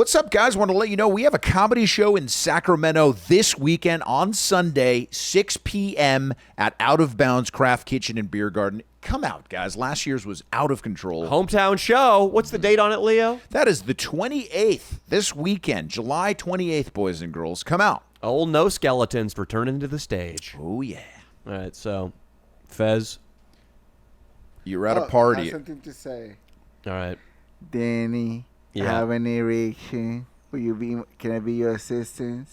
What's up, guys? Want to let you know we have a comedy show in Sacramento this weekend on Sunday, 6 p.m. at Out of Bounds Craft Kitchen and Beer Garden. Come out, guys. Last year's was out of control. Hometown show. What's the date on it, Leo? That is the 28th, this weekend, July 28th, boys and girls. Come out. Old No Skeletons returning to the stage. Oh, yeah. All right, so, Fez. You're at a party. I have something to say. All right. Danny, Yeah. have any erection? Can I be your assistant?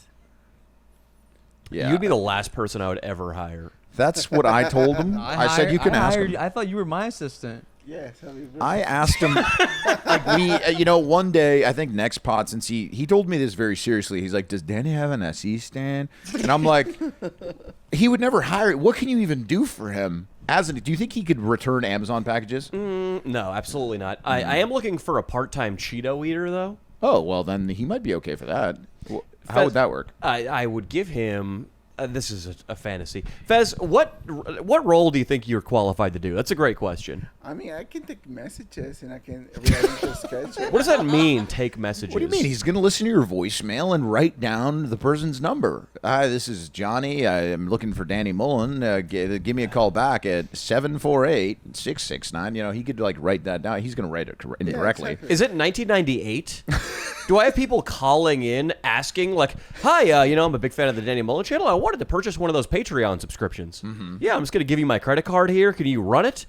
Yeah. You'd be the last person I would ever hire. That's what I told him. I said you can ask him. I thought you were my assistant. Yes. I asked him, like one day, I think next pod, since he told me this very seriously. He's like, does Danny have an assistant? And I'm like, he would never hire it. What can you even do for him? Do you think he could return Amazon packages? No, absolutely not. I am looking for a part-time Cheeto eater, though. Oh, well, then he might be okay for that. How would that work? I would give him... this is a fantasy. Fez, what role do you think you're qualified to do? That's a great question. I mean, I can take messages and I can rearrange your schedule. What does that mean, take messages? What do you mean? He's going to listen to your voicemail and write down the person's number. Hi, this is Johnny. I am looking for Danny Mullen. Give me a call back at 748-669. You know, he could, like, write that down. He's going to write it indirectly. Exactly. Is it 1998? Do I have people calling in asking, like, hi, I'm a big fan of the Danny Mullen channel. I wanted to purchase one of those Patreon subscriptions. Yeah, I'm just going to give you my credit card here. Can you run it?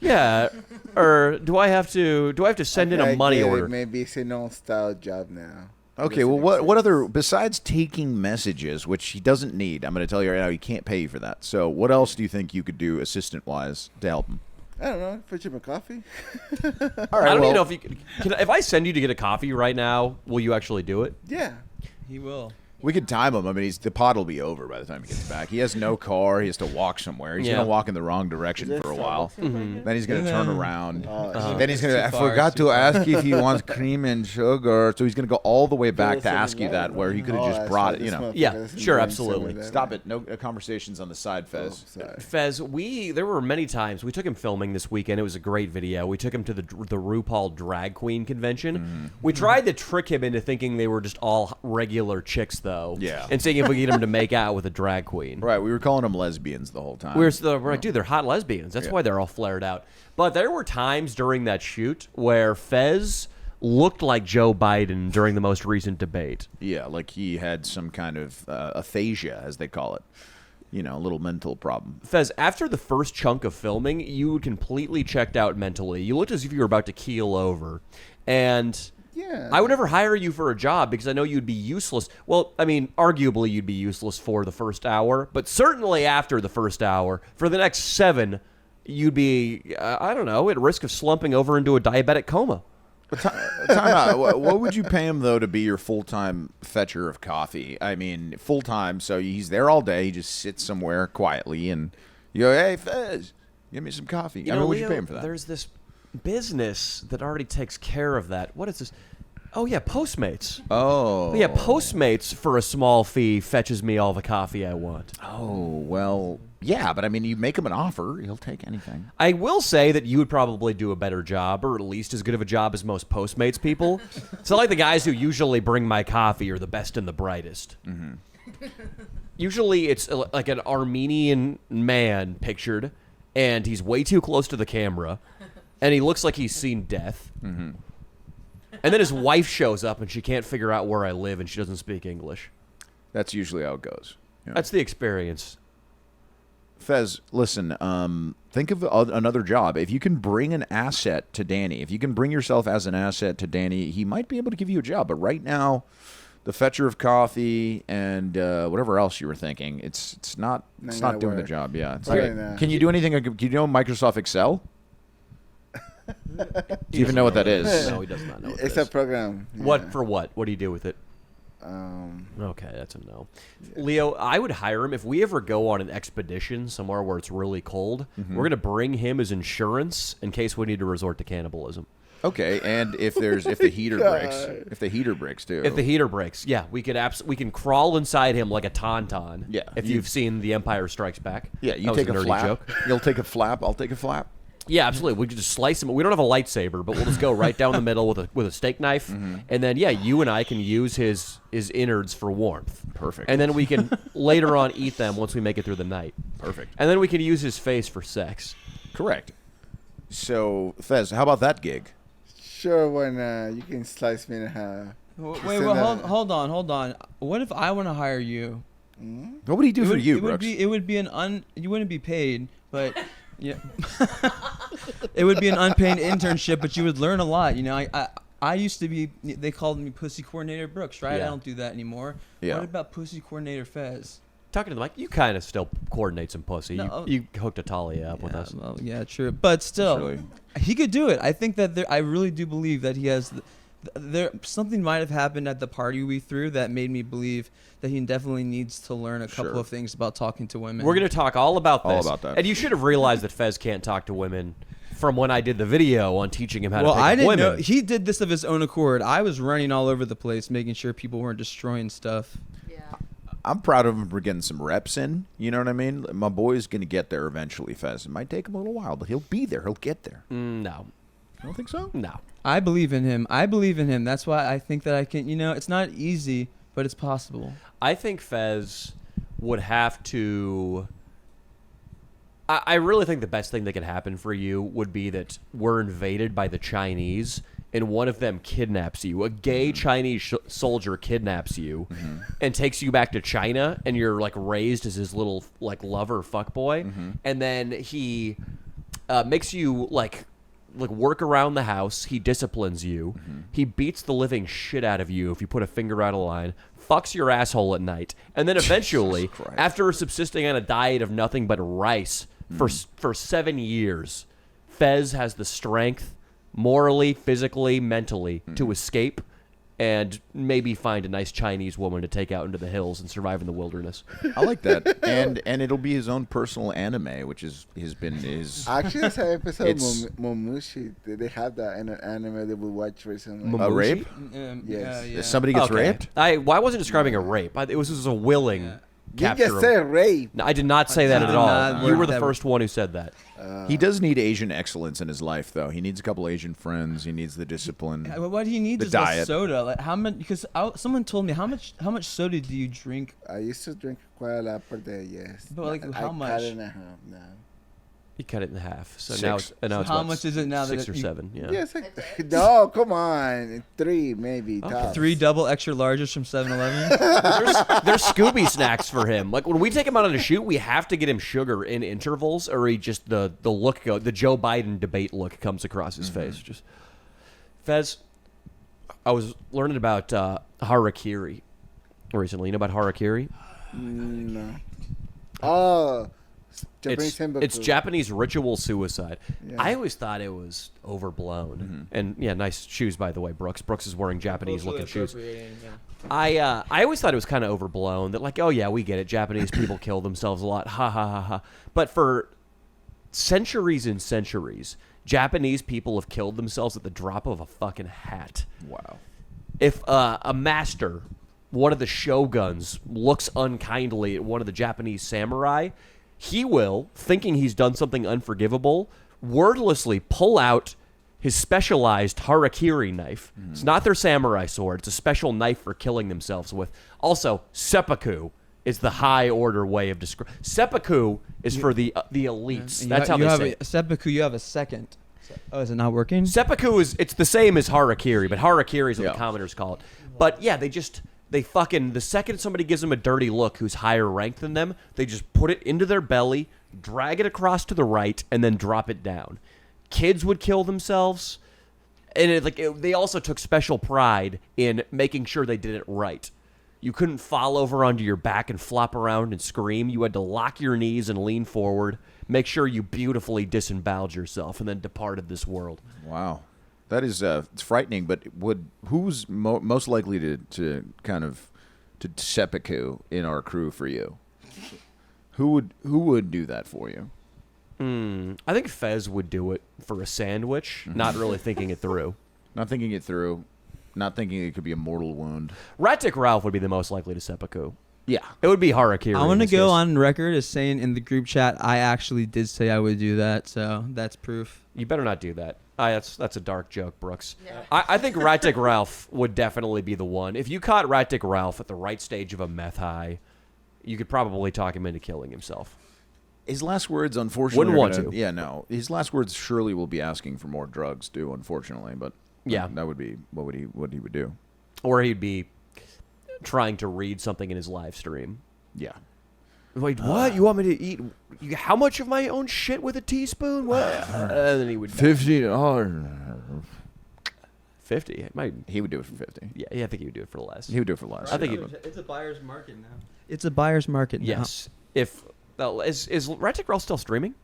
Yeah. Or do I have to send in a money order? Maybe it's an old style job now. Okay, well, what other, besides taking messages, which he doesn't need, I'm going to tell you right now, he can't pay you for that. So what else do you think you could do assistant-wise to help him? I don't know. Fetch him a coffee. All right, I don't even know if you can. If I send you to get a coffee right now, will you actually do it? Yeah. He will. We could time him. I mean, the pod will be over by the time he gets back. He has no car. He has to walk somewhere. He's Yeah. going to walk in the wrong direction for a while. Then he's going to turn around. Then he's going to, I too far, forgot too to ask if he wants cream and sugar. So he's going to go all the way back to ask you that, where he could have just brought it, you know. Yeah, sure, absolutely. Stop it. No conversations on the side, Fez. Sorry. Fez, there were many times we took him filming this weekend. It was a great video. We took him to the RuPaul Drag Queen convention. We tried to trick him into thinking they were just all regular chicks, though. Yeah. And seeing if we could get him to make out with a drag queen. Right, we were calling them lesbians the whole time. We're like, dude, they're hot lesbians. That's why they're all flared out. But there were times during that shoot where Fez looked like Joe Biden during the most recent debate. Yeah, like he had some kind of aphasia, as they call it. You know, a little mental problem. Fez, after the first chunk of filming, you completely checked out mentally. You looked as if you were about to keel over. And... Yeah. I would never hire you for a job because I know you'd be useless. Well, I mean, arguably you'd be useless for the first hour, but certainly after the first hour, for the next 7, you'd be, I don't know, at risk of slumping over into a diabetic coma. Time out. What would you pay him, though, to be your full-time fetcher of coffee? I mean, full-time, so he's there all day. He just sits somewhere quietly, and you go, hey, Fez, give me some coffee. What would you pay him for that? There's this business that already takes care of that. What is this? Oh, yeah, Postmates. Oh. Yeah, Postmates for a small fee fetches me all the coffee I want. Oh, well, yeah, but I mean, you make him an offer, he'll take anything. I will say that you would probably do a better job, or at least as good of a job as most Postmates people. So like the guys who usually bring my coffee are the best and the brightest. Usually it's like an Armenian man pictured, and he's way too close to the camera, and he looks like he's seen death. And then his wife shows up, and she can't figure out where I live, and she doesn't speak English. That's usually how it goes. Yeah. That's the experience. Fez, listen, think of another job. If you can bring an asset to Danny, if you can bring yourself as an asset to Danny, he might be able to give you a job. But right now, the fetcher of coffee and whatever else you were thinking, it's not doing the job. Yeah. Can you do anything? Can you know Microsoft Excel? Do you even know what that is? No, he does not know what It's it is. a program. What for what? What do you do with it? Okay, that's a no. Leo, I would hire him if we ever go on an expedition somewhere where it's really cold. We're going to bring him as insurance in case we need to resort to cannibalism. Okay, and if the heater breaks too. If the heater breaks, yeah, we can crawl inside him like a tauntaun. Yeah, if you've seen The Empire Strikes Back. Yeah, you That take was a nerdy flap. joke. You'll take a flap. I'll take a flap. Yeah, absolutely. We could just slice him. We don't have a lightsaber, but we'll just go right down the middle with a steak knife, and then you and I can use his innards for warmth. Perfect. And then we can later on eat them once we make it through the night. Perfect. And then we can use his face for sex. Correct. So, Fez, how about that gig? Sure, when you can slice me in half. Wait, hold on. What if I want to hire you? What would he do for you, Brooks? You wouldn't be paid, but yeah, it would be an unpaid internship, but you would learn a lot. You know, I used to be. They called me Pussy Coordinator Brooks, right? Yeah. I don't do that anymore. Yeah. What about Pussy Coordinator Fez? Talking to the mic, you kind of still coordinate some pussy. No, you hooked a Talia up with us. Well, yeah, true, but still, Surely. he could do it. I think that I really do believe that he has. There something might have happened at the party we threw that made me believe that he definitely needs to learn a couple Sure. of things about talking to women. We're going to talk all about this. All about that. And you should have realized that Fez can't talk to women from when I did the video on teaching him how to pick I up didn't women. know he did this of his own accord. I was running all over the place, making sure people weren't destroying stuff. Yeah. I'm proud of him for getting some reps in. You know what I mean? My boy's going to get there eventually, Fez. It might take him a little while, but he'll be there. He'll get there. No. You don't think so? No. I believe in him. That's why I think that I can. You know, it's not easy, but it's possible. I think Fez would have to... I really think the best thing that could happen for you would be that we're invaded by the Chinese and one of them kidnaps you. A gay Chinese soldier kidnaps you and takes you back to China, and you're like raised as his little like lover fuckboy, and then he makes you like work around the house. He disciplines you. He beats the living shit out of you if you put a finger out of line. Fucks your asshole at night, and then eventually, Christ. after subsisting on a diet of nothing but rice for 7 years, Fez has the strength, morally, physically, mentally, to escape and maybe find a nice Chinese woman to take out into the hills and survive in the wilderness. I like that. And it'll be his own personal anime, which has been his... Actually, there's an episode It's- of Momushi. They have that in an anime that we watched recently. A rape? Yes. If somebody gets raped? I wasn't describing a rape. It was a willing You capture. just said rape. No, I did not say that I at did all. not You word were the that. first one who said that. He does need Asian excellence in his life, though. He needs a couple Asian friends. He needs the discipline. What he needs The is diet. a soda. Like how much? Because someone told me how much soda do you drink? I used to drink quite a lot per day, yes. But, like, I how cut much? it in half now. You cut it in half. So Six. now it's So about how much is it now that 6 or you- 7? Yeah. Yes, no, come on. 3 maybe. Okay. tops. 3 double extra larges from 7-Eleven. There's Scooby snacks for him. Like when we take him out on a shoot, we have to get him sugar in intervals, or he just the Joe Biden debate look comes across his face. Just Fez, I was learning about harakiri recently. You know about harakiri? No. Oh, Japanese It's Japanese ritual suicide. Yeah. I always thought it was overblown. And yeah, nice shoes by the way, Brooks. Brooks is wearing Japanese looking shoes. I always thought it was kind of overblown. That like, oh yeah, we get it. Japanese people kill themselves a lot. Ha ha ha ha. But for centuries and centuries, Japanese people have killed themselves at the drop of a fucking hat. Wow. If a master, one of the shoguns, looks unkindly at one of the Japanese samurai, he will, thinking he's done something unforgivable, wordlessly pull out his specialized harakiri knife. It's not their samurai sword. It's a special knife for killing themselves with. Also, seppuku is the high order way of describing. Seppuku is for the elites. That's how they say it. Seppuku, you have a second. Oh, is it not working? Seppuku it's the same as harakiri, but harakiri is what Yeah. the commoners call it. But yeah, they fucking, the second somebody gives them a dirty look who's higher ranked than them, they just put it into their belly, drag it across to the right, and then drop it down. Kids would kill themselves, and they also took special pride in making sure they did it right. You couldn't fall over onto your back and flop around and scream. You had to lock your knees and lean forward, make sure you beautifully disemboweled yourself, and then departed this world. Wow. That is it's frightening, but who's most likely to seppuku in our crew for you? Who would do that for you? I think Fez would do it for a sandwich, not really thinking it through. Not thinking it through, not thinking it could be a mortal wound. Rattic Ralph would be the most likely to seppuku. Yeah. It would be harakiri. I want to in this go case. on record as saying in the group chat I actually did say I would do that, so that's proof. You better not do that. That's a dark joke, Brooks. I think Rattic Ralph would definitely be the one. If you caught Rattic Ralph at the right stage of a meth high, you could probably talk him into killing himself. His last words, unfortunately, Wouldn't want to. Yeah, no. His last words surely will be asking for more drugs, too. Unfortunately, but Yeah. that would be what he would do. Or he'd be trying to read something in his live stream. Yeah. Wait, what? You want me to eat how much of my own shit with a teaspoon? What? And then he would $50. 50. It might. He would do it for 50. Yeah, I think he would do it for less. He would do it for less. I think It's a buyer's market now. It's a buyer's market now. Yes. If is Rattic Ralph still streaming?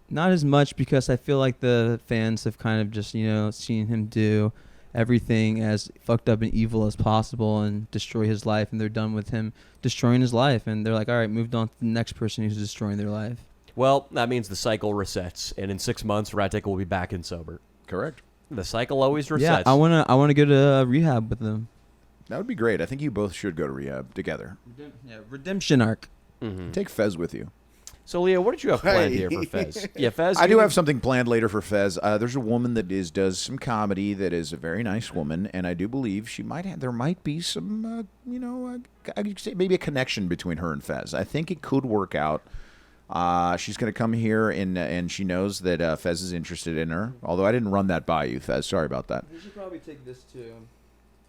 Not as much because I feel like the fans have kind of just, seen him do everything as fucked up and evil as possible and destroy his life, and they're done with him destroying his life, and they're like, all right, moved on to the next person who's destroying their life. Well, that means the cycle resets, and in 6 months, Rattic will be back in sober. Correct. The cycle always resets. Yeah, I wanna go to rehab with them. That would be great. I think you both should go to rehab together. Redemption arc. Mm-hmm. Take Fez with you. So, Leo, what did you have planned here for Fez? Yeah, Fez. I do have something planned later for Fez. There's a woman that does some comedy that is a very nice woman, and I do believe there might be some, I could say maybe a connection between her and Fez. I think it could work out. She's going to come here, and she knows that Fez is interested in her. Although I didn't run that by you, Fez. Sorry about that. You should probably take this too.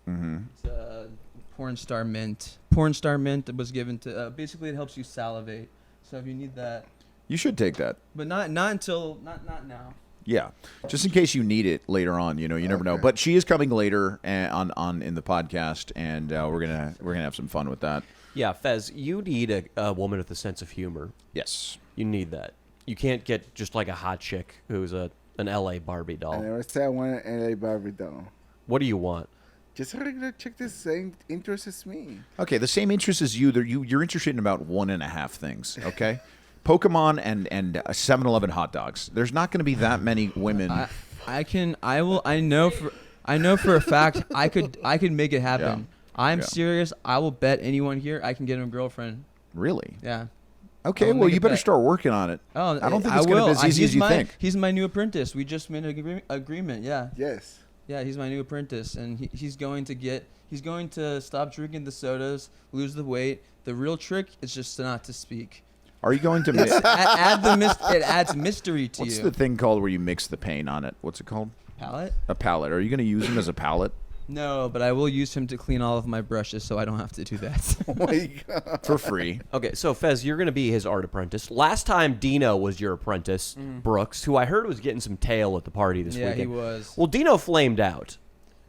Mm-hmm. It's Porn Star Mint. Porn Star Mint was given to. Basically, it helps you salivate. So if you need that, You should take that. but not now. Yeah, just in case you need it later on. You never know. But she is coming later on in the podcast, and we're gonna have some fun with that. Yeah, Fez, you need a woman with a sense of humor. Yes. You need that. You can't get just like a hot chick who's an LA Barbie I doll. never said I wanted an LA Barbie doll. What do you want? Just a regular chick the same interest as me. Okay, the same interest as you. You're interested in about 1.5 things. Okay, Pokemon and 7-Eleven hot dogs. There's not going to be that many women. I know for a fact I could make it happen. Yeah. I'm Yeah. serious. I will bet anyone here I can get him a girlfriend. Really? Yeah. Okay, I will well make you a better bet. start working on it. Oh, I don't think I it's going to will. be as easy as you think. He's my new apprentice. We just made an agreement. Yeah. Yes. Yeah, he's my new apprentice, and he's going to stop drinking the sodas, lose the weight. The real trick is just not to speak. Are you going to It adds mystery to What's you. the thing called where you mix the paint on it? What's it called? Palette? A palette. Are you going to use him as a palette? No, but I will use him to clean all of my brushes, so I don't have to do that. Oh my god. For free. Okay, so Fez, you're going to be his art apprentice. Last time Dino was your apprentice, Brooks, who I heard was getting some tail at the party this Yeah, weekend. he was. Well, Dino flamed out.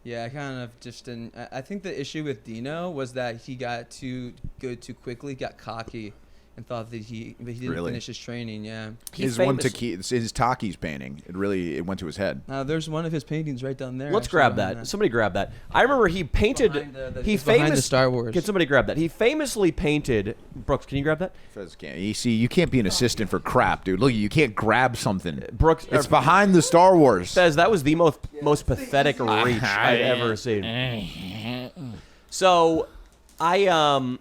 Yeah, I kind of just didn't. I think the issue with Dino was that he got too good too quickly, got cocky, and thought that he didn't Really? finish his training. Yeah. His Taki's painting. It went to his head. There's one of his paintings right down there. Let's actually, grab behind that. Somebody grab that. I remember he painted. It's behind the Star Wars. Can somebody grab that? He famously painted. Brooks, can you grab that? Fez can't. You see, you can't be an assistant for crap, dude. Look, you can't grab something. Brooks, It's behind the Star Wars. Fez, that was the most pathetic reach I've ever seen. So, I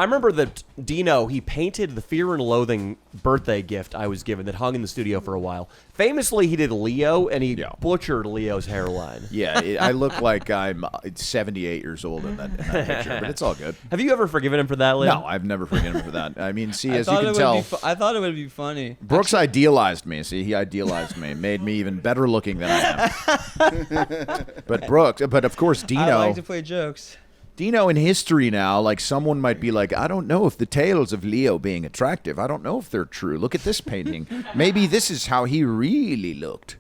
remember that Dino, he painted the Fear and Loathing birthday gift I was given that hung in the studio for a while. Famously, he did Leo, and he butchered Leo's hairline. Yeah, I look like I'm 78 years old in that picture, but it's all good. Have you ever forgiven him for that, Leo? No, I've never forgiven him for that. I mean, see, I as you thought can it tell, would be I thought it would be funny. Brooks idealized me. See, he idealized me, made me even better looking than I am. But of course, Dino. I like to play jokes. Dino in history now, like someone might be like, I don't know if the tales of Leo being attractive, I don't know if they're true. Look at this painting. Maybe this is how he really looked.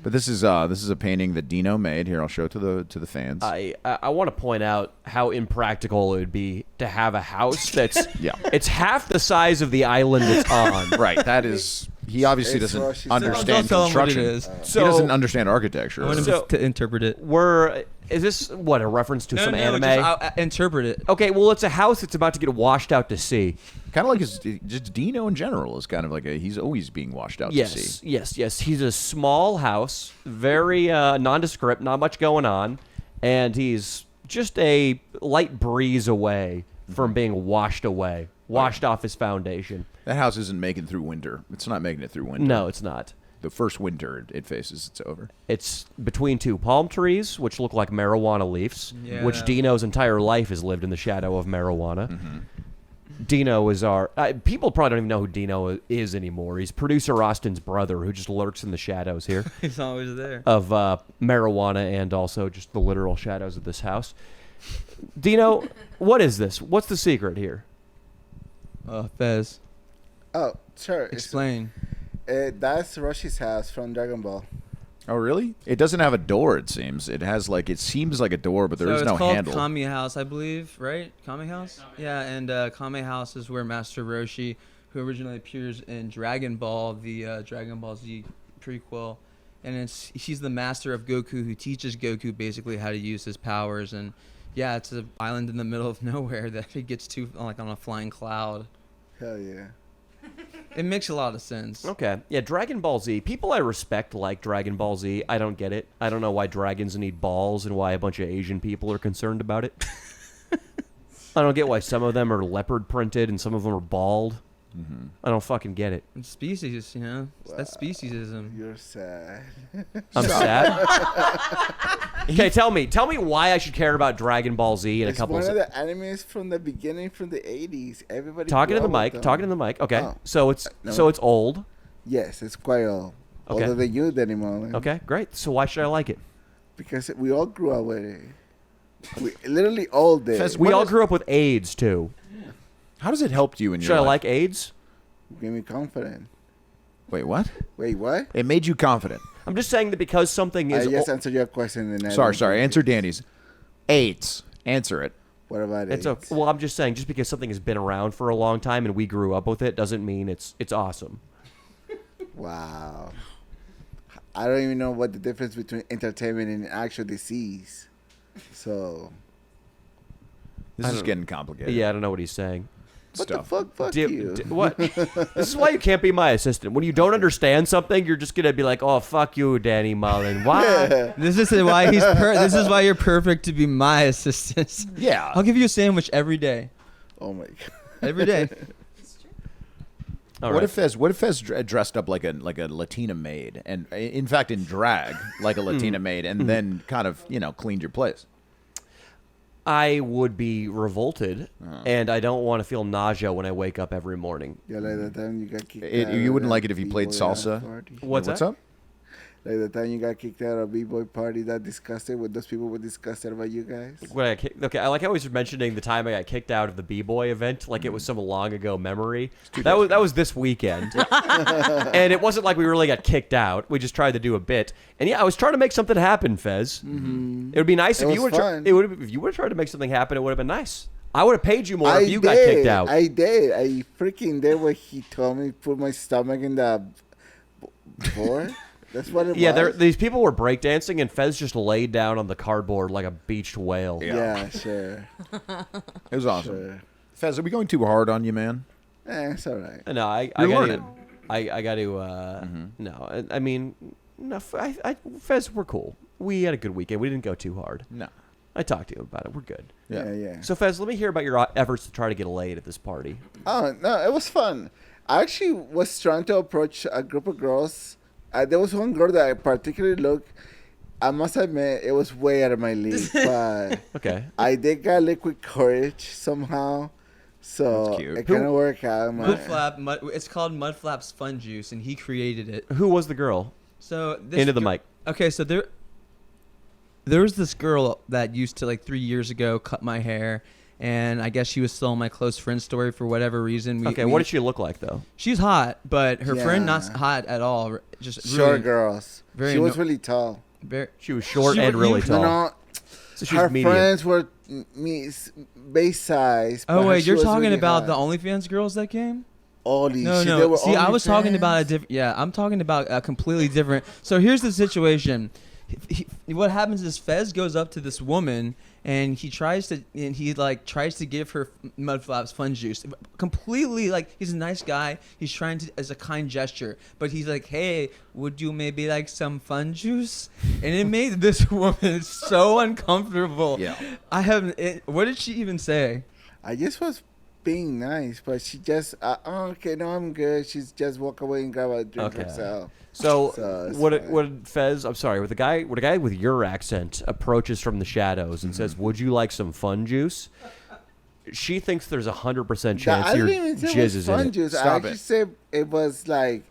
But this is a painting that Dino made. Here, I'll show it to the fans. I want to point out how impractical it would be to have a house that's it's half the size of the island it's on. Right. That is. He obviously It's what doesn't she said. understand Don't tell him what it construction. is. So- he doesn't understand architecture. I want him So- to interpret it. Is this what, a reference to some anime? Just, interpret it. Okay, well, it's a house that's about to get washed out to sea. Kind of like just Dino in general is kind of like he's always being washed out to sea. Yes. He's a small house, very nondescript, not much going on, and he's just a light breeze away from being washed off his foundation. That house isn't making through winter. It's not making it through winter. No, it's not. The first winter it faces, it's over. It's between two palm trees, which look like marijuana leaves, which Dino's entire life has lived in the shadow of marijuana. Mm-hmm. Dino is our... people probably don't even know who Dino is anymore. He's producer Austin's brother who just lurks in the shadows here. He's always there. Of marijuana and also just the literal shadows of this house. Dino, what is this? What's the secret here? Fez. Oh, sure. Explain. That's Roshi's house from Dragon Ball. Oh, really? It doesn't have a door, it seems. It has like, it seems like a door, but there is no handle. It's called Kami House, I believe, right? Kami House? Yeah, and Kami House is where Master Roshi, who originally appears in Dragon Ball, the Dragon Ball Z prequel, and he's the master of Goku who teaches Goku basically how to use his powers. And yeah, it's an island in the middle of nowhere that he gets to like on a flying cloud. Hell yeah. It makes a lot of sense. Okay. Yeah, Dragon Ball Z. People I respect like Dragon Ball Z. I don't get it. I don't know why dragons need balls and why a bunch of Asian people are concerned about it. I don't get why some of them are leopard printed and some of them are bald. Mm-hmm. I don't fucking get it. It's species, you know? Wow. That's speciesism. You're sad. I'm sad? Okay, tell me why I should care about Dragon Ball Z in a couple It's one of the animes from the beginning, from the 80s. Everybody talking to grew the up mic. with Talking to them. the mic. Okay, Oh. so it's old. Yes, it's quite old. Okay. Older than you, Danny Mullen. Okay, great. So why should I like it? Because we all grew up with it. We literally all did. Fez, We all grew up with AIDS too. How does it help you in your Should I life? like AIDS? Give me confident. Wait, what? Wait, what? It made you confident. I'm just saying that because something I is just answered your question. And Sorry. Answer Danny's. AIDS. Answer it. What about it's it? okay. Well, I'm just saying, just because something has been around for a long time and we grew up with it doesn't mean it's awesome. Wow. I don't even know what the difference between entertainment and actual disease. So. This is getting complicated. Yeah, I don't know what he's saying. What Stuff. the fuck? Fuck you. What? This is why you can't be my assistant. When you don't understand something, you're just gonna be like, "Oh, fuck you, Danny Mullen." Why? This is why this is why you're perfect to be my assistant. Yeah. I'll give you a sandwich every day. Oh my god. Every day. All What right. if Fez dressed up like a Latina maid, and in fact in drag like a Latina maid, and then kind of cleaned your place? I would be revolted, and I don't want to feel nausea when I wake up every morning. Yeah, like the time you got kicked out. You of wouldn't that like it if you played B-boy salsa? party. What's that? up? Like the time you got kicked out of a b-boy party that disgusted when those people were disgusted about you guys. Okay, I like how he's mentioning the time I got kicked out of the B-boy event, like it was some long ago memory. That was this weekend, and it wasn't like we really got kicked out. We just tried to do a bit, and yeah, I was trying to make something happen, Fez. Mm-hmm. It would be nice if you would have tried to make something happen. It would have been nice. I would have paid you more if you got kicked out. I did. I freaking did what he told me. Put my stomach in the board. That's what it was. Yeah, these people were breakdancing, and Fez just laid down on the cardboard like a beached whale. Yeah, sure. It was awesome. Sure. Fez, are we going too hard on you, man? It's all right. No, I You're got learning. to. I got to. No, I mean, no. Fez, we're cool. We had a good weekend. We didn't go too hard. No. I talked to you about it. We're good. Yeah. So Fez, let me hear about your efforts to try to get laid at this party. Oh, no, it was fun. I actually was trying to approach a group of girls. There was one girl that I particularly looked. I must admit, it was way out of my league. But Okay. I did get liquid courage somehow. So That's cute. it kind of worked out. It's called Mudflap's Fun Juice, and he created it. Who was the girl? So Into the mic. Okay, so there was this girl that used to, like 3 years ago, cut my hair, and I guess she was still in my close friend story for whatever reason. What did she look like though? She's hot, but her friend not Yeah. hot at all. Just Short really, girls. very She was no- really tall. very. She was short and really tall. No, So she was her medium. friends were base size. Oh but wait, she you're was talking really about hot. the OnlyFans girls that came? Only. No, They no. were See, I was talking OnlyFans? about a different. Yeah, I'm talking about a completely different. So here's the situation. what happens is Fez goes up to this woman and he tries to give her Mudflap's fun juice. Completely, like, he's a nice guy. He's trying to, as a kind gesture, but he's like, "Hey, would you maybe like some fun juice?" And it made this woman so uncomfortable. Yeah. What did she even say? I just was being nice, but she just, okay, no, I'm good. She's just walk away and grab a drink herself. So it's would fine. Fez? I'm sorry. Would a guy with your accent approaches from the shadows and says, "Would you like some fun juice?" She thinks there's 100% chance I your didn't even say jizz it was is in fun it. juice. I Stop actually it. said it was like,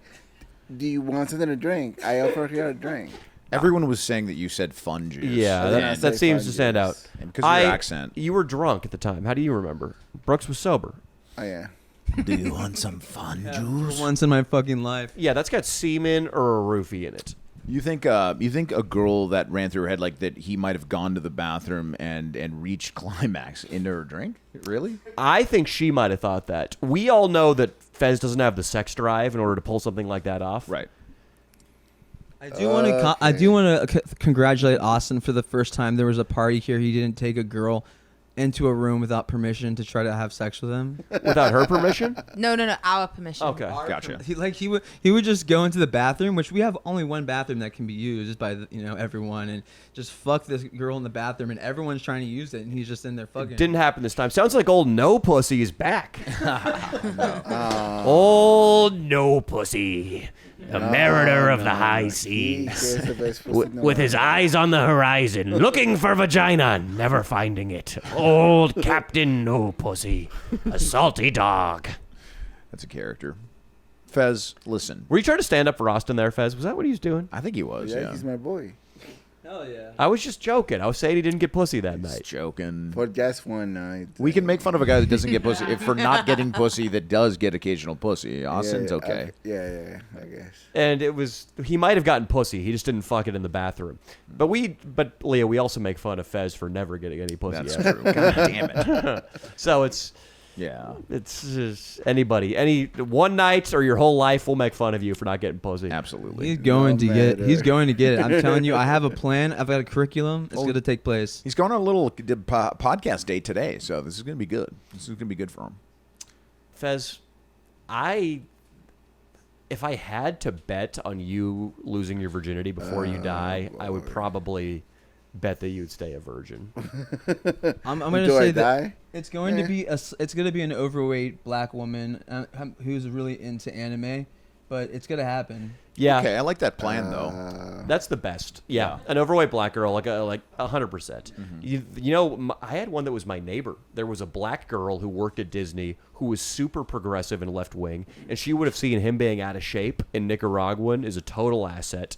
do you want something to drink? I offer her a drink. Everyone was saying that you said fun juice. Yeah, Yeah, that say seems fun to stand out. juice. And because of your accent. You were drunk at the time. How do you remember? Brooks was sober. Oh, yeah. Do you want some fun juice? For once in my fucking life. Yeah, that's got semen or a roofie in it. You think a girl that ran through her head like that he might have gone to the bathroom and reached climax into her drink? Really? I think she might have thought that. We all know that Fez doesn't have the sex drive in order to pull something like that off. Right. I do want to congratulate Austin for the first time there was a party here. He didn't take a girl into a room without permission to try to have sex with him. Without her permission? No, our permission. Okay. Gotcha. He would just go into the bathroom, which we have only one bathroom that can be used by everyone, and just fuck this girl in the bathroom, and everyone's trying to use it, and he's just in there fucking. Didn't happen this time. Sounds like old No Pussy is back. Old No Pussy. The mariner of the high seas. With his eyes on the horizon, looking for vagina, never finding it. Old Captain No Pussy. A salty dog. That's a character. Fez, listen. Were you trying to stand up for Austin there, Fez? Was that what he was doing? I think he was, Yeah, yeah. he's my boy. Hell yeah. I was just joking. I was saying he didn't get pussy that He's night. joking. For just one night. We can make fun of a guy that doesn't get pussy for not getting pussy that does get occasional pussy. Austin's okay. Yeah, I guess. And he might have gotten pussy. He just didn't fuck it in the bathroom. But Leah, we also make fun of Fez for never getting any pussy. That's ever. true. God damn it. So it's just any one night or your whole life we'll make fun of you for not getting pussy. Absolutely. He's going to get matter. it. I'm telling you, I have a plan. I've got a curriculum. It's going to take place. He's going on a little podcast date today, so this is going to be good. This is going to be good for him. Fez, if I had to bet on you losing your virginity before you die, I would probably bet that you'd stay a virgin. I'm going to Do say I that die? it's going to be an overweight black woman who's really into anime, but it's going to happen. Yeah. Okay, I like that plan, though. That's the best. Yeah. An overweight black girl, like 100%. I had one that was my neighbor. There was a black girl who worked at Disney who was super progressive and left wing, and she would have seen him being out of shape in Nicaraguan as a total asset.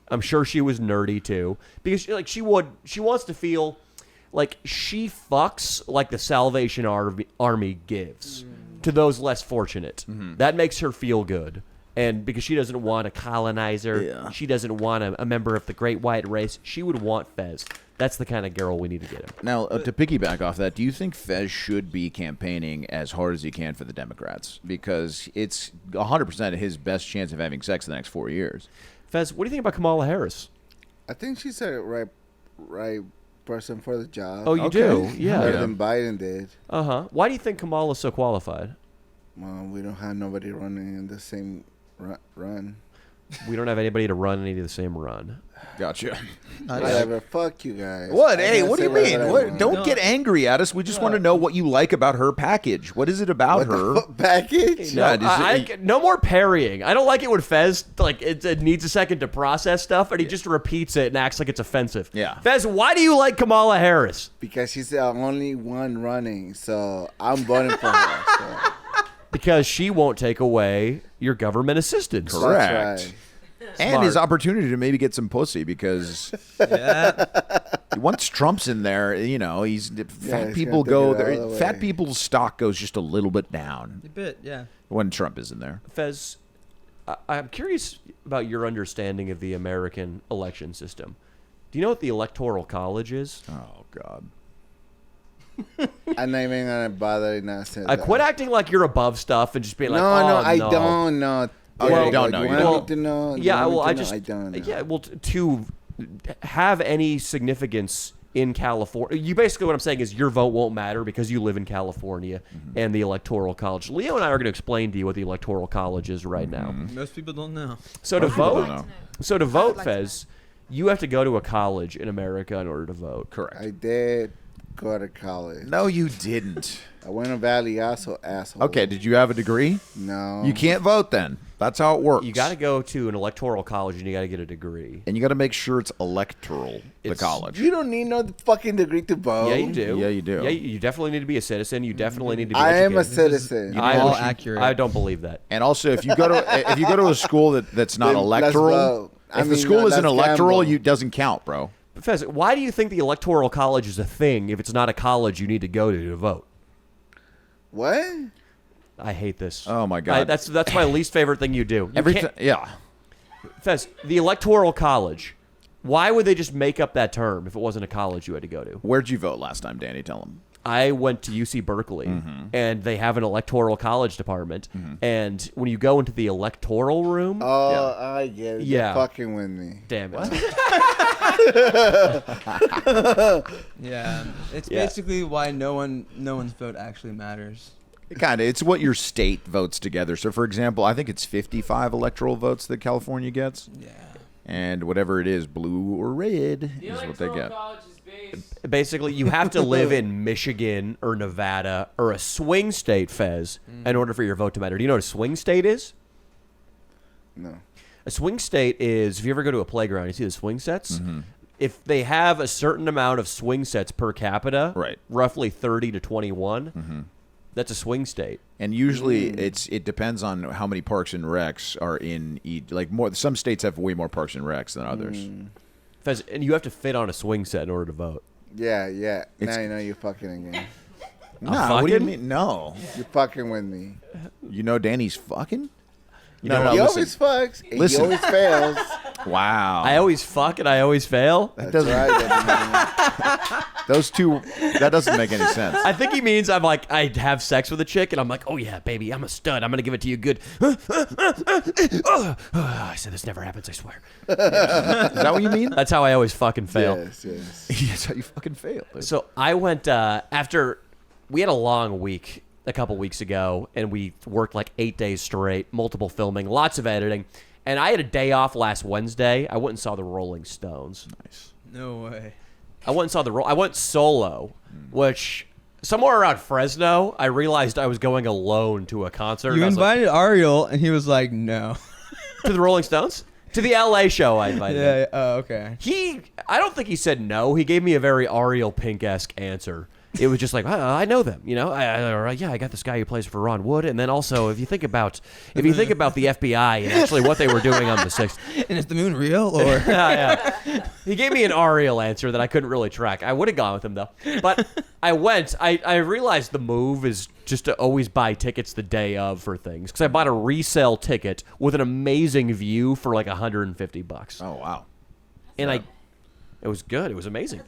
I'm sure she was nerdy too, because she wants to feel like she fucks like the Salvation Army gives to those less fortunate. That makes her feel good. And because she doesn't want a colonizer, she doesn't want a member of the great white race, she would want Fez. That's the kind of girl we need to get him. Now, to piggyback off that, do you think Fez should be campaigning as hard as he can for the Democrats? Because it's 100% his best chance of having sex in the next 4 years. Fez, what do you think about Kamala Harris? I think she's the right person for the job. Oh, you do? Yeah. Better than Biden did. Uh-huh. Why do you think Kamala's so qualified? Well, we don't have nobody running in the same run. We don't have anybody to run any of the same run. Gotcha. Whatever. Fuck you guys. What? I Hey, gotta what do say you mean? whatever I What? want. Don't get angry at us. We just want to know what you like about her package. What is it about her? Package? Yeah, No more parrying. I don't like it when Fez it needs a second to process stuff, and he just repeats it and acts like it's offensive. Yeah. Fez, why do you like Kamala Harris? Because she's the only one running, so I'm voting for her. So. Because she won't take away your government assistance. Correct. That's right. And his opportunity to maybe get some pussy because once Trump's in there, fat he's people gonna go take it all there. the Fat way. people's stock goes just a little bit down A bit, yeah. when Trump is in there. Fez, I'm curious about your understanding of the American election system. Do you know what the Electoral College is? Oh God. I'm not even gonna bother not saying I that. quit acting like you're above stuff and just being like, No, oh, I don't know. Oh, you don't know, You you want don't. me to know? Yeah, You want well, me I to just know? I don't know. yeah, well, two have any significance in California. You basically, what I'm saying is your vote won't matter because you live in California and the Electoral College. Leo and I are going to explain to you what the Electoral College is right now. Most people don't know. So to Most people vote, don't know. so to vote, like to Fez, you have to go to a college in America in order to vote. Correct. I did go to college. No, you didn't. I went to Valley asshole. Okay, did you have a degree? No. You can't vote then. That's how it works. You got to go to an electoral college and you got to get a degree. And you got to make sure it's electoral, the It's- college. You don't need no fucking degree to vote. Yeah, you do. Yeah, you do. Yeah, you definitely need to be a citizen. You definitely need to be I am a educated. citizen. I all wish you- accurate. I don't believe that. And also, if you go to a school that's not Then let's electoral, vote. if the school isn't let's electoral, gamble. it doesn't count, bro. But Fez, why do you think the electoral college is a thing if it's not a college you need to go to vote? What? I hate this. Oh, my God. That's my least favorite thing you do. You can't- Yeah. Fez, the electoral college. Why would they just make up that term if it wasn't a college you had to go to? Where'd you vote last time, Danny? Tell him. I went to UC Berkeley, and they have an electoral college department. And when you go into the electoral room, Oh, I get it. Yeah. You're fucking with me. damn it. Yeah, it's Yeah. basically why no one's vote actually matters. Kind of. It's what your state votes together. So, for example, I think it's 55 electoral votes that California gets. Yeah. And whatever it is, blue or red, is what they get. Basically, you have to live in Michigan or Nevada or a swing state, Fez, in order for your vote to matter. Do you know what a swing state is? No. A swing state is, if you ever go to a playground, you see the swing sets. If they have a certain amount of swing sets per capita, Right. roughly 30 to 21, that's a swing state. And usually it depends on how many parks and recs are in each. Like more, some states have way more parks and recs than others. Fez, and you have to fit on a swing set in order to vote. Yeah, yeah. It's- Now you know you're fucking again. Nah, what do you fucking? mean? No. You're fucking with me. You know Danny's fucking? You know He what? always fucks. And Listen. He always fails. Wow. I always fuck and I always fail. That That's doesn't, right. those two, that doesn't make any sense. I think he means I'm like, I have sex with a chick and I'm like, oh yeah, baby, I'm a stud. I'm going to give it to you good. I said this never happens, I swear. Is that what you mean? That's how I always fucking fail. Yes, yes. That's how you fucking fail. dude. So I went, after, we had a long week a couple weeks ago and we worked like 8 days straight, multiple filming, lots of editing. And I had a day off last Wednesday. I went and saw the Rolling Stones. Nice. No way. I went and saw I went solo, which somewhere around Fresno, I realized I was going alone to a concert. You I was like, invited Ariel, and he was like, "No." to the Rolling Stones? To the LA show I invited him. Yeah. Oh, okay. I don't think he said no. He gave me a very Ariel Pink-esque answer. It was just like, I know them, you know. I got this guy who plays for Ron Wood, and then also if you think about the FBI and actually what they were doing on the 6th. And is the moon real or? Yeah. He gave me an Ariel answer that I couldn't really track. I would have gone with him though, but I went. I realized the move is just to always buy tickets the day of for things because I bought a resale ticket with an amazing view for like $150. Oh, wow. And it was good. It was amazing.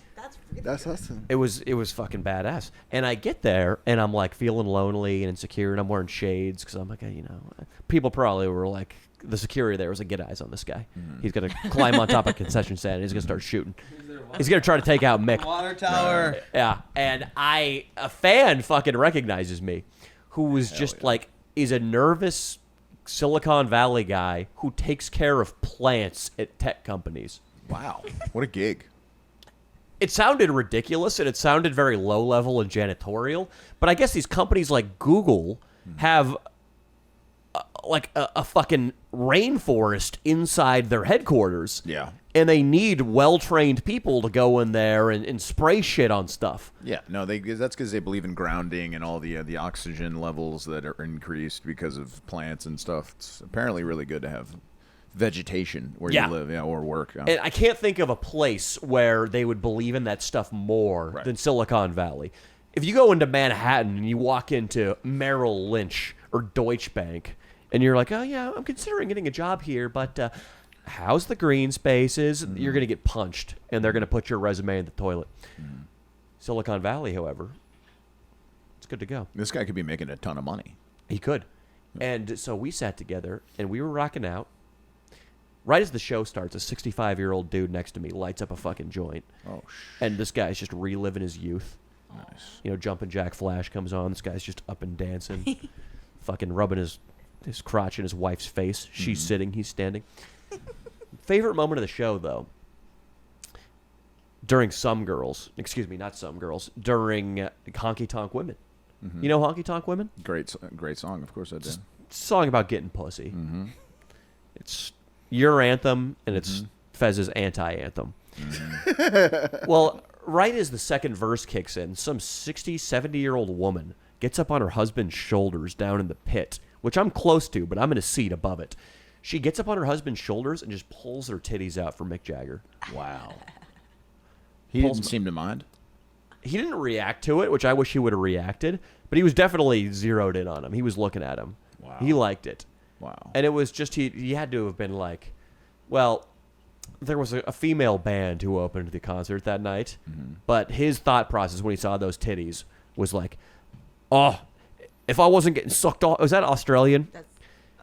That's awesome. It was fucking badass. And I get there and I'm like feeling lonely and insecure and I'm wearing shades because I'm like, you know, people probably were like, the security there was like, get eyes on this guy. He's gonna climb on top of a concession stand and he's gonna start shooting. He's gonna try to take out Mick. Water tower. Yeah, and a fan fucking recognizes me, who was just like, is a nervous Silicon Valley guy who takes care of plants at tech companies. Wow. What a gig. It sounded ridiculous and it sounded very low level and janitorial, but I guess these companies like Google have like a fucking rainforest inside their headquarters. Yeah. And they need well-trained people to go in there and spray shit on stuff. Yeah, no, that's because they believe in grounding and all the oxygen levels that are increased because of plants and stuff. It's apparently really good to have vegetation where Yeah. you live, or work. And I can't think of a place where they would believe in that stuff more Right. than Silicon Valley. If you go into Manhattan and you walk into Merrill Lynch or Deutsche Bank and you're like, oh, yeah, I'm considering getting a job here, but how's the green spaces? You're going to get punched, and they're going to put your resume in the toilet. Silicon Valley, however, it's good to go. This guy could be making a ton of money. He could. And so we sat together, and we were rocking out. Right as the show starts, a 65-year-old dude next to me lights up a fucking joint. Oh, And this guy's just reliving his youth. nice. You know, Jumpin' Jack Flash comes on. This guy's just up and dancing. Fucking rubbing his crotch in his wife's face. She's sitting, he's standing. Favorite moment of the show, though, during not Some Girls, during Honky Tonk Women. You know Honky Tonk Women? Great song. Of course I did. It's a song about getting pussy. It's your anthem, and it's Fez's anti-anthem. Well, right as the second verse kicks in, some 60, 70-year-old woman gets up on her husband's shoulders down in the pit, which I'm close to, but I'm in a seat above it. She gets up on her husband's shoulders and just pulls her titties out for Mick Jagger. Wow. He didn't seem to mind. He didn't react to it, which I wish he would have reacted, but he was definitely zeroed in on him. He was looking at him. Wow. He liked it. Wow. And it was just, he had to have been like, well, there was a female band who opened the concert that night, but his thought process when he saw those titties was like, oh, if I wasn't getting sucked off, was that Australian?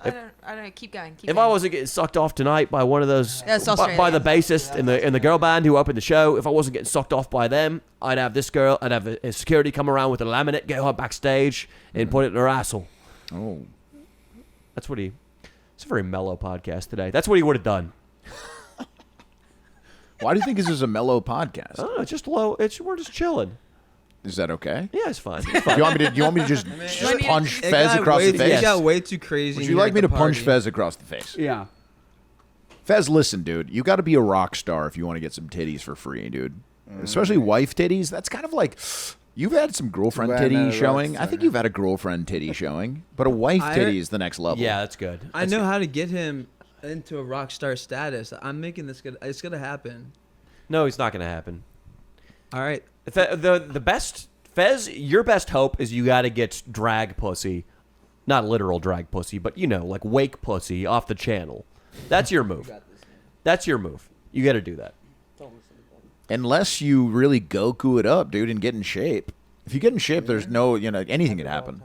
I don't know. Keep going. If I wasn't getting sucked off tonight by one of those, That's by Australian. the bassist in the girl band who opened the show, if I wasn't getting sucked off by them, I'd have this girl, I'd have a security come around with a laminate, get her backstage, and put it in her asshole. Oh. That's what it's a very mellow podcast today. That's what he would have done. Why do you think this is a mellow podcast? I don't know, it's just low. We're just chilling. Is that okay? Yeah, it's fine. Do you want me to just punch Fez across the face? It got way too crazy. Would you like me to punch Fez across the face? Yeah. Fez, listen, dude. You got to be a rock star if you want to get some titties for free, dude. Especially wife titties. That's kind of like you've had some girlfriend Well, titty not a showing. rock I think star. you've had a girlfriend titty showing, but a wife titty is the next level. Yeah, that's good. I know how to get him into a rock star status. I'm making this good. It's gonna happen. No, it's not going to happen. All right. The best, Fez, your best hope is you got to get drag pussy, not literal drag pussy, but like wake pussy off the channel. That's your move. That's your move. You got to do that. Unless you really Goku it up, dude, and get in shape. If you get in shape, there's no, anything could happen.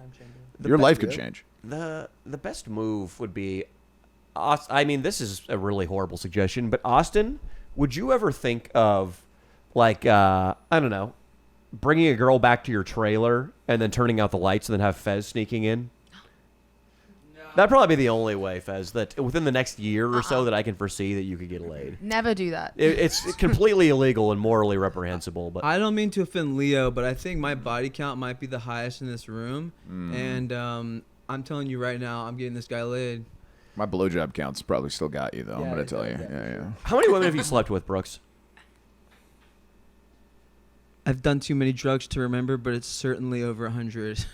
Your life could change. The best move would be, I mean, this is a really horrible suggestion, but Austin, would you ever think of, like, I don't know, bringing a girl back to your trailer and then turning out the lights and then have Fez sneaking in? No. That'd probably be the only way, Fez, that within the next year or so that I can foresee that you could get laid. Never do that. It's completely illegal and morally reprehensible. But I don't mean to offend Leo, but I think my body count might be the highest in this room, and I'm telling you right now, I'm getting this guy laid. My blowjob count's probably still got you, though. I'm going to tell you. Yeah. How many women have you slept with, Brooks? I've done too many drugs to remember, but it's certainly over 100.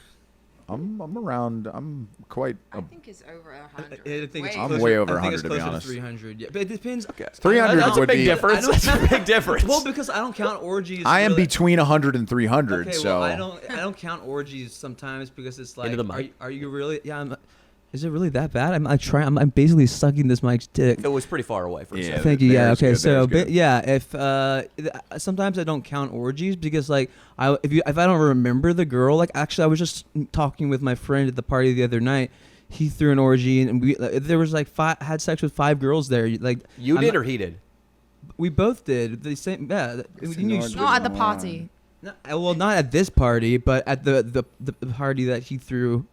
I'm quite. I think it's over 100. I think it's I'm closer, way over I think it's 100 to be closer honest. 300. Yeah, but it depends. Okay. 300 That's would a big be. difference. That's a big difference. Well, because I don't count orgies. I am really. between 100 and 300, Okay, so. well, I don't count orgies sometimes because it's like, Into the mic. are you really? Yeah, is it really that bad? I'm basically sucking this mic's dick. It was pretty far away from Yeah. second. Thank you. Yeah. There's Okay. good, So, there's good. yeah. If sometimes I don't count orgies because if I don't remember the girl, like actually I was just talking with my friend at the party the other night. He threw an orgy and there was like had sex with 5 girls there. Like You I'm did not- or he did? We both did the same. Yeah. It's You- an orgy. Not at the party. well, not at this party, but at the party that he threw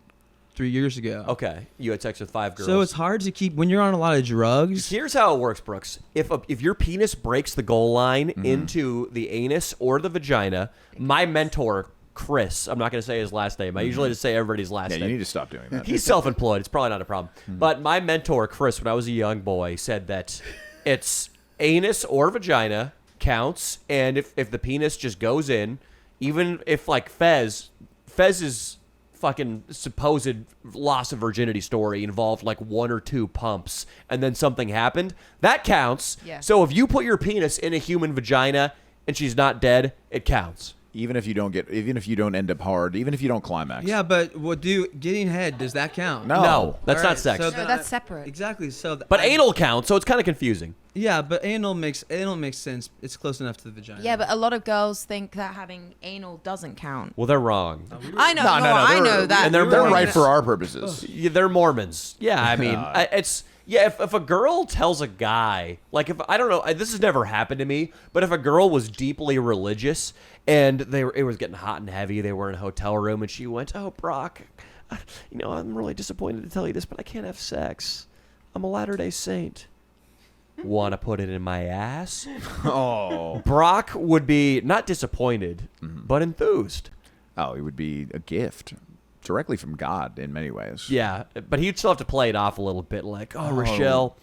3 years ago. Okay. You had sex with 5 girls. So it's hard to keep when you're on a lot of drugs. Here's how it works, Brooks. If your penis breaks the goal line into the anus or the vagina, my mentor, Chris, I'm not going to say his last name. I usually just say everybody's last Yeah, name. you need to stop doing that. He's self-employed. It's probably not a problem. But my mentor, Chris, when I was a young boy, said that it's anus or vagina counts, and if the penis just goes in, even if like Fez's fucking supposed loss of virginity story involved like 1 or 2 pumps and then something happened, that counts. Yeah. So if you put your penis in a human vagina and she's not dead, it counts. Even if you don't end up hard, even if you don't climax. Yeah, but getting head, does that count? No. No, that's All not right, sex. so No, that's separate. Exactly. So But anal counts, so it's kind of confusing. Yeah, but anal makes sense. It's close enough to the vagina. Yeah, but a lot of girls think that having anal doesn't count. Well, they're wrong. I know. No, I they're- know that. and they're They're Mormons. right for our purposes. Yeah, they're Mormons. Yeah, I mean, if a girl tells a guy, like if I don't know, this has never happened to me, but if a girl was deeply religious and it was getting hot and heavy, they were in a hotel room, and she went, "Oh, Brock, I'm really disappointed to tell you this, but I can't have sex. I'm a Latter-day Saint. Want to put it in my ass?" Oh. Brock would be not disappointed, but enthused. Oh, it would be a gift directly from God in many ways. Yeah, but he'd still have to play it off a little bit, like, "Oh, Rochelle,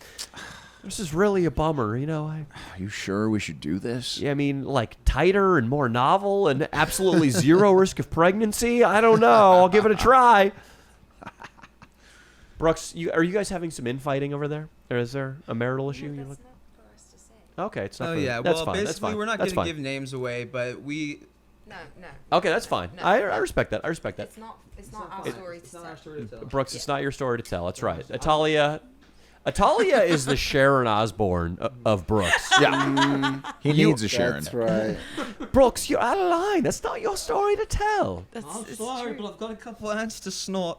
this is really a bummer, Are you sure we should do this? Yeah, I mean, like tighter and more novel and absolutely zero risk of pregnancy. I don't know. I'll give it a try." Brooks, are you guys having some infighting over there? Or is there a marital issue? That's not for us to say. Okay, it's not. Oh for yeah. That's Well, fine. That's basically, fine. we're not That's going to fine. give names away, but we. No. Okay, that's fine. No. I respect that. I respect that. It's not our story to tell. Brooks, it's not your story to tell. That's right. Atalia is the Sharon Osbourne of Brooks. Yeah. He needs a Sharon. That's right. Brooks, you're out of line. That's not your story to tell. It's true. but I've got a couple ants to snort.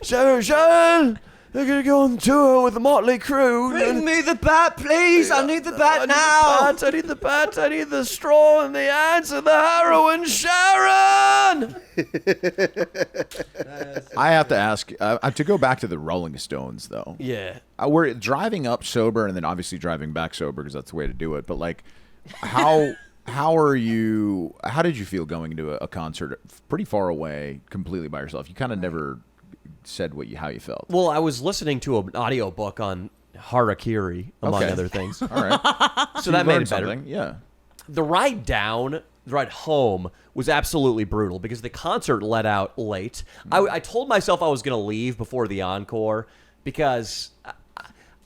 Sharon, they're gonna go on tour with the Motley Crue. Bring me the bat, please. I need the bat I now. need the bat. I need the straw and the ants and the heroin. Sharon. I have to ask, to go back to the Rolling Stones, though. Yeah. We're driving up sober and then obviously driving back sober because that's the way to do it. But, like, how did you feel going to a concert pretty far away, completely by yourself? You kind of never said how you felt. Well, I was listening to an audiobook on harakiri, among Okay. other things. All right. So that made learned it better. something. Yeah. The ride home was absolutely brutal because the concert let out late. I told myself I was going to leave before the encore because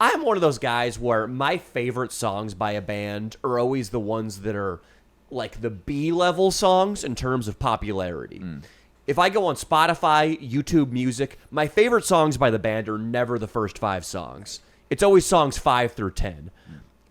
I'm one of those guys where my favorite songs by a band are always the ones that are like the B-level songs in terms of popularity. If I go on Spotify, YouTube Music, my favorite songs by the band are never the first 5 songs. It's always songs 5 through 10.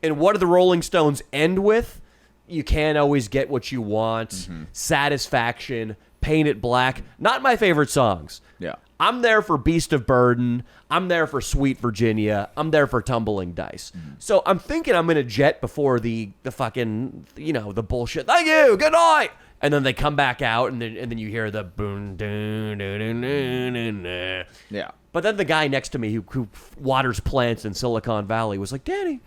And what do the Rolling Stones end with? You Can't Always Get What You Want, Satisfaction, Paint It Black. Not my favorite songs. Yeah. I'm there for Beast of Burden. I'm there for Sweet Virginia. I'm there for Tumbling Dice. So I'm thinking I'm going to jet before the fucking, the bullshit. Thank you. Good night. And then they come back out, and then you hear the boom, doo, doo, doo, doo, doo, doo. Yeah. But then the guy next to me who waters plants in Silicon Valley was like, "Danny,"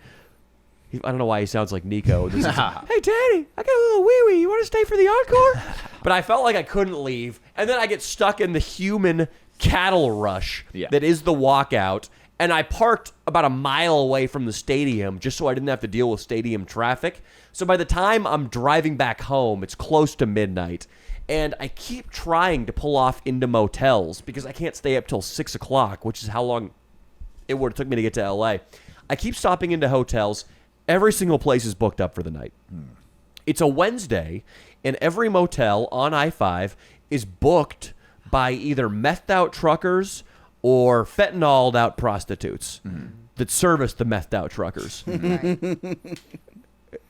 I don't know why he sounds like Nico. This is, "Hey, Danny, I got a little wee-wee. You want to stay for the encore?" But I felt like I couldn't leave. And then I get stuck in the human cattle rush that is the walkout. And I parked about a mile away from the stadium just so I didn't have to deal with stadium traffic. So by the time I'm driving back home, it's close to midnight. And I keep trying to pull off into motels because I can't stay up till 6 o'clock, which is how long it would have took me to get to LA. I keep stopping into hotels. Every single place is booked up for the night. It's a Wednesday, and every motel on I-5 is booked by either methed out truckers or fentanyled out prostitutes that service the methed out truckers.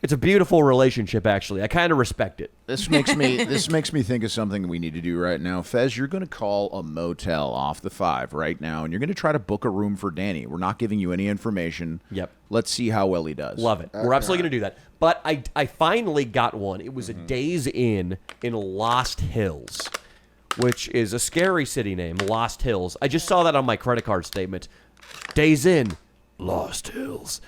It's a beautiful relationship, actually. I kind of respect it. This makes me think of something we need to do right now. Fez, you're going to call a motel off the 5 right now, and you're going to try to book a room for Danny. We're not giving you any information. Yep. Let's see how well he does. Love it. We're absolutely going to do that. But I finally got one. It was a Days Inn in Lost Hills, which is a scary city name, Lost Hills. I just saw that on my credit card statement. Days Inn, Lost Hills.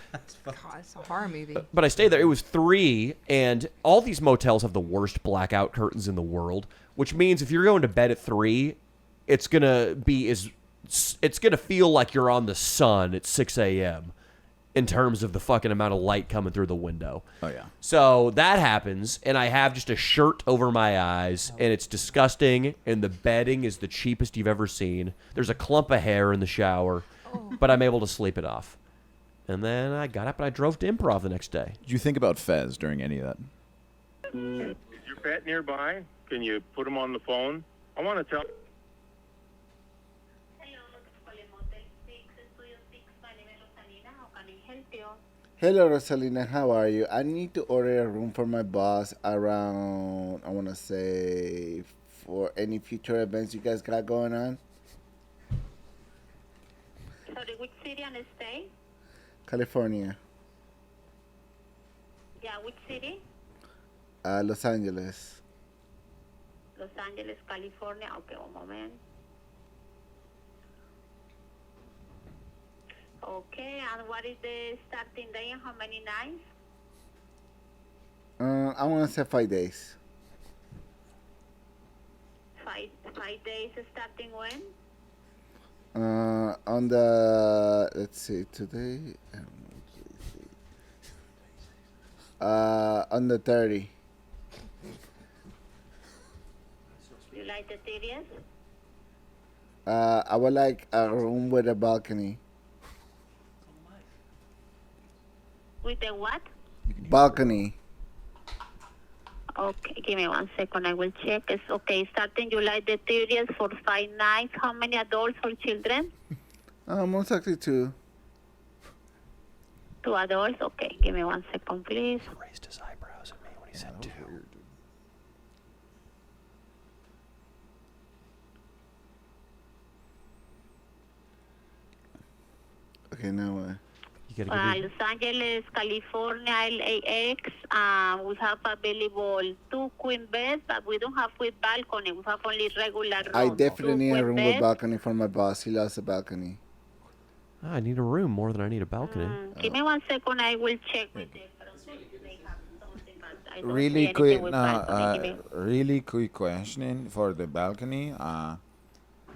God, it's a horror movie. But I stayed there. It was 3, and all these motels have the worst blackout curtains in the world, which means if you're going to bed at 3, it's gonna feel like you're on the sun at 6 a.m. in terms of the fucking amount of light coming through the window. Oh, yeah. So that happens, and I have just a shirt over my eyes, and it's disgusting, and the bedding is the cheapest you've ever seen. There's a clump of hair in the shower, but I'm able to sleep it off. And then I got up and I drove to Improv the next day. Did you think about Fez during any of that? Is your pet nearby? Can you put him on the phone? I want to tell... Hello, Motel 6, Studio 6, my name is Rosalina. How can I help you? Hello, Rosalina. How are you? I need to order a room for my boss around, I want to say, for any future events you guys got going on. Sorry, which city and state? California. Yeah, which city? Los Angeles. Los Angeles, California. Okay, one moment. Okay, and what is the starting day and how many nights? I want to say 5 days. Five days starting when? On the, let's see, today. On the 30. You like the 30th? I would like a room with a balcony. With the what? Balcony. Okay, give me 1 second. I will check. It's okay. Starting July the 30th for 5 nights. How many adults or children? Most likely 2. 2 adults. Okay, give me 1 second, please. Raised his eyebrows at me when he said 2. Okay, now You gotta give me... Los Angeles, California, LAX. We have available 2 queen beds, but we don't have with balcony. We have only regular rooms. I definitely 2 need a queen room with beds. balcony for my boss. He loves a balcony. I need a room more than I need a balcony. Give me 1 second. I will check with them. They have something, but I don't see Really anything quick, with balcony. Give me- really quick question for the balcony.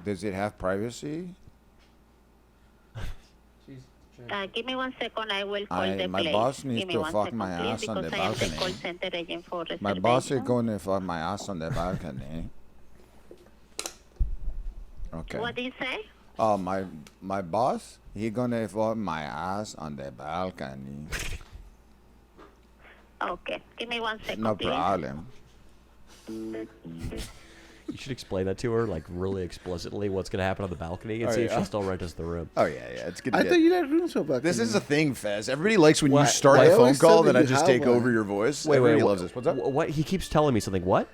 Does it have privacy? Give me 1 second. I will call the My place. boss needs Give me to 1 fuck second, my please, ass on because the I am the balcony. call center agent for My boss is reservation. going to fuck my ass on the balcony. Okay. What did you say? Oh, my boss, he gonna fuck my ass on the balcony. Okay. Give me 1 second, No please. problem. You should explain that to her, like, really explicitly what's going to happen on the balcony and see if yeah. she'll still rent us the room. Oh yeah, yeah. It's good. To I get. thought you like rooms with balcony. This is a thing, Fez. Everybody likes when you What? start I a phone always call, thought then that I you just had take one. over your voice. Wait, Everybody wait, loves this. What's up? What? He keeps telling me something. What?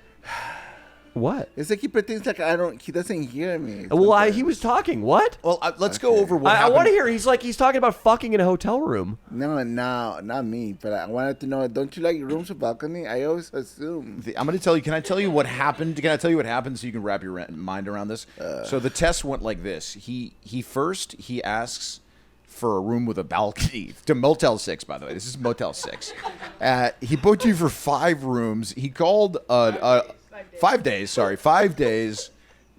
What? It's like he pretends like he doesn't hear me. Well, he sometimes. was talking. What? Well, let's go over what I happened. want to hear. He's talking about fucking in a hotel room. No, not me. But I wanted to know, don't you like rooms with balcony? I always assume. I'm going to tell you. Can I tell you what happened? Can I tell you what happened so you can wrap your mind around this? So the test went like this. He asks for a room with a balcony to Motel 6. By the way, this is Motel 6. He booked you for 5 rooms. He called 5 days. Sorry, 5 days.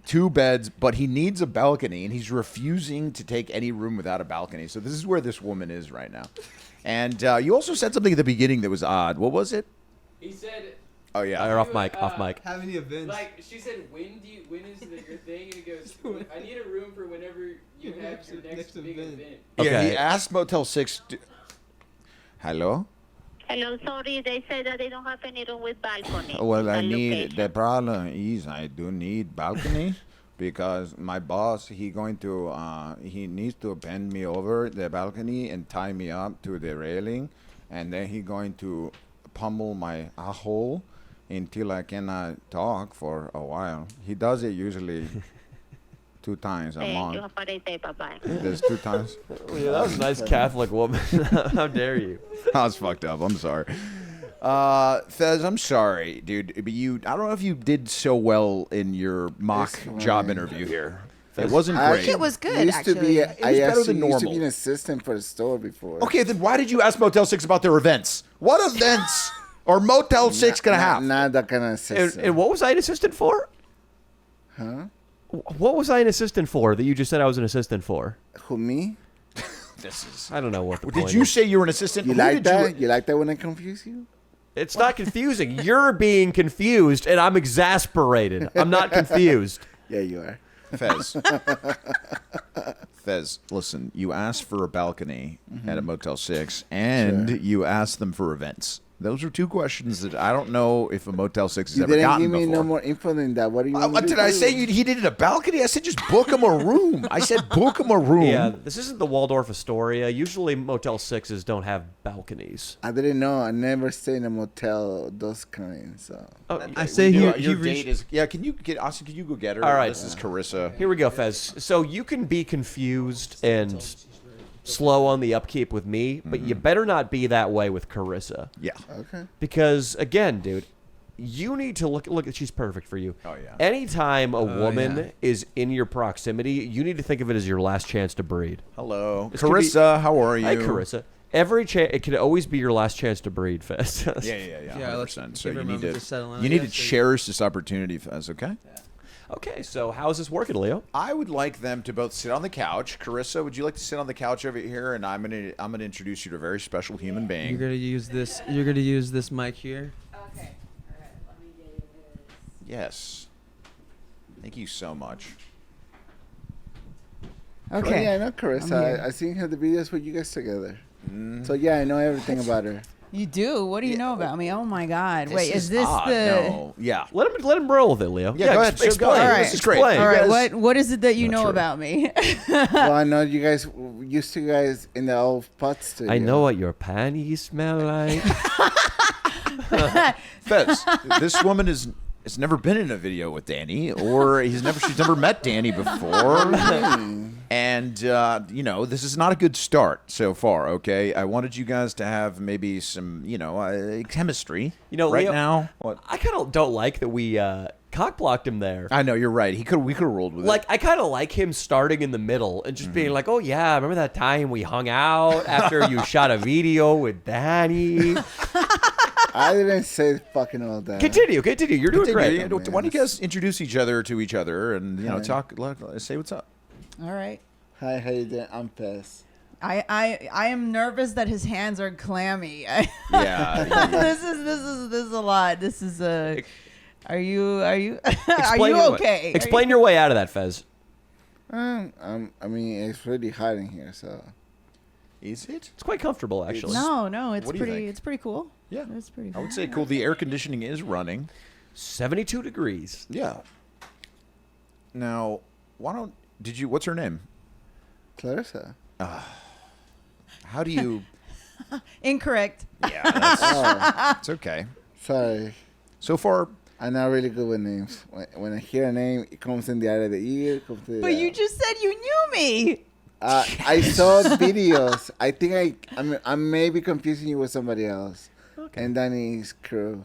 2 beds, but he needs a balcony, and he's refusing to take any room without a balcony. So this is where this woman is right now. And you also said something at the beginning that was odd. What was it? He said, Oh yeah. Or off mic. Off mic. Having the events. like, she said, when is your thing? And he goes, I need a room for whenever you have your next big event. Yeah, Okay. he asked Motel 6. Hello? Hello, sorry. They said that they don't have any room with balcony. Well, I in that need, location. the problem is I do need balcony because my boss, he needs to bend me over the balcony and tie me up to the railing, and then he going to pummel my asshole until I cannot talk for a while. He does it usually 2 times a Thank you. month. Have a great day. Bye-bye. There's 2 times. Yeah, that was a nice Catholic woman. How dare you? I was fucked up. I'm sorry. Fez, I'm sorry, dude. But I don't know if you did so well in your mock It's job fine. interview here. It wasn't I great. It was good, used to actually. be. It I was better actually than used to normal. be an assistant for a store before. Okay, then why did you ask Motel 6 about their events? What events are Motel 6 going to have? Not that kind of assistant. And what was I an assistant for? Huh? What was I an assistant for that you just said I was an assistant for? Who, me? This is. I don't know what the Did point you is. say you were an assistant? You Who like did you- that? You like that when I confuse you? It's not confusing. You're being confused, and I'm exasperated. I'm not confused. Yeah, you are. Fez. Fez, listen, you asked for a balcony at a Motel 6, and you asked them for events. Those are two questions that I don't know if a Motel 6 has You ever didn't gotten give me before. no more info than that. What do you want me What to did I do? say? He needed a balcony? I said just book him a room. I said book him a room. Yeah, this isn't the Waldorf Astoria. Usually Motel 6s don't have balconies. I didn't know. I never stay in a motel, those kinds. So. Oh, I say here, Your date is... Yeah, can you get... Austin, can you go get her? All right. This is Carissa. Here we go, Fez. So you can be confused and slow on the upkeep with me, but you better not be that way with Carissa. Yeah. Okay. Because, again, dude, you need to look at she's perfect for you. Oh, yeah. Anytime a woman yeah. is in your proximity, you need to think of it as your last chance to breed. Hello. This could be- Carissa, how are you? Hi, Carissa. Every chance, it could always be your last chance to breed, Fez. Yeah, 100%. let's So give her you a need moment to settle in, you I need to guess. cherish this opportunity, Fez, okay? Okay, so how's this working, Leo? I would like them to both sit on the couch. Carissa, would you like to sit on the couch over here? And I'm gonna introduce you to a very special human being. You're gonna use this. You're gonna use this mic here. Okay. All right. Let me get it. Yes. Thank you so much. Okay. Yeah, I know I'm Carissa. here. I seen her the videos with you guys together. So yeah, I know everything about her. You do? What do you know about me? Oh my God! Wait, is this odd. the? No. Yeah. Let him roll with it, Leo. Yeah, go ahead. Explain. Go ahead. All right. This is great. Explain. All right. guys- What is it that you Not know sure. about me? Well, I know you guys used to guys in the old pot studio. I know what your panties smell like. Fez, this woman has never been in a video with Danny, or she's never met Danny before. And, this is not a good start so far, okay? I wanted you guys to have maybe some, chemistry. Right Leo, now. What? I kind of don't like that we cock blocked him there. I know, you're right. We could have rolled with Like, it. I kind of like him starting in the middle and just being like, oh, yeah, remember that time we hung out after you shot a video with Danny? I didn't say fucking all that. Continue. You're doing great. Why don't you guys introduce each other to each other and, talk, say what's up. All right. Hi, how you doing? I'm Pez. I am nervous that his hands are clammy. Yeah. This is a lot. This is a. Are you are you Explain your way- okay? Explain your way out of that, Fez. I mean, it's really hot in here, so. Is it? It's quite comfortable, actually. No, it's What do you pretty. think? It's pretty cool. Yeah. It's pretty. I Cool. would say cool. The air conditioning is running. 72 degrees. Yeah. Now, what's her name? Clarissa. How do you... Incorrect. Yeah, that's... Oh, It's okay. sorry. So far, I'm not really good with names. When I hear a name, it comes in the eye of the ear. Comes to the, But you just said you knew me. I saw videos. I think I may be confusing you with somebody else. Okay. And Danny's crew.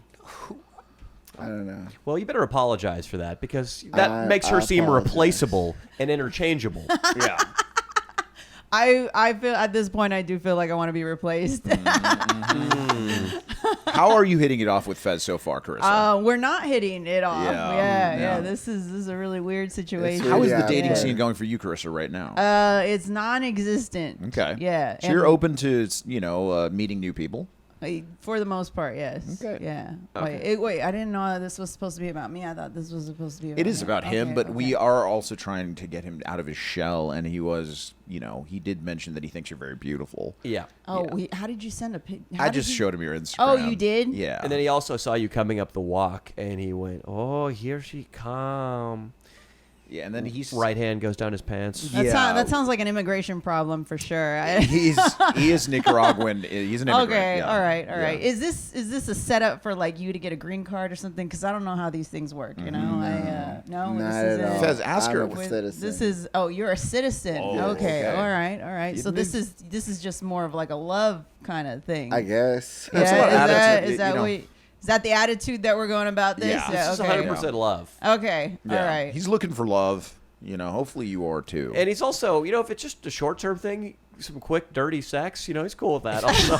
I don't know. Well, you better apologize for that because that makes her I seem apologize. replaceable and interchangeable. yeah. I feel at this point I do feel like I want to be replaced. How are you hitting it off with Fez so far, Carissa? We're not hitting it off. Yeah, Yeah, yeah. This is a really weird situation. really How is the yeah, dating yeah. scene going for you, Carissa, right now? It's non-existent. Okay. Yeah. So you're open to, meeting new people? For the most part, yes. Okay. Yeah. Okay. Wait. I didn't know this was supposed to be about me. I thought this was supposed to be. It is about him, Okay, but okay. we are also trying to get him out of his shell, and he was, he did mention that he thinks you're very beautiful. Yeah. Oh, Yeah. how did you send a pic? I just showed him your Instagram. Oh, you did? Yeah. And then he also saw you coming up the walk, and he went, "Oh, here she come." Yeah, and then he's Right hand goes down his pants. That sounds like an immigration problem for sure. he is Nicaraguan. He's an immigrant. Okay, yeah. all right. Yeah. Is this a setup for like you to get a green card or something? Because I don't know how these things work. You know, no, Not this is at all. it. Fez, ask her. I'm a citizen. This is you're a citizen. Oh, okay. okay. All right. You So this didn't- is just more of like a love kind of thing. I guess. That's a lot of attitude, Is that is that the attitude that we're going about this? Yeah. This is okay. 100% love. Okay. Yeah. All right. He's looking for love. Hopefully you are too. And he's also, if it's just a short-term thing, some quick, dirty sex, he's cool with that also.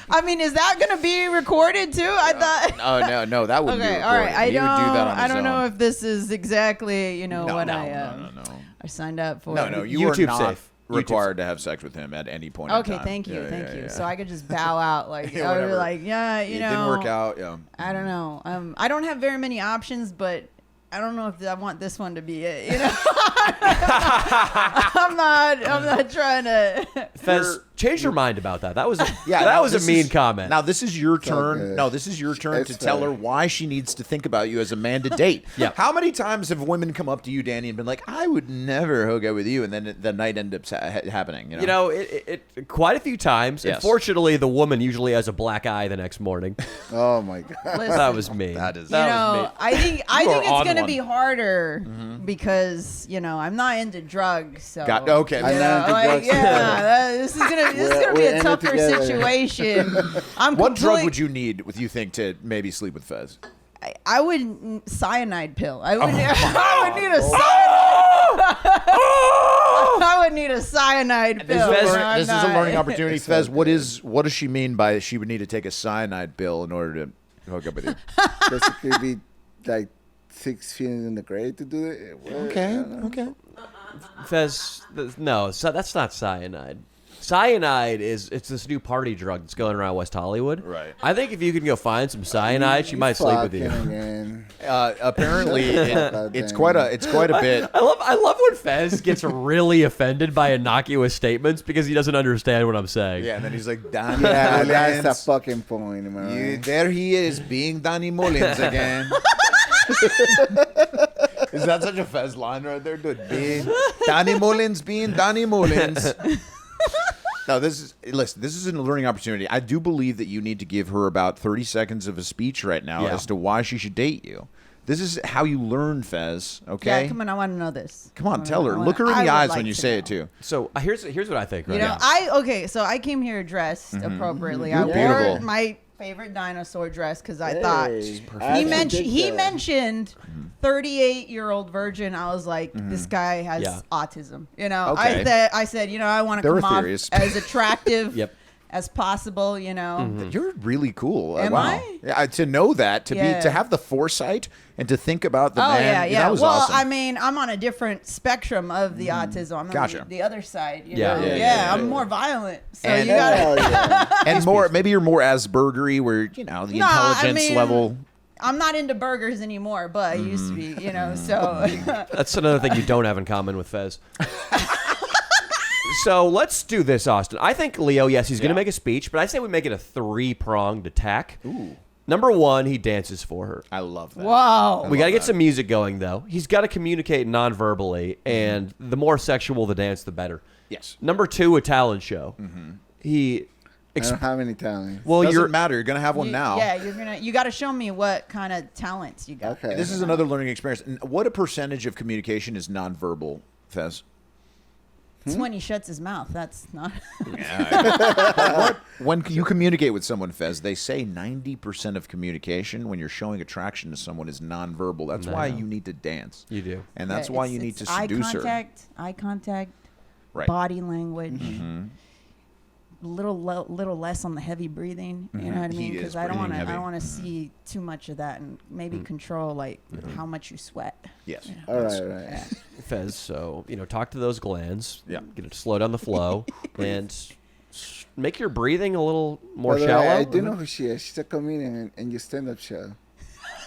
I mean, is that going to be recorded too? I thought. Oh no, that wouldn't be Okay, recorded. all right. He would do that on I his don't know own. if this is exactly what no, I signed up for. No, you YouTube are not safe. required to have sex with him at any point in Okay, time. thank you, Yeah, thank yeah, you. yeah. So I could just bow out, like Yeah, I would be whatever. like, yeah, It didn't work out. Yeah. I don't know. I don't have very many options, but I don't know if I want this one to be it. I'm not trying to. Fez, Change your mind about that. That was Yeah, that now was a this mean is- comment. Now this is your all turn. good. No, this is your turn It's to tell fair. her why she needs to think about you as a man to date. Yeah. How many times have women come up to you, Danny, and been like, "I would never hook up with you," and then the night ends up happening? You know. It quite a few times. Yes. Unfortunately, the woman usually has a black eye the next morning. Oh my god. Listen, That was me. That is- you know, I think You are it's on gonna one. be harder because I'm not into drugs. So Okay. you I'm know, not into like, drugs this is gonna We're be in a it tougher together. situation. What drug would you need? You think to maybe sleep with Fez? I would cyanide pill. I would. Oh. I would need a cyanide. I would need a cyanide This, pill. is, No, a, I'm this is a not. learning opportunity, Fez. What does she mean by she would need to take a cyanide pill in order to hook up with you? Basically, be like 6 feet in the grave to do it. Okay. Fez, no, that's not cyanide. Cyanide it's this new party drug that's going around West Hollywood. Right. I think if you can go find some cyanide, she might sleep with you. Again. Apparently, Shut it's up, quite Danny. a bit. I love when Fez gets really offended by innocuous statements because he doesn't understand what I'm saying. Yeah, and then he's like, Danny Yeah, that's Mullins. a fucking point. Am I right? There he is, being Danny Mullins again. Is that such a Fez line right there, dude? Danny Mullins being Danny Mullins. No, this is a learning opportunity. I do believe that you need to give her about 30 seconds of a speech right now Yeah. as to why she should date you. This is how you learn, Fez, okay? Yeah, come on. I want to know this. Come on, tell her. I wanna- Look her in I the would eyes like when you to say know. it, too. So here's what I think. Right You know, now. so I came here dressed appropriately. I You're wore beautiful. my favorite dinosaur dress because I thought I he did that. mentioned 38-year-old virgin. I was like, this guy has Yeah. autism. You know, Okay. I said, I want to There were come off theories. as attractive Yep. as possible. You're really cool. Am wow. I? Yeah, to know that, Yeah. to have the foresight and to think about the Oh man. yeah, yeah. That was Well, awesome. I mean, I'm on a different spectrum of the autism. I'm Gotcha. on the other side. You Yeah. know? Yeah, yeah, I'm more violent. So And- you got Hell yeah. and more, maybe you're more Aspergery, where the No, intelligence I mean, level. I'm not into burgers anymore, but I used to be, so. That's another thing you don't have in common with Fez. So let's do this, Austin. I think Leo, yes, he's going to make a speech, but I say we make it a 3-pronged attack. Ooh, Number one, he dances for her. I love that. Whoa. We got to get some music going, though. He's got to communicate non-verbally, and the more sexual the dance, the better. Yes. Number two, a talent show. He, I don't have any talent. well, Doesn't you're matter. You're gonna have one now. Yeah, you got to show me what kind of talents you got. Okay. This is another learning experience. And what a percentage of communication is nonverbal, Fez? It's when he shuts his mouth. That's not. When you communicate with someone, Fez, they say 90% of communication when you're showing attraction to someone is nonverbal. That's why you need to dance. You do. And that's Yeah, why it's- you need to it's seduce her. eye contact, Right. body language. Little less on the heavy breathing. You know what I He mean? is Because I don't breathing want to. I heavy. don't want to see too much of that, and maybe control how much you sweat. Yes. All right. Fez, so, talk to those glands. Yeah. Get it to slow down the flow, and make your breathing a little more By the way, shallow. I do know who she is. She's a comedian in your stand-up show.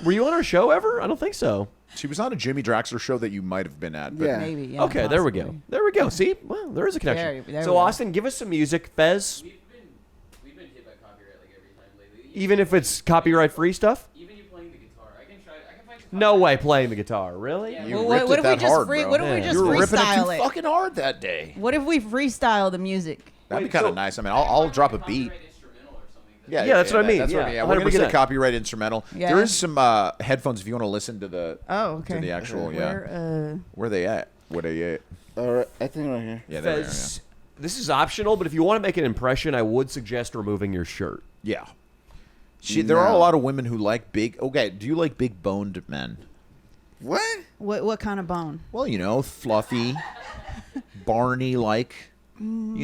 Were you on her show ever? I don't think so. She was on a Jimmy Draxler show that you might have been at. But Yeah. Maybe. Yeah, Okay, there we go. possibly. There we go. See? Well, there is a connection. There So, we go. Austin, give us some music. Fez, We've been hit by copyright like every time lately. even if it's copyright-free stuff? Even you playing the guitar, I can find some No way playing the guitar. Really? Yeah. You Well, ripped what it if we that just hard, free? bro. What if we Yeah. just You were ripping it freestyle too it? fucking hard that day. What if we freestyle the music? That'd be kind of nice. I mean, I'll drop a beat. instrumental or something. Yeah, that's what I mean. That's what I mean. Yeah, Yeah, we're gonna get 100%. copyright instrumental. Yeah. There is some headphones if you want to listen to the Oh, okay. to the actual. Where, Where they at? Where they at? All right. I think right here. Yeah, there they are. Fez, this is optional, but if you want to make an impression, I would suggest removing your shirt. Yeah. There are a No. lot of women who like big. Okay, do you like big boned men? What? what kind of bone? Well, fluffy, Barney like. Oh,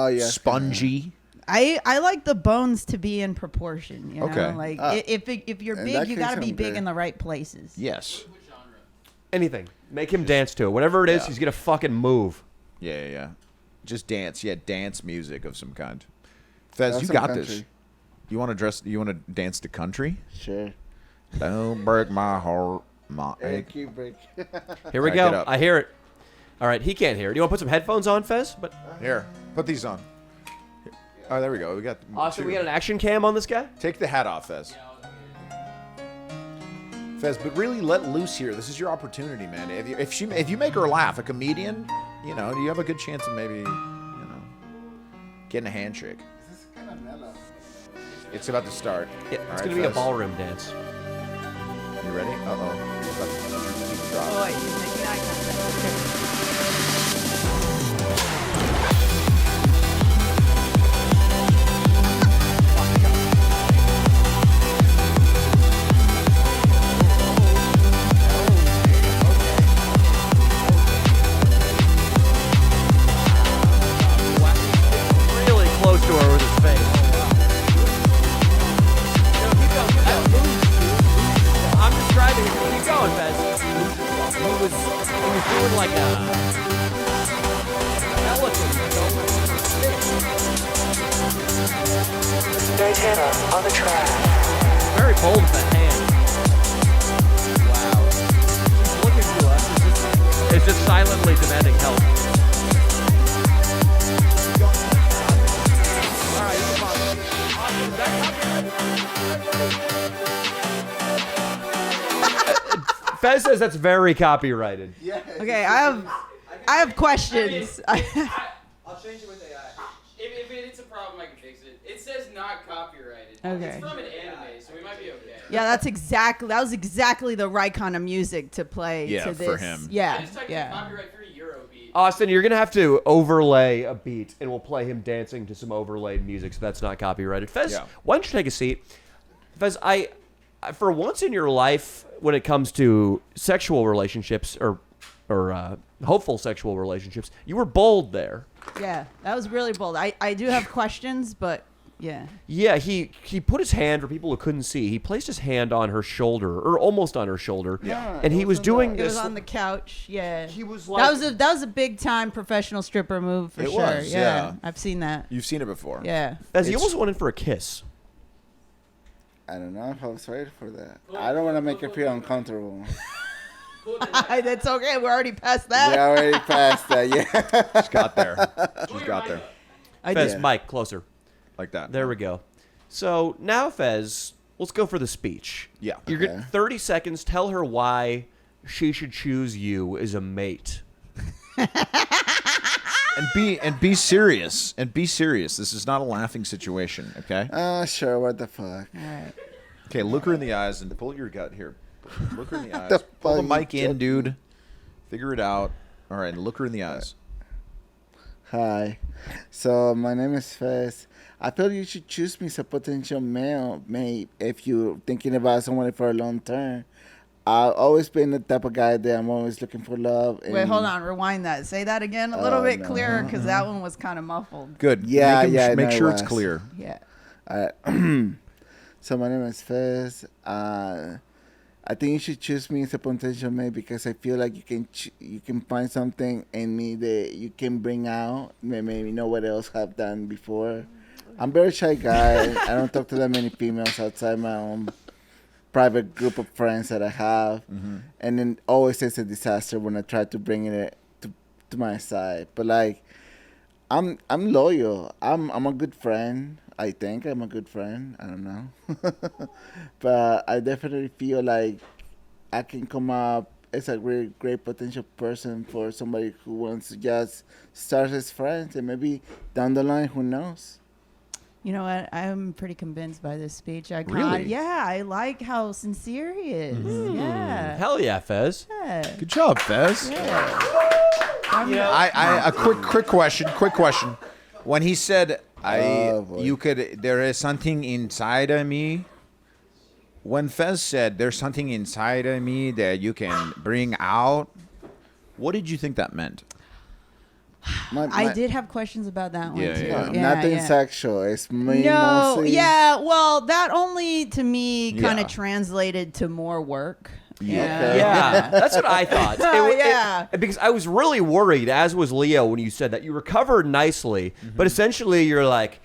yeah. Spongy. I like the bones to be in proportion. You know? Okay. Like Ah. if you're In big, that you case, got to be I'm big good. in the right places. Yes. Anything. Make him dance to it. Whatever it is, he's going to fucking move. Yeah. Just dance. Yeah, dance music of some kind. Fez, That's you some got country. this. You want to dance to country? Sure. Don't break my heart, my Hey, ache. keep break. Here we Alright, go. get up. I hear it. All right, he can't hear it. You want to put some headphones on, Fez? But Here, put these on. Oh, there we go. We got. So we got an action cam on this guy. Take the hat off, Fez. Fez, but really let loose here. This is your opportunity, man. If you make her laugh, a comedian, you have a good chance of maybe, getting a handshake. This is kind of mellow. It's about to start. Yeah, it's gonna be a ballroom dance. You ready? Uh-oh. Oh, wait, he's making eye contact. Really close to her with his face. I'm describing it. Keep going, Fez. He was doing like a elephant. Daytona on the track. Very bold with that hand. Wow. She's looking to us. It's just silently demanding help. All right, come on. Austin, back up. Fez says that's very copyrighted. Yeah. Okay, I have questions. I'll change it with AI. If it's a problem, I can fix it. It says not copyrighted. Okay. It's from an anime, so we might be okay. Yeah, that was exactly the right kind of music to play to this. for him. I Yeah, just typed in yeah. copyright-free Eurobeat. Austin, you're going to have to overlay a beat, and we'll play him dancing to some overlaid music, so that's not copyrighted. Fez, Yeah. why don't you take a seat? Fez, I for once in your life, when it comes to sexual relationships or hopeful sexual relationships, you were bold there. Yeah, that was really bold. I do have questions, but yeah. Yeah, he put his hand, for people who couldn't see, he placed his hand on her shoulder, or almost on her shoulder, Yeah, and he was doing It this. was on the couch. Yeah. He was like, that was a big time professional stripper move for It sure. was, yeah. I've seen that. You've seen it before. Yeah. Fez, he It's- almost went in for a kiss. I don't know if I was ready for that. I don't want to make her feel uncomfortable. That's okay. We're already past that. We already passed that, yeah. She's got there. She's got there. I Fez, did. Mike, closer. Like that. There we go. So now, Fez, let's go for the speech. Yeah. You're Okay. 30 seconds. Tell her why she should choose you as a mate. And be serious. And be serious. This is not a laughing situation, okay? Sure, what the fuck? All right. Okay, look her in the eyes and pull your gut here. Look her in the eyes. The Pull the fuck mic you in, dude. Figure it out. All right, look her in the eyes. Hi. So, my name is Fez. I feel you should choose me as a potential male mate if you're thinking about someone for a long term. I've always been the type of guy that I'm always looking for love. Wait, hold on. Rewind that. Say that again a little bit clearer because that one was kind of muffled. Good. Yeah, Make no, sure it it's was. clear. Yeah. So my name is Fez. I think you should choose me as a potential mate because I feel like you can find something in me that you can bring out. Maybe no one else have done before. I'm a very shy guy. I don't talk to that many females outside my own private group of friends that I have, and then always it's a disaster when I try to bring it to my side. But like, I'm loyal. I'm a good friend. I think I'm a good friend. I don't know, but I definitely feel like I can come up as a really great potential person for somebody who wants to just start as friends, and maybe down the line, who knows. You know what? I'm pretty convinced by this speech. Really? Yeah, I like how sincere he is. Yeah. Hell yeah, Fez. Yeah. Good job, Fez. A quick question. When he said, there is something inside of me. When Fez said, there's something inside of me that you can bring out, what did you think that meant? I did have questions about that one Yeah, too. yeah. Nothing sexual. It's me No, mostly. yeah. Well, that only to me kind Yeah. of translated to more work. Yeah, that's what I thought. Because I was really worried, as was Leo, when you said that. You recovered nicely, but essentially you're like,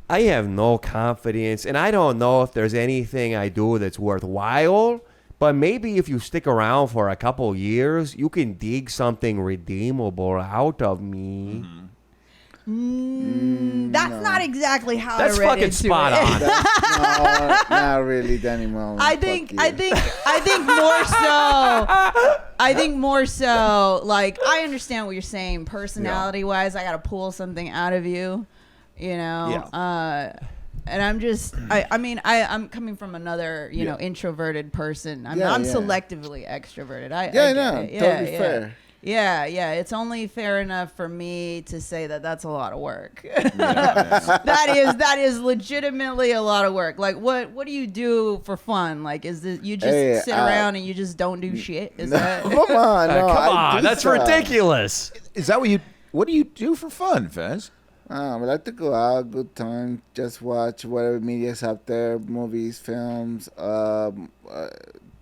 I have no confidence, and I don't know if there's anything I do that's worthwhile, but maybe if you stick around for a couple years, you can dig something redeemable out of me. That's not exactly how That's I read fucking into spot it. on. No, not really, Danny Mullen. I think Fuck you. I think more so like I understand what you're saying personality wise. I gotta pull something out of you, you know. And I'm just I'm coming from another you know introverted person. I'm selectively extroverted. I get it. Totally fair. Yeah, it's only fair enough for me to say that that's a lot of work. That is legitimately a lot of work. Like, what do you do for fun? Like, is this you just sit around and you just don't do shit? Is that? Come on, no, come on, that's ridiculous. Is that what do you do for fun, Fez? I like to go out, good time, just watch whatever media's out there, movies, films,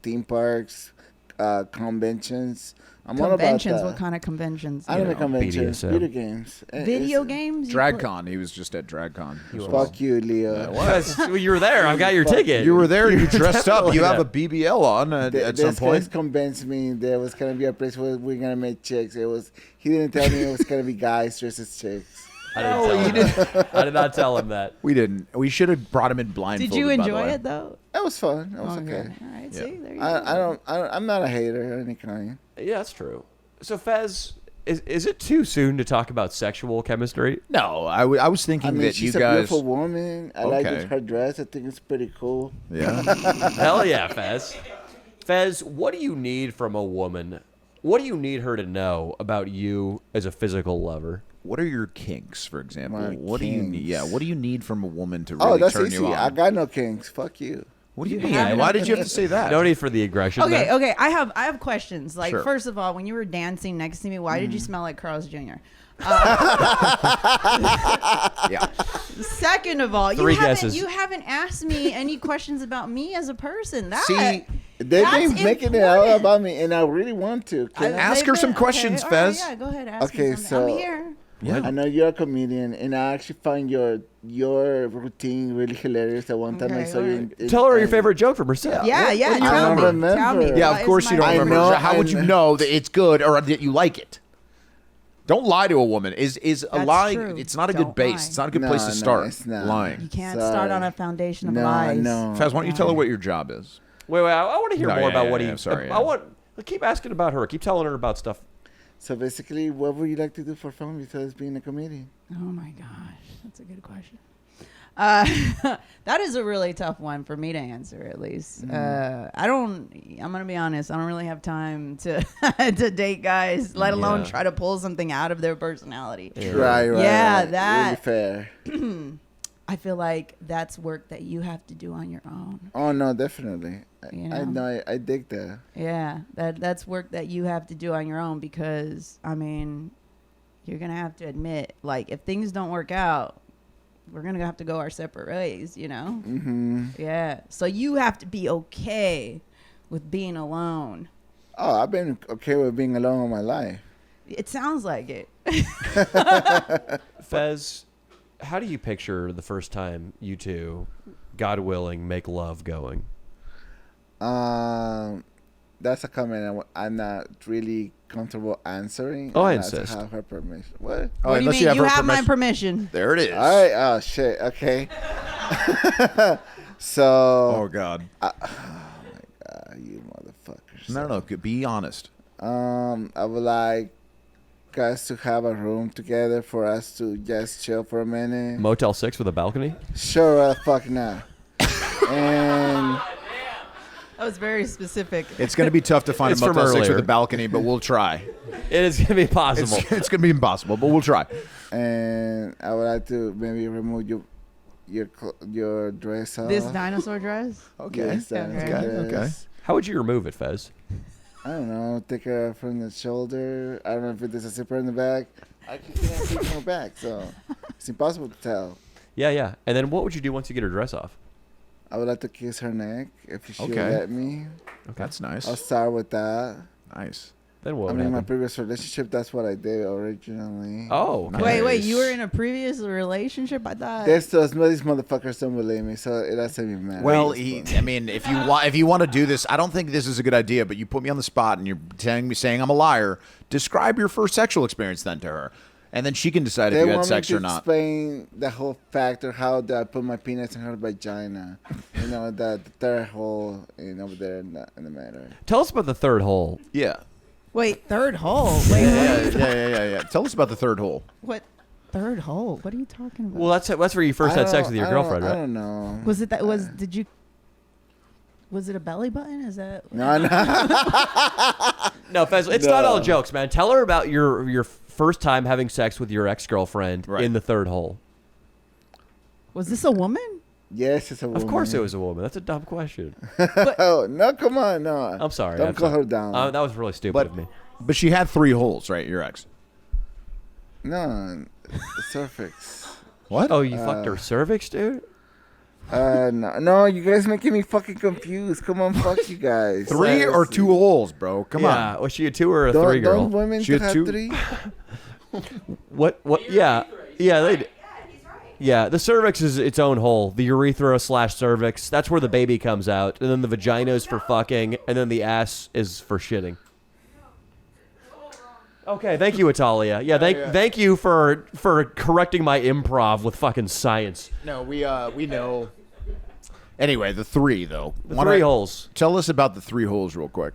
theme parks, conventions. Conventions? What kind of conventions? I don't know conventions. BDSM. Video games. Video games? DragCon. He was just at DragCon. Fuck you, Leo. Well, you were there. I've got your ticket. You were there. You dressed up. Definitely You have a that. BBL on at some This point. guy convinced me there was gonna be a place where we're gonna make chicks. He didn't tell me it was gonna be guys dressed as chicks. I did not tell him that. We didn't. We should have brought him in blindfolded. Did you by the enjoy way. it though? It was fun. It was okay. All right. Yeah. See, there you go. I'm not a hater of any kind. Yeah, that's true. So, Fez, is it too soon to talk about sexual chemistry? No, I was thinking I mean, that she's you a guys. beautiful woman. I like her dress. I think it's pretty cool. Yeah. Hell yeah, Fez. Fez, what do you need from a woman? What do you need her to know about you as a physical lover? What are your kinks, for example? My What do you need? kinks. Yeah, what do you need from a woman to really That's turn easy. you on? I got no kinks. Fuck you. What do you mean? Why did you have to say that? No need for the aggression. Okay, there. okay. I have questions. Like, Sure. first of all, when you were dancing next to me, why did you smell like Carl's Jr.? Yeah. Second of all, Three guesses. you haven't asked me any questions about me as a person. See, They've That's been making it all important. about me, and I really want to. Can I- Ask her some questions, all right, Fez. yeah, go ahead. Ask Okay, me something. so- I'm here. I know you're a comedian, and I actually find your routine really hilarious. The one time I Okay, saw you. alright. Tell her your favorite joke from her set. Yeah, I tell don't me. remember. Tell me. Yeah, What of course is you my don't I remember. know, How would you know that it's good or that you like it? Don't lie to a woman. Is a That's lie? true. It's not a Don't good base. lie. It's not a good No, place to no, start. it's not. Lying. You can't Sorry. start on a foundation of No, lies. no. Fez, why don't you tell her what your job is? Wait, I want to hear No, more yeah, about yeah, what yeah, he. sorry, I yeah. want. Keep asking about her. Keep telling her about stuff. So basically, what would you like to do for fun besides being a comedian? Oh my gosh, that's a good question. That is a really tough one for me to answer, at least. I'm gonna be honest. I don't really have time to to date guys, let alone try to pull something out of their personality. Right. Yeah, Really that- fair. I feel like that's work that you have to do on your own. Oh no, definitely. You I know? know. I dig that. Yeah, that's work that you have to do on your own because, I mean, you're going to have to admit, like, if things don't work out, we're going to have to go our separate ways, you know? Mm-hmm. Yeah. So you have to be okay with being alone. Oh, I've been okay with being alone all my life. It sounds like it. Fez, how do you picture the first time you two, God willing, make love going? That's a comment I'm not really comfortable answering. Oh, I unless insist. have her permission. What? Oh, What do you unless mean? You her have my permission. permission. There it is. All right. Oh shit. Okay. So. Oh God. You motherfuckers. No. Be honest. I would like us to have a room together for us to just chill for a minute. Motel 6 with a balcony? Sure, fuck not. And That was very specific. It's going to be tough to find It's a Motel from 6 with earlier. a balcony, but we'll try. It is going to be possible. It's going to be impossible, but we'll try. and I would like to maybe remove your dress off. This dinosaur dress? Okay. Yes, Okay. Okay. How would you remove it, Fez? I don't know. Take her from the shoulder. I don't know if there's a zipper in the back. I can't see from her back, so it's impossible to tell. Yeah. And then what would you do once you get her dress off? I would like to kiss her neck if she Okay. let me. That's nice. I'll start with that. Nice. Then what I would mean, my happen? previous relationship, that's what I did originally. Oh, okay. Nice. Wait, you were in a previous relationship? I thought. These motherfuckers don't believe me, so it doesn't even matter. Well, I mean, if you want to do this, I don't think this is a good idea. But you put me on the spot, and you're saying I'm a liar. Describe your first sexual experience then to her. And then she can decide They if you had want me sex to or not. explain the whole factor, how do I put my penis in her vagina. You know, the third hole over there in the matter. Tell us about the third hole. Yeah. Wait, third hole. Wait, Yeah. Tell us about the third hole. what? Third hole? What are you talking about? Well, that's where you first had sex with your girlfriend, I right? don't know. Was it Was it a belly button? Is that? No. No, Fez, it's not all jokes, man. Tell her about your first time having sex with your ex-girlfriend in the third hole. Was this a woman? Yes, it's a woman. Of course it was a woman. That's a dumb question. Oh, no, come on, no. I'm sorry. Don't call her down. That was really stupid of me. But she had 3 holes, right? Your ex. No, cervix. What? Oh, you fucked her cervix, dude? No, you guys making me fucking confused. Come on, fuck you guys. 3 or 2 holes, bro? Come on. Yeah, was she a 2 or a 3 girl? Don't women She had have 2. 3? What? Yeah, they. Yeah, the cervix is its own hole. The urethra/cervix. That's where the baby comes out, and then the vagina is for fucking, and then the ass is for shitting. Okay, thank you, Italia. Yeah, thank you for correcting my improv with fucking science. No, we know. Anyway, the 3 though. The 3 holes. Tell us about the 3 holes real quick.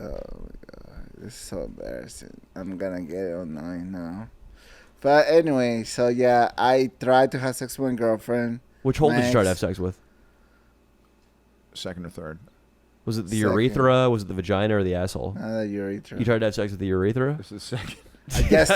Oh my god, this is so embarrassing. I'm gonna get it online now. But anyway, so yeah, I tried to have sex with my girlfriend. Which hole did you try to have sex with? Second or third? Was it the urethra? Was it the vagina or the asshole? The urethra. You tried to have sex with the urethra? This is second. I guess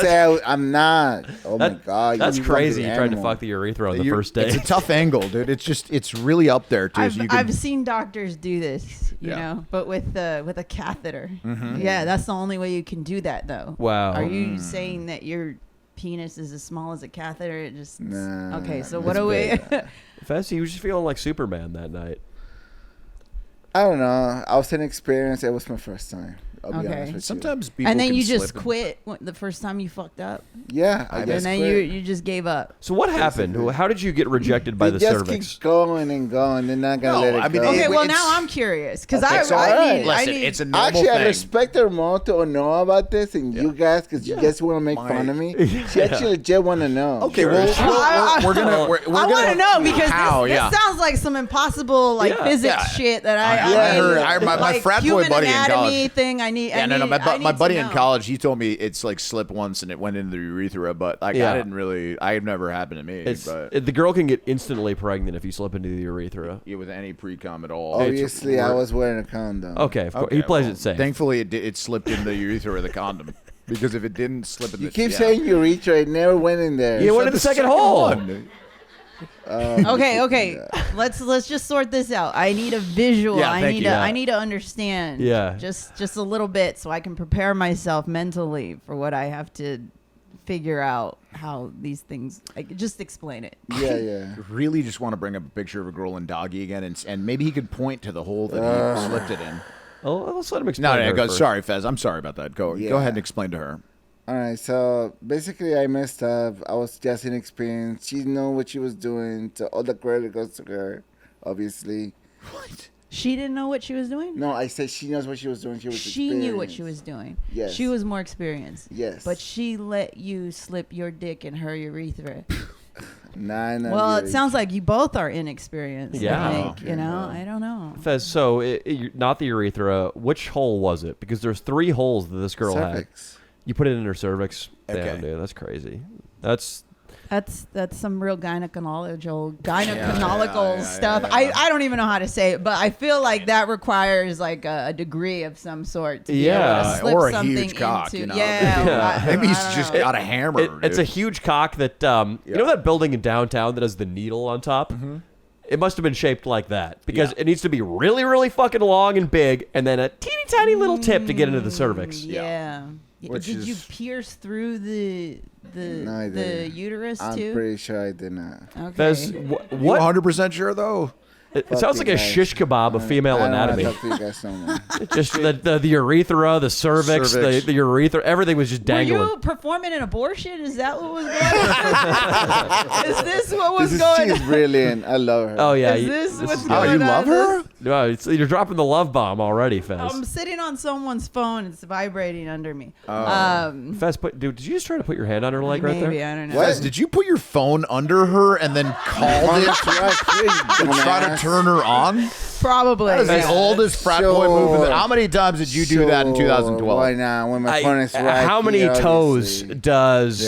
I'm not. Oh my god, that's you crazy. fucking You tried to animal. fuck the urethra on the first day. It's a tough angle, dude. It's really up there too. So you can, I've seen doctors do this, you know, but with a catheter. Yeah, that's the only way you can do that, though. Wow. Are you saying that your penis is as small as a catheter? It just Nah, okay. So what do we? Fez, you was just feeling like Superman that night. I don't know. I was inexperienced. It was my first time. I'll be honest with you. sometimes people And then can you just slip quit the first time you fucked up. Yeah, I And just then quit. you just gave up. So what happened? How did you get rejected by They the just cervix? keep going and going. They're not gonna No, let it I mean, go. Okay, well it's- now I'm curious because Okay, so I Listen, need. it's a normal Actually, I thing. respect her more to know about this and you guys because you just want to make fun of me. She actually just want to know. Okay, well, we're gonna. We're I want to gonna know because how, this sounds like some impossible physics shit that I my like frat boy human buddy in anatomy college. thing. I need. Yeah, I no, need, my I need my to buddy in know. college, he told me it's like slipped once and it went into the urethra, but like Yeah. I didn't really. I've never happened to me. But The girl can get instantly pregnant if you slip into the urethra. yeah, with any pre-com at all. Obviously, I was wearing a condom. Okay, of course. He plays it safe. Thankfully, it slipped in the urethra of the condom. Because if it didn't slip in You the keep saying urethra. It never went in there. You went in the second hole. one. Okay. Let's just sort this out. I need a visual. Yeah, I thank need you. I need to understand. Yeah. Just a little bit so I can prepare myself mentally for what I have to figure out how these things. Just explain it. Yeah. Really just want to bring up a picture of a girl in doggy again, and maybe he could point to the hole that he slipped it in. Oh, let's let him explain. No, her go. first. Sorry, Fez. I'm sorry about that. Go ahead and explain to her. All right, so basically I messed up. I was just inexperienced. She knew what she was doing. So all the credit goes to her, obviously. What? She didn't know what she was doing? No, I said she knows what she was doing. She knew what she was doing. Yes. She was more experienced. Yes. But she let you slip your dick in her urethra. Well, it sounds like you both are inexperienced. Yeah. I think, you know, I don't know. Fez, so not the urethra. Which hole was it? Because there's 3 holes that this girl cervix. had. You put it in her cervix. Okay. Damn, dude, that's crazy. That's some real gynecological yeah, stuff. yeah. I don't even know how to say it, but I feel like that requires like a degree of some sort. To be Yeah, able to slip or a something huge cock, into, you know. Yeah, Maybe he's I just don't know. got a hammer. it's a huge cock that you know that building in downtown that has the needle on top. Mm-hmm. It must have been shaped like that because it needs to be really, really fucking long and big, and then a teeny tiny little tip to get into the cervix. Yeah. Which Did you is- pierce through the No, I didn't. uterus I'm too? pretty sure I did not. Okay. Fez, You what? 100% sure though? It sounds like a shish kebab of female anatomy. I don't want to talk to you guys no more. Just the urethra, the cervix. The urethra, everything was just dangling. Were you performing an abortion? Is that what was going on? Is this what was going on? She's brilliant. I love her. Oh yeah. Is this what's Oh, going you on? love her? No, you're dropping the love bomb already, Fez. I'm sitting on someone's phone. It's vibrating under me. Fez, did you just try to put your hand on her leg right there? Maybe, I don't know. Fez, did you put your phone under her and then called it to try to turn her on? Probably. That is the oldest frat boy move. How many times did you do that in 2012? Why not? When my phone is right. How many here, toes obviously. does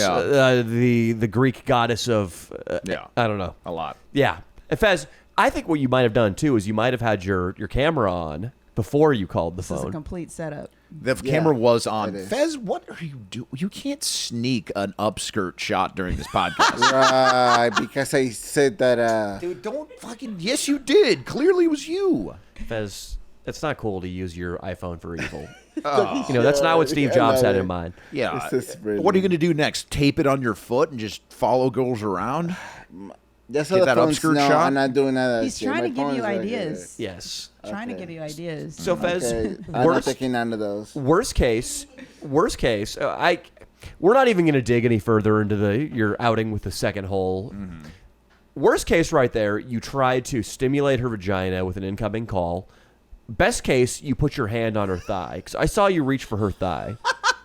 the Greek goddess of? I don't know. A lot. Yeah, and Fez, I think what you might have done too is you might have had your camera on before you called the This is a phone. complete setup. The camera was on. it is. Fez, what are you doing? You can't sneak an upskirt shot during this podcast. Right, because I said that. Dude, don't fucking. Yes, you did. Clearly, it was you. Fez, it's not cool to use your iPhone for evil. You know, that's not what Steve I Jobs love had it. in mind. Yeah. This is brilliant. What are you going to do next? Tape it on your foot and just follow girls around? Just Get so that the phones upskirt know shot? I'm not doing that. He's trying to give you ideas. Yes. Trying to give you ideas. So Fez, Okay. I'm not taking none of those. worst case, we're not even going to dig any further into your outing with the second hole. Mm-hmm. Worst case, right there, you tried to stimulate her vagina with an incoming call. Best case, you put your hand on her thigh. 'Cause I saw you reach for her thigh.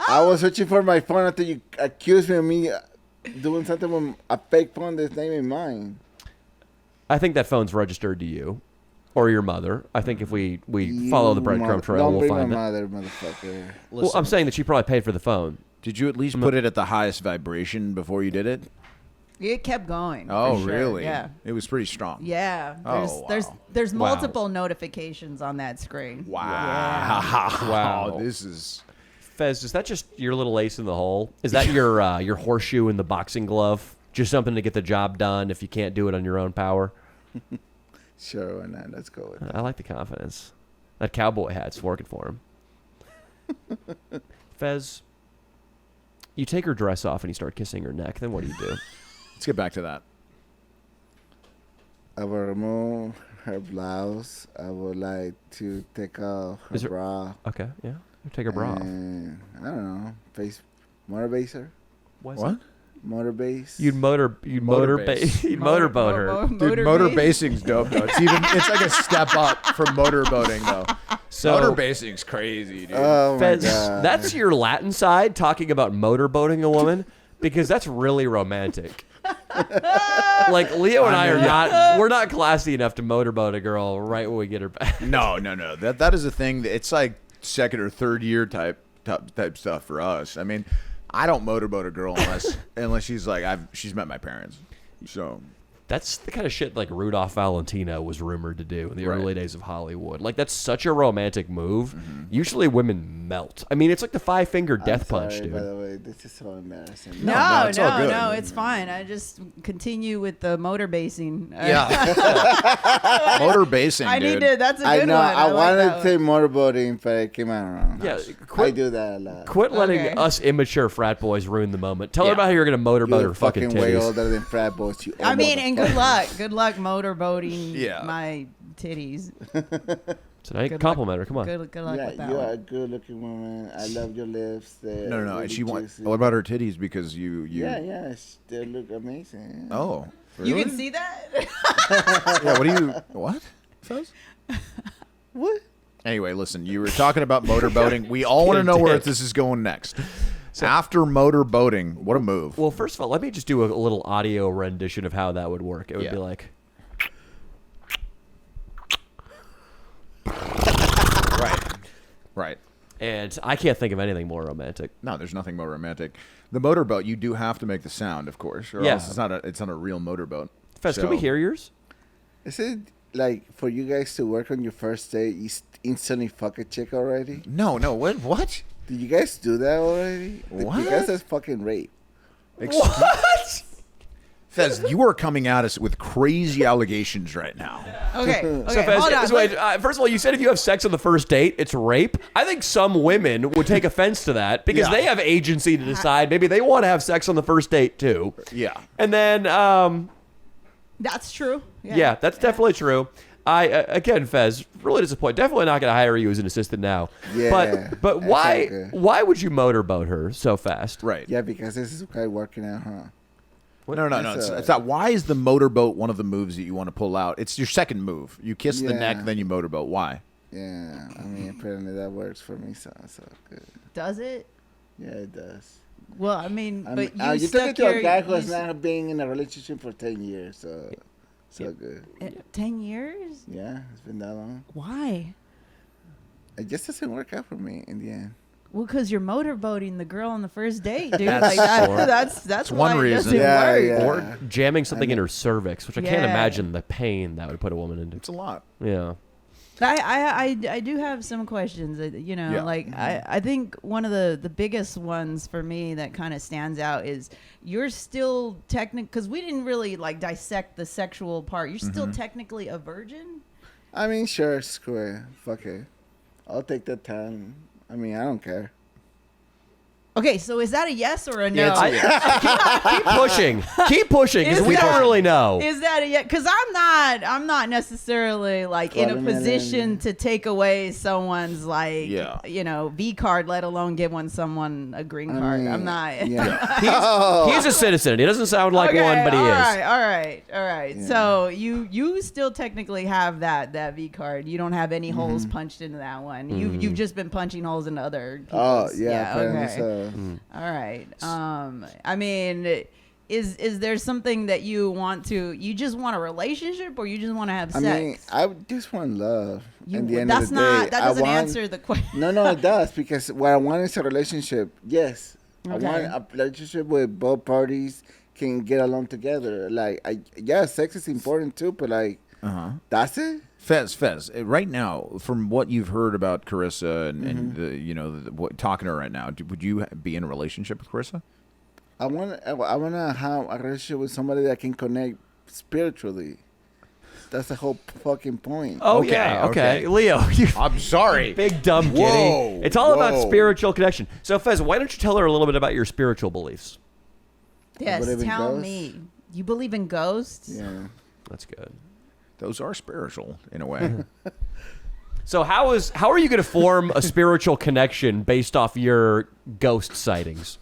I was searching for my phone until you accused me of doing something with a fake phone that's not even mine. I think that phone's registered to you or your mother. I think if we follow the breadcrumb trail, Don't we'll bring find my it. mother, motherfucker. Well, I'm saying that she probably paid for the phone. Did you at least put it at the highest vibration before you did it? It kept going. for Oh, sure. really? Yeah. It was pretty strong. Yeah. Oh, There's Wow. multiple notifications on that screen. Wow. Wow. This is. Fez, is that just your little ace in the hole? Is that your horseshoe in the boxing glove? Just something to get the job done if you can't do it on your own power? Sure, why not? Let's go with it. I like the confidence. That cowboy hat's working for him. Fez, you take her dress off and you start kissing her neck. Then what do you do? Let's get back to that. I will remove her blouse. I would like to take off her Is there- bra. Okay, yeah. You take her bra off. And, I don't know. Motor base her. What? Motor base. You'd motorboat her. Dude, motor basing's dope though. It's like a step up from motorboating though. So Motor basing's crazy, dude. Oh my Fez, god. that's your Latin side talking about motorboating a woman because that's really romantic. Like Leo and I are we're not classy enough to motorboat a girl right when we get her back. No. That is a thing. It's like second or third year type stuff for us. I mean, I don't motorboat a girl unless she's like she's met my parents. So That's the kind of shit like Rudolph Valentino was rumored to do in the Right. early days of Hollywood. Like that's such a romantic move. Usually women melt. I mean, it's like the five-finger death punch, Sorry, dude. by the way, this is so embarrassing. No, it's all good. No, it's fine. I just continue with the motor basing. motor basing, I dude. need to. That's a good I know. one. I like wanted that to say motorboating, but it came out wrong. Yeah, I quit, do that a lot. quit letting Okay. us immature frat boys ruin the moment. Tell her Yeah. about how you're going to motorboat You're her fucking way titties. older than frat boys. You I old mean, and good motherfucker. luck. Good luck motorboating Yeah. my titties. So now you Good compliment her. Come on. Good luck Yeah, with that you are a one. good-looking woman. I love your lips. They're No. really And she juicy. what about her titties? Because you. Yeah, they look amazing. Oh. You Really? can see that? Yeah. What do you? What? Fez? What? Anyway, listen. You were talking about motorboating. We all want to know where dick. this is going next. After motorboating, what a move. Well, first of all, let me just do a little audio rendition of how that would work. It would Yeah. be like, Right. and I can't think of anything more romantic. No, there's nothing more romantic. The motorboat, you do have to make the sound, of course, or Yeah. else it's not a real motorboat. Fez, can we hear yours? Is it like for you guys to work on your first date, you instantly fuck a chick already? No. What? Did you guys do that already? What? You guys that's fucking rape. What? Fez, you are coming at us with crazy allegations right now. Okay. So Fez, hold on. so wait, first of all, you said if you have sex on the first date, it's rape. I think some women would take offense to that because Yeah. they have agency to decide. Maybe they want to have sex on the first date too. Yeah. And then, That's true. yeah, that's definitely true. Again, Fez, really disappointed. Definitely not going to hire you as an assistant now. Yeah, but why would you motorboat her so fast? Right. Yeah, because this is quite working out, huh? No. It's not. Why is the motorboat one of the moves that you want to pull out? It's your second move. You kiss the neck, then you motorboat. Why? Yeah, I mean, apparently that works for me, so good. Does it? Yeah, it does. Well, I mean, but you you stuck took it to your, a guy who has now been in a relationship for 10 years, so good. 10 years? Yeah, it's been that long. Why? It just doesn't work out for me in the end. Well, because you're motorboating the girl on the first date, dude. That's That's one why reason. it doesn't work. Or jamming something in her cervix, which I can't imagine the pain that would put a woman into. It's a lot. Yeah. I do have some questions. I think one of the biggest ones for me that kind of stands out is you're still because we didn't really like dissect the sexual part. You're still technically a virgin. I mean, sure, screw it, fuck it. I'll take that time. I mean, I don't care. Okay, so is that a yes or a no? Keep pushing. Keep pushing, because we don't really know. Is that a yes? Because I'm not necessarily like in a position to take away someone's V card, let alone give someone a green card. I'm not. Yeah. He's a citizen. He doesn't sound like one, but he is. All right. Yeah. So you still technically have that V card. You don't have any holes punched into that one. You've just been punching holes into other people's. Oh yeah. Okay. So. All right. I mean, is there something that you want to? You just want a relationship, or you just want to have sex? I mean, I just want love. At the end that's of the not. day, That doesn't answer the question. No, it does, because what I want is a relationship. Yes, Okay. I want a relationship where both parties can get along together. Like, sex is important too, but that's it. Fez, right now, from what you've heard about Carissa and talking to her right now, would you be in a relationship with Carissa? I want to have a relationship with somebody that can connect spiritually. That's the whole fucking point. Oh, okay. Leo. I'm sorry. Big dumb kitty. Whoa, it's all about spiritual connection. So, Fez, why don't you tell her a little bit about your spiritual beliefs? Yes, believe in tell ghosts? me. You believe in ghosts? Yeah. That's good. Those are spiritual in a way. So how are you going to form a spiritual connection based off your ghost sightings?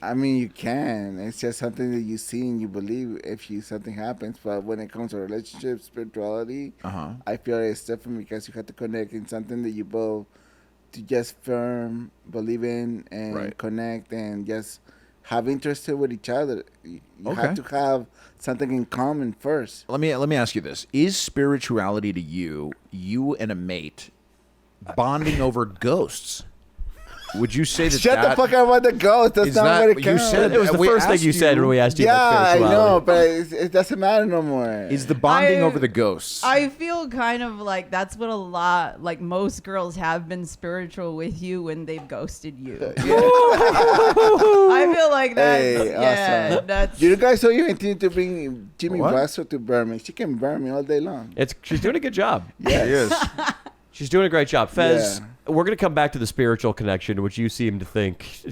I mean, you can. It's just something that you see and you believe if something happens. But when it comes to relationships, spirituality, I feel it's different because you have to connect in something that you both to just firm believe in and connect and just have interest with each other. You have to have something in common first. Let me ask you this: is spirituality to you and a mate bonding over ghosts? Would you say that? Shut the fuck up about the ghost. That's not what it counts. You said it was the first thing you said when we asked you about spirituality. Yeah, I know, but it doesn't matter no more. Is the bonding over the ghosts? I feel kind of like that's what most girls have been spiritual with you when they've ghosted you. I feel like that's, awesome. that's. You guys don't even need to bring Jimmy Russell to burn me. She can burn me all day long. She's doing a good job. Yeah, she is. She's doing a great job. Fez, we're going to come back to the spiritual connection, which you seem to think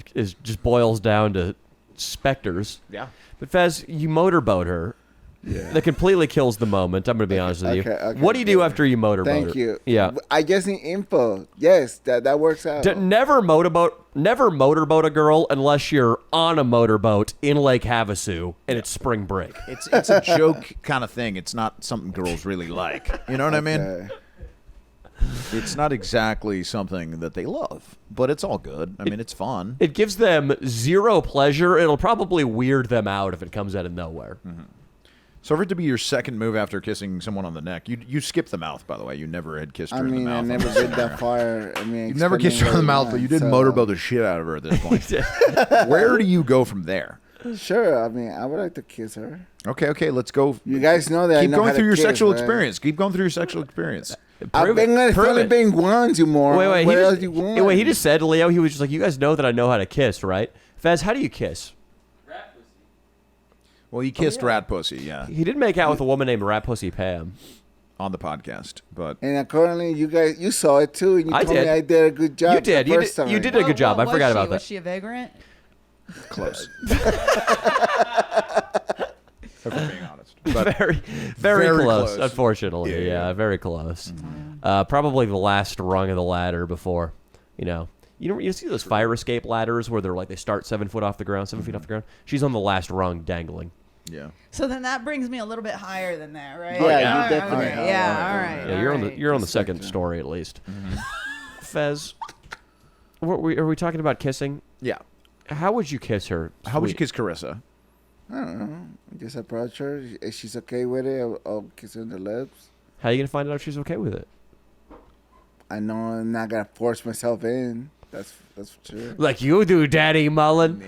just boils down to specters. Yeah. But Fez, you motorboat her. Yeah. That completely kills the moment. I'm going to be honest with you. Okay, what do you do after you motorboat her? Thank you. Yeah. I just need info. Yes, that works out. Never motorboat a girl unless you're on a motorboat in Lake Havasu and it's spring break. It's a joke kind of thing. It's not something girls really like. You know what I mean? It's not exactly something that they love, but it's all good. I mean, it's fun. It gives them zero pleasure. It'll probably weird them out if it comes out of nowhere. Mm-hmm. So for it to be your second move after kissing someone on the neck, you skipped the mouth, by the way. You never had kissed her in the mouth. I never did that far. I mean, you never kissed her in the mouth, but you did motorboat the shit out of her at this point. Where do you go from there? Sure. I mean, I would like to kiss her. Okay. Let's go. You guys know that. Keep going through your sexual right? experience. Keep going through your sexual experience. I've only been once, you moron. Wait. What else you want? Wait. He just said, Leo. He was just like, you guys know that I know how to kiss, right? Fez, how do you kiss? Rat pussy. Well, he kissed rat pussy. Yeah. He did make out with a woman named Rat Pussy Pam on the podcast, but and accordingly, you saw it too, and you told me I did a good job. You did. You did a good job. I forgot about that. Was she a vagrant? Close. If I'm being honest. but very, very close. Unfortunately, yeah, very close. Probably the last rung of the ladder before, you see those fire escape ladders where they're like they start 7 feet off the ground. She's on the last rung, dangling. Yeah. So then that brings me a little bit higher than that, right? Yeah, you definitely. Okay. Yeah, all right. Yeah, you're on the second story at least. Fez, are we talking about kissing? Yeah. How would you kiss her? How would you kiss Carissa? I don't know. Just approach her. If she's okay with it, I'll kiss her on the lips. How are you gonna find out if she's okay with it? I know I'm not gonna force myself in. That's for sure. Like you do, Daddy Mullen.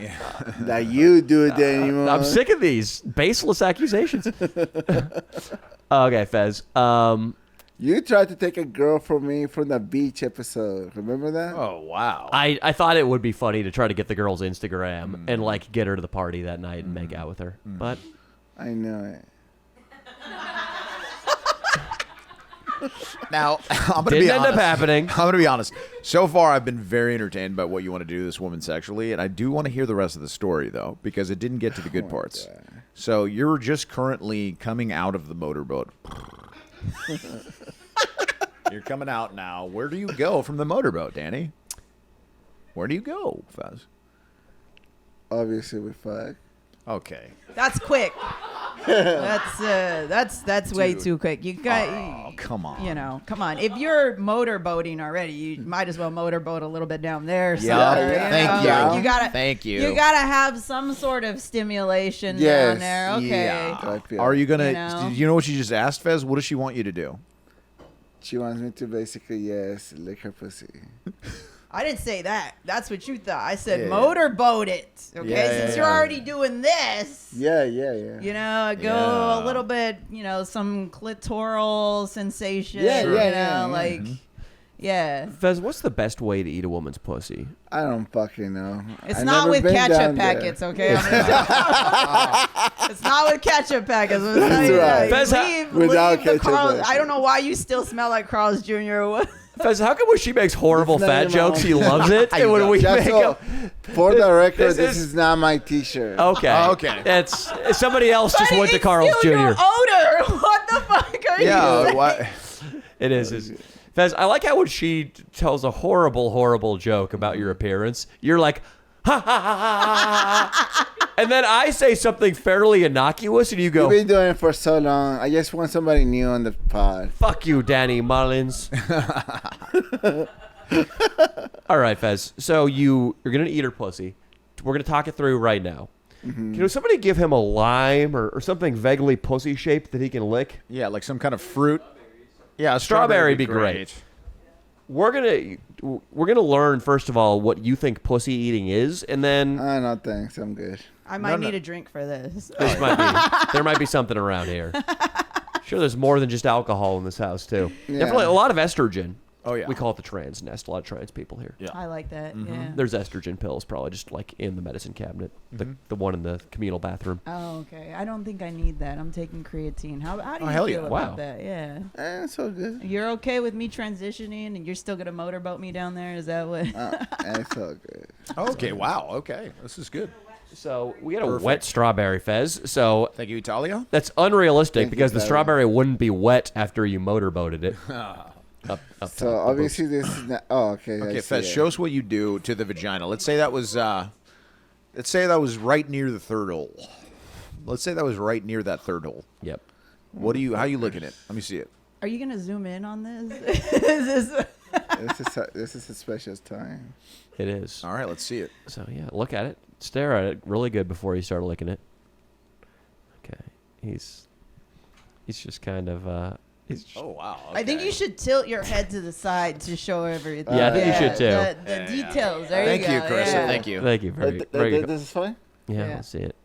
That you do it, Danny Mullen. I'm sick of these baseless accusations. Okay, Fez. You tried to take a girl from me from the beach episode. Remember that? Oh, wow. I thought it would be funny to try to get the girl's Instagram and like get her to the party that night and make out with her. But I know it. Now, I'm going to didn't be end honest. up happening. I'm going to be honest. So far, I've been very entertained by what you want to do to this woman sexually, and I do want to hear the rest of the story, though, because it didn't get to the good parts. God. So you're just currently coming out of the motorboat. You're coming out now. Where do you go from the motorboat, Danny? Where do you go, Fez? Obviously, we fuck. Okay. That's quick. That's way too quick. You got. Oh, come on. Come on. If you're motorboating already, you might as well motorboat a little bit down there. Yeah. Thank you. You gotta. Thank you. You gotta have some sort of stimulation down there. Okay. Yeah. Are you gonna? You know? What she just asked, Fez? What does she want you to do? She wants me to basically, lick her pussy. I didn't say that. That's what you thought. I said motorboat it. Okay, since you're already doing this. Yeah. Go a little bit. Some clitoral sensation. Yeah. Fez, what's the best way to eat a woman's pussy? I don't fucking know. It's I not never with been ketchup down packets, there. okay? It's not with ketchup packets. I'm gonna tell you right. that. Fez, Without leave the ketchup Carl's. packets. I don't know why you still smell like Carl's Jr. or what. Fez, how come when she makes horrible It's not fat even jokes, on. he loves it? And when we Just make so- them, For the record, This this is- is not my T-shirt. okay, Okay. It's somebody else just But went to it's Carl's still Jr. your odor. What the fuck are you? What? It is. Fez, I like how when she tells a horrible joke about your appearance, you're like, ha ha ha ha ha, and then I say something fairly innocuous, and you go, You've been doing it for so long. I just want somebody new on the pod. "Fuck you, Danny Mullins." All right, Fez. So you're gonna eat her pussy. We're gonna talk it through right now. Can somebody give him a lime or something vaguely pussy shaped that he can lick? Yeah, like some kind of fruit. Yeah, a Strawberry would be great. We're gonna learn first of all what you think pussy eating is, and then No thanks. I'm good. I might need a drink for this. there might be something around here. Sure, there's more than just alcohol in this house too. Yeah. Definitely a lot of estrogen. Oh yeah. We call it the trans nest. A lot of trans people here. Yeah. I like that. Yeah. There's estrogen pills probably just like in the medicine cabinet, the one in the communal bathroom. Oh, okay. I don't think I need that. I'm taking creatine. How do you hell feel yeah. about Wow. that? Yeah. It's so good. You're okay with me transitioning, and you're still gonna motorboat me down there? Is that what? It's so good. Okay. Wow. Okay. This is good. So we got a wet strawberry, Fez. So Thank you, Italia. that's unrealistic Thank you, because the Tyler. strawberry wouldn't be wet after you motorboated it. Up So top. obviously this is not. Oh, okay. Okay, I see Fez, it. show us what you do to the vagina. Let's say that was right near the third hole. Let's say that was right near that third hole. Yep. How you looking at it? Let me see it. Are you gonna zoom in on this? Is this? This is a special time. It is. All right, let's see it. So yeah, look at it, stare at it really good before you start licking it. Okay, he's just kind of Oh wow. I think you should tilt your head to the side to show everything. Yeah, I think you should too. The details. There Thank you you, go. Carissa. Yeah. Thank you. Thank you. Very good. This is fine. Yeah, Yeah. let's see it.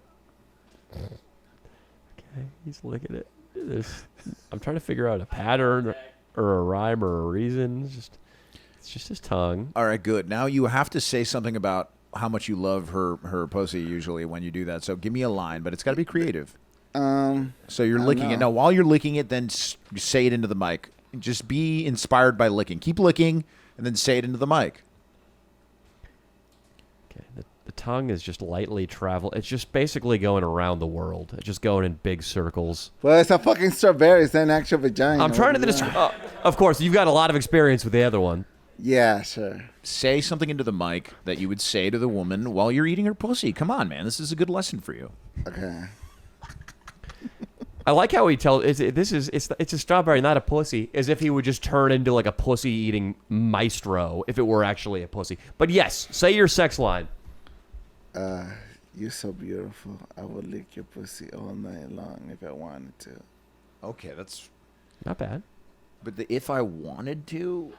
Okay, he's licking it. I'm trying to figure out a pattern or a rhyme or a reason. It's just his tongue. All right, good. Now you have to say something about how much you love her pussy usually when you do that. So give me a line, but it's got to be creative. So you're licking it. Now, while you're licking it, then say it into the mic. Just be inspired by licking. Keep licking, and then say it into the mic. Okay, the tongue is just lightly travel. It's just basically going around the world. It's just going in big circles. Well, it's a fucking strawberry. It's an actual vagina. I'm trying to describe. Of course, you've got a lot of experience with the other one. Yeah, sure. Say something into the mic that you would say to the woman while you're eating her pussy. Come on, man. This is a good lesson for you. Okay. I like how he tells it's a strawberry, not a pussy, as if he would just turn into like a pussy eating maestro if it were actually a pussy. But yes, say your sex line. You're so beautiful. I would lick your pussy all night long if I wanted to. Okay, that's not bad. But if I wanted to,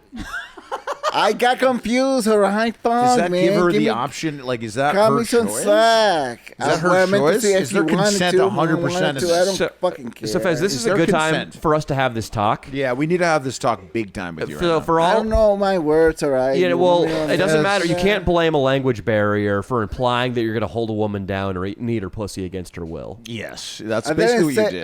I got confused. Her high phone. does that man. give her Give the me- option? Like, is that Cut her me some choice? slack. Is that her choice? Is there consent 100%? I don't fucking care. So, Fez, this is a good time for us to have this talk. Yeah, we need to have this talk big time with you. So right for I all, don't know my words, all right? yeah, You well, want me on it doesn't this? matter. You can't blame a language barrier for implying that you're going to hold a woman down or need her pussy against her will. Yes, that's I basically didn't what you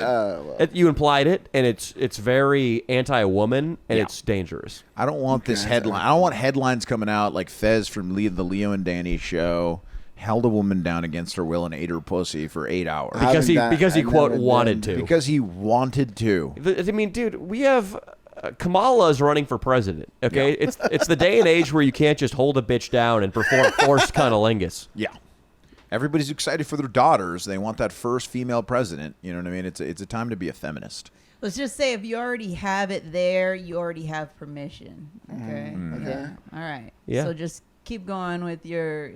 say- did. You implied it, and it's very anti-woman, and it's dangerous. I don't want this headline. I don't want headlines coming out like Fez from the Leo and Danny show held a woman down against her will and ate her pussy for 8 hours Because he quote wanted to. Because he wanted to. I mean, dude, we have Kamala is running for president. Okay, it's the day and age where you can't just hold a bitch down and perform forced cunnilingus. Yeah. Everybody's excited for their daughters. They want that first female president. You know what I mean? It's a time to be a feminist. Let's just say if you already have it there, you already have permission. Okay. Okay. All right. Yeah. So just keep going with your,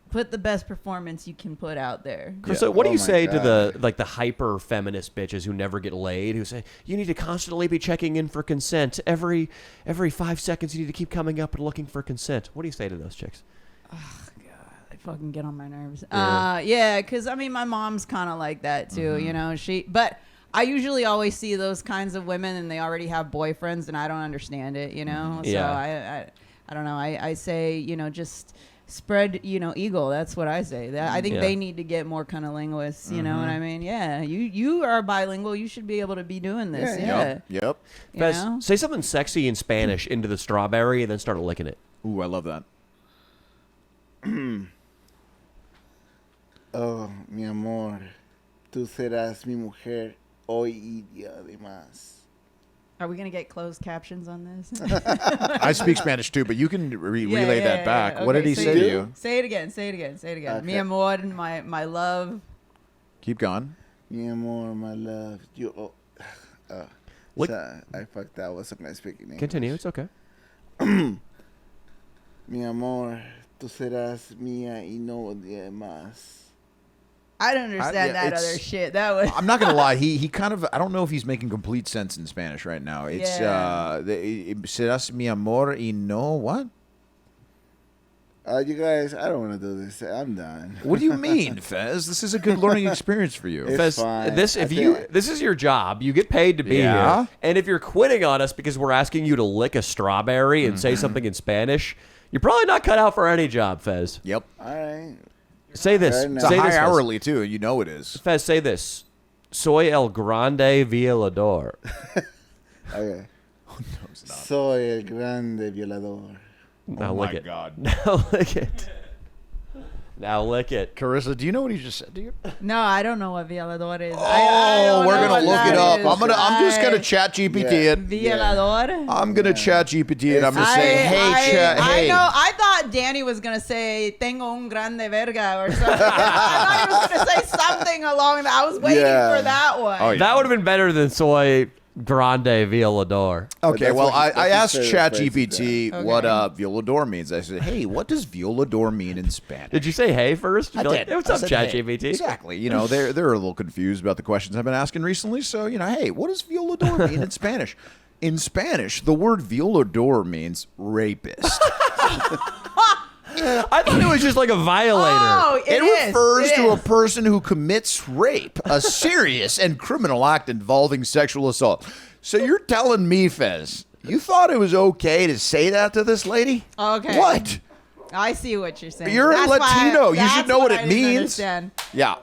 put the best performance you can put out there. So what do you my say to God. the hyper feminist bitches who never get laid, who say you need to constantly be checking in for consent every 5 seconds? You need to keep coming up and looking for consent. What do you say to those chicks? They fucking get on my nerves. Yeah. Because I mean, my mom's kind of like that too. But I usually always see those kinds of women, and they already have boyfriends, and I don't understand it. So Yeah. I don't know. I say just spread eagle. That's what I say. I think they need to get more kind of linguists. You know what I mean? Yeah. You are bilingual. You should be able to be doing this. Yeah. Yep. You Fez, know? say something sexy in Spanish into the strawberry and then start licking it. Ooh, I love that. Oh, mi amor, tú serás mi mujer hoy y día además. Are we gonna get closed captions on this? I speak Spanish too, but you can relay that back. What did he say to you? Say it again. Say it again. Say it again. Okay. Mi amor, my love. Keep going. Mi amor, my love. What- I fucked that. I wasn't going to speak in English. Continue. It's okay. Mi amor, tú serás mía y no demás. I don't understand that other shit. That was. I'm not gonna lie. He kind of. I don't know if he's making complete sense in Spanish right now. It's serás mi amor y no what? You guys, I don't want to do this. I'm done. What do you mean, Fez? This is a good learning experience for you. It's Fez, fine. this is your job. You get paid to be Yeah. here. And if you're quitting on us because we're asking you to lick a strawberry and say something in Spanish, you're probably not cut out for any job, Fez. Yep. All right. Say this. Fair enough. It's a Say high this, Fez. hourly too. You know it is. Fez, say this. Soy el grande violador. Okay. Soy el grande violador. Now Oh lick my it. God. Now lick it. Now lick it. Carissa, do you know what he just said to you? No, I don't know what violador is. Oh, we're gonna look it up. Is. I'm just gonna chat GPT it. Violador. I'm gonna chat GPT it. I'm gonna say, hey, chat, hey. I know. I thought Danny was gonna say "tengo un grande verga" or something. I thought he was gonna say something along that. I was waiting for that one. Oh, yeah. That would have been better than soy grande violador. Okay, that's well, what I asked his favorite phrase ChatGPT is. what Okay. violador means. I said, hey, what does violador mean in Spanish? Did you say hey first? I You're like, did. hey, what's I up, said, hey. ChatGPT? Exactly. You know, they're a little confused about the questions I've been asking recently. So, hey, what does violador mean in Spanish? In Spanish, the word violador means rapist. I thought it was just like a violator. Oh, It is. refers It to a is. person who commits rape, a serious and criminal act involving sexual assault. So you're telling me, Fez, you thought it was okay to say that to this lady? Okay. What? I see what you're saying. You're a That's why- Latino. You should that's know what I it didn't means. understand. Yeah.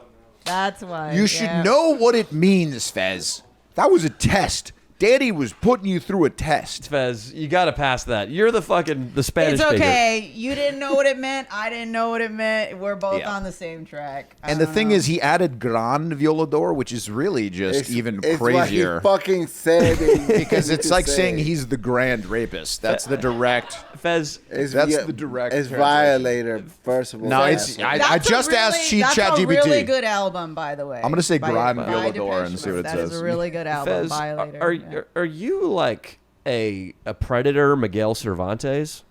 That's why. You should yeah. know what it means, Fez. That was a test. Danny was putting you through a test. Fez, you got to pass that. You're the Spanish It's speaker. okay. You didn't know what it meant. I didn't know what it meant. We're both on the same track. And the thing is, he added Gran Violador, which is really just even crazier. It's what he fucking said. Because it's like saying he's the grand rapist. That's the direct. Fez, that's the direct. It's violator, first of all. No, it's. I just asked ChatGPT. That's a really good album, by the way. I'm gonna say Gran by Violador and see what it that says. That is a really good album. Fez, Violator. are you like a predator, Miguel Cervantes?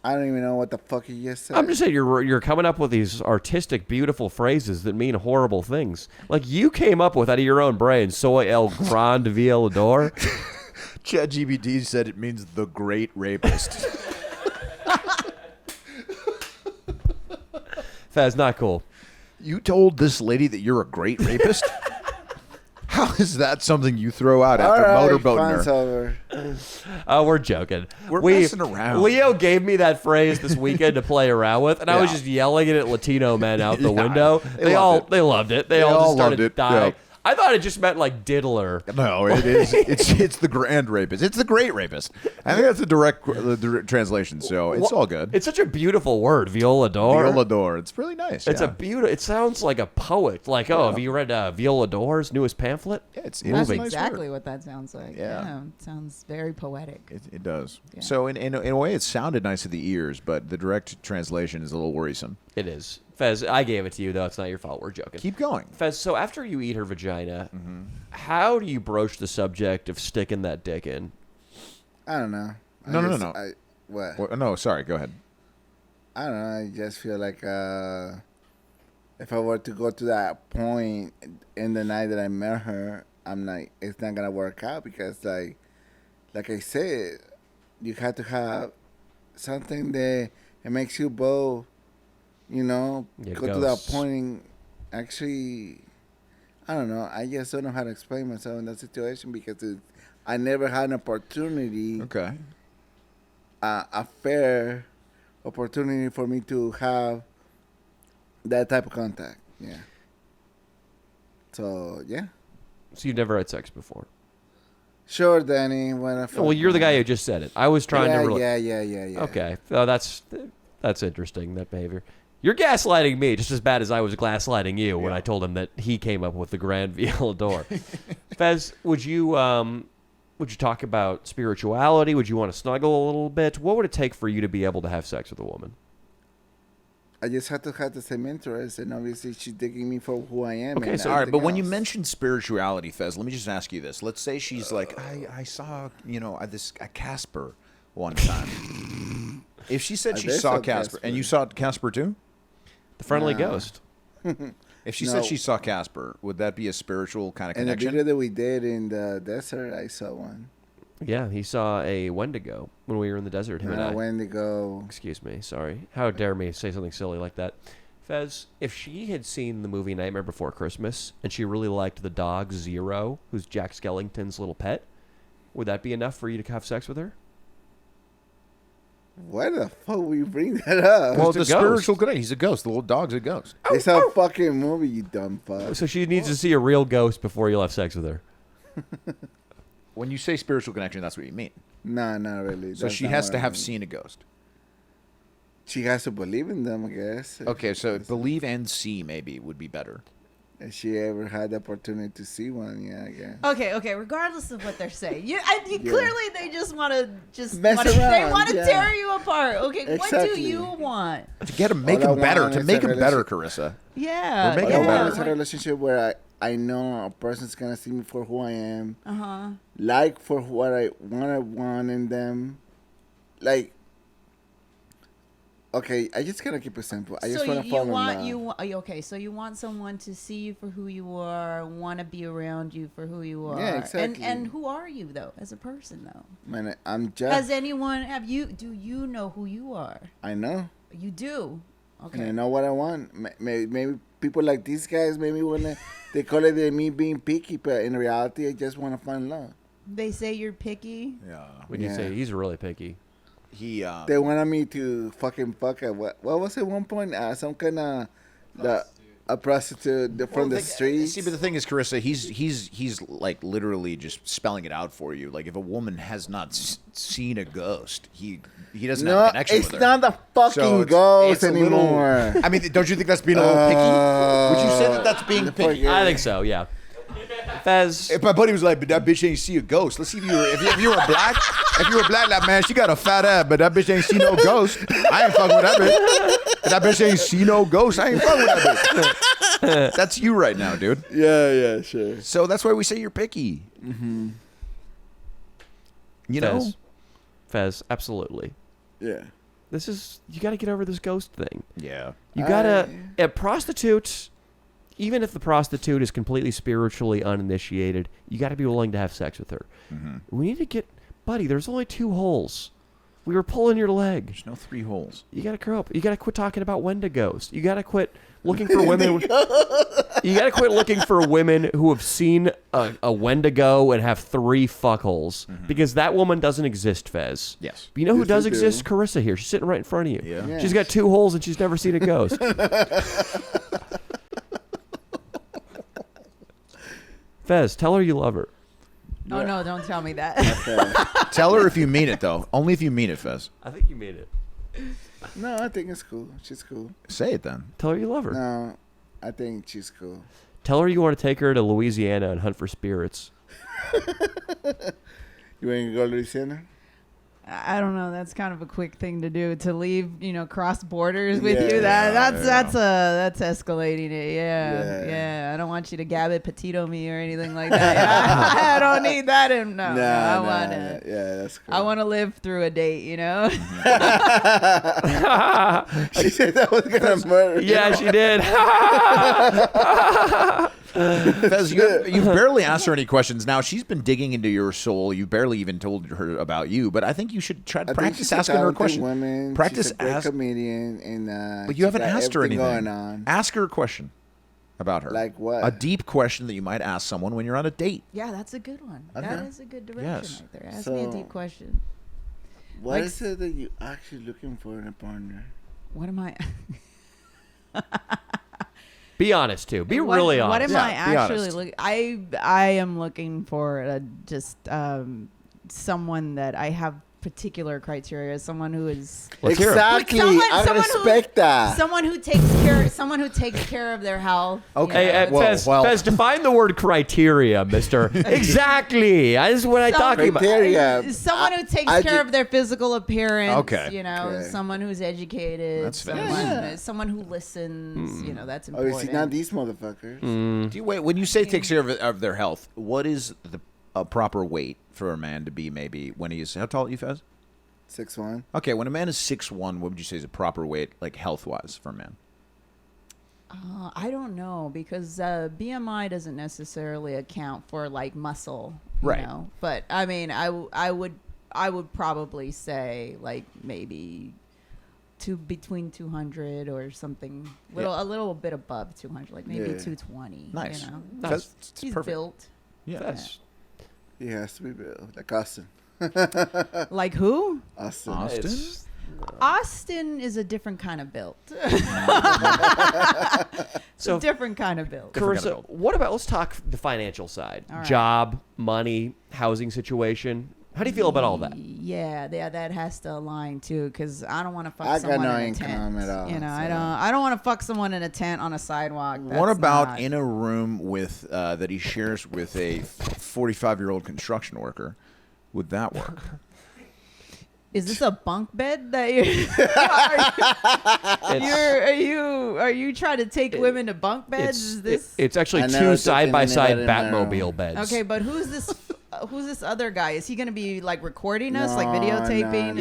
I don't even know what the fuck you just said. I'm just saying you're coming up with these artistic, beautiful phrases that mean horrible things. Like you came up with out of your own brain, soy el grand violador. ChatGPT said it means the great rapist. Fez, not cool. You told this lady that you're a great rapist? How is that something you throw out after motorboating her? We're joking. We're messing around. Leo gave me that phrase this weekend to play around with, and I was just yelling it at Latino men out the window. They loved it. They all just started dying. Yeah. I thought it just meant like diddler. No, it is. It's the grand rapist. It's the great rapist. I think that's the direct translation. So it's all good. It's such a beautiful word, violador. Violador. It's really nice. It's a beautiful. It sounds like a poet. Like, have you read Violador's newest pamphlet? Yeah, it's That's moving. exactly what that sounds like. Yeah. It sounds very poetic. It does. Yeah. So in a way, it sounded nice to the ears, but the direct translation is a little worrisome. It is. Fez, I gave it to you, though. It's not your fault. We're joking. Keep going. Fez, so after you eat her vagina, how do you broach the subject of sticking that dick in? I don't know. No. What? Well, no, sorry. Go ahead. I don't know. I just feel like if I were to go to that point in the night that I met her, I'm like, it's not gonna work out because, like I said, you have to have something that it makes you both, go to that point. And actually, I don't know. I just don't know how to explain myself in that situation because I never had an opportunity. Okay. A fair opportunity for me to have that type of contact. Yeah. So, yeah. So you've never had sex before? Sure, Danny. Well, you're the guy who just said it. I was trying to... Yeah. Okay. Oh, that's interesting, that behavior. You're gaslighting me just as bad as I was gaslighting you when I told him that he came up with the grand violador. Fez, would you talk about spirituality? Would you want to snuggle a little bit? What would it take for you to be able to have sex with a woman? I just have to have the same interest, and obviously she's digging me for who I am. Okay, so all right, but when you mention spirituality, Fez, let me just ask you this. Let's say she's like, I saw, a Casper one time. If she said she saw Casper, and you saw Casper too? The friendly ghost. If she said she saw Casper, would that be a spiritual kind of connection? In the video that we did in the desert, I saw one. Yeah, he saw a Wendigo when we were in the desert, him and I. Wendigo. Excuse me, sorry. How dare me say something silly like that. Fez, if she had seen the movie Nightmare Before Christmas, and she really liked the dog Zero, who's Jack Skellington's little pet, would that be enough for you to have sex with her? Why the fuck would you bring that up? Well, the spiritual connection. He's a ghost. The little dog's a ghost. It's a fucking movie, you dumb fuck. So she needs to see a real ghost before you'll have sex with her. When you say spiritual connection, that's what you mean. No, not really. So she has to have seen a ghost. She has to believe in them, I guess. Okay, so believe and see maybe would be better. If she ever had the opportunity to see one, yeah, I guess. Okay. Regardless of what they're saying, clearly they just want to mess around. They want to tear you apart. Okay, What do you want? To make them better. To make them better, Carissa. Yeah. We're making them better. It's a relationship where I know a person's gonna see me for who I am. Like for what I want in them. Like. Okay, I just gotta keep it simple. I just want to fall in love. Okay, so you want someone to see you for who you are, want to be around you for who you are. Yeah, exactly. And who are you though, as a person though? Man, I'm just. Do you know who you are? I know. You do. Okay. And I know what I want. Maybe people like these guys, they call it me being picky, but in reality, I just want to find love. They say you're picky. Yeah. When you say he's really picky. They wanted me to fucking fuck at what was it one point? Some kind of a prostitute from the street. See, but the thing is, Carissa, he's like literally just spelling it out for you. Like if a woman has not seen a ghost, he doesn't have a connection with her. It's not a fucking ghost anymore. I mean, don't you think that's being a little picky? Would you say that that's being picky? I think so. Yeah. Fez. If my buddy was like, but that bitch ain't see a ghost. Let's see if you were black. If you were black, like, man, she got a fat ass, but that bitch ain't see no ghost. I ain't fucking with that bitch. If that bitch ain't see no ghost, I ain't fucking with that bitch. That's you right now, dude. Yeah, sure. So that's why we say you're picky. Mm-hmm. You know? Fez, absolutely. Yeah. You got to get over this ghost thing. Yeah. You got to, a prostitute, even if the prostitute is completely spiritually uninitiated, you got to be willing to have sex with her. Mm-hmm. We need to get, buddy, there's only 2 holes. We were pulling your leg. There's no 3 holes. You got to grow up. You got to quit talking about when to ghost. You got to quit looking for women. You got to quit looking for women who have seen a Wendigo and have 3 fuckholes. Mm-hmm. Because that woman doesn't exist, Fez. Yes. But you know who does exist? Carissa here. She's sitting right in front of you. Yeah. Yes. She's got 2 holes and she's never seen a ghost. Fez, tell her you love her. Oh, no, don't tell me that. Tell her if you mean it, though. Only if you mean it, Fez. I think you mean it. No, I think it's cool. She's cool. Say it then. Tell her you love her. No, I think she's cool. Tell her you want to take her to Louisiana and hunt for spirits. You want to go to Louisiana? I don't know. That's kind of a quick thing to do, to leave, cross borders with you. That's escalating it. Yeah. I don't want you to Gabby Petito me or anything like that. I don't need that. I want to. Yeah, that's cool. I want to live through a date. She said that was gonna murder. Yeah, she did. Fez, you've barely asked her any questions. Now, she's been digging into your soul. You barely even told her about you. But I think you should try to practice asking her a question. Woman. Practice she's a great comedian, and but you haven't asked her anything. Going on. Ask her a question about her. Like what? A deep question that you might ask someone when you're on a date. Yeah, that's a good one. Okay. That is a good direction right there. Ask me a deep question. What is it that you actually looking for in a partner? What am I? Be honest too. Be really honest. What am I actually looking? I am looking for just someone that I have particular criteria. Someone who is exactly. I respect that. Someone who takes care of their health. Okay, Fez, define the word criteria, Mister. Exactly. This is what I'm talking about. Someone who takes care of their physical appearance. Okay. Someone who's educated. That's fair. Someone who listens. That's important. Obviously not these motherfuckers. When you say takes care of their health, what is a proper weight for a man to be maybe when he's, how tall are you, Fez? 6'1". Okay, when a man is 6'1", what would you say is a proper weight, like health-wise, for a man? I don't know, because BMI doesn't necessarily account for like muscle, right? But I mean, I would probably say like maybe between 200 or something, a little bit above 200, like maybe 220. Nice. Nice. He's perfect. built. Yeah. He has to be built like Austin. Like who? Austin. Austin is a different kind of built. So different kind of built. Carissa, what about, let's talk the financial side. All right. Job, money, housing situation. How do you feel about all that? Yeah, that has to align too, because I don't want to fuck I someone got no in a income tent. at all. I don't want to fuck someone in a tent on a sidewalk. What about in a room with that he shares with a 45-year-old construction worker? Would that work? Is this a bunk bed that are you trying to take women to bunk beds? It's actually 2 side-by-side Batmobile beds. Okay, but who's this other guy? Is he going to be like recording us, like videotaping?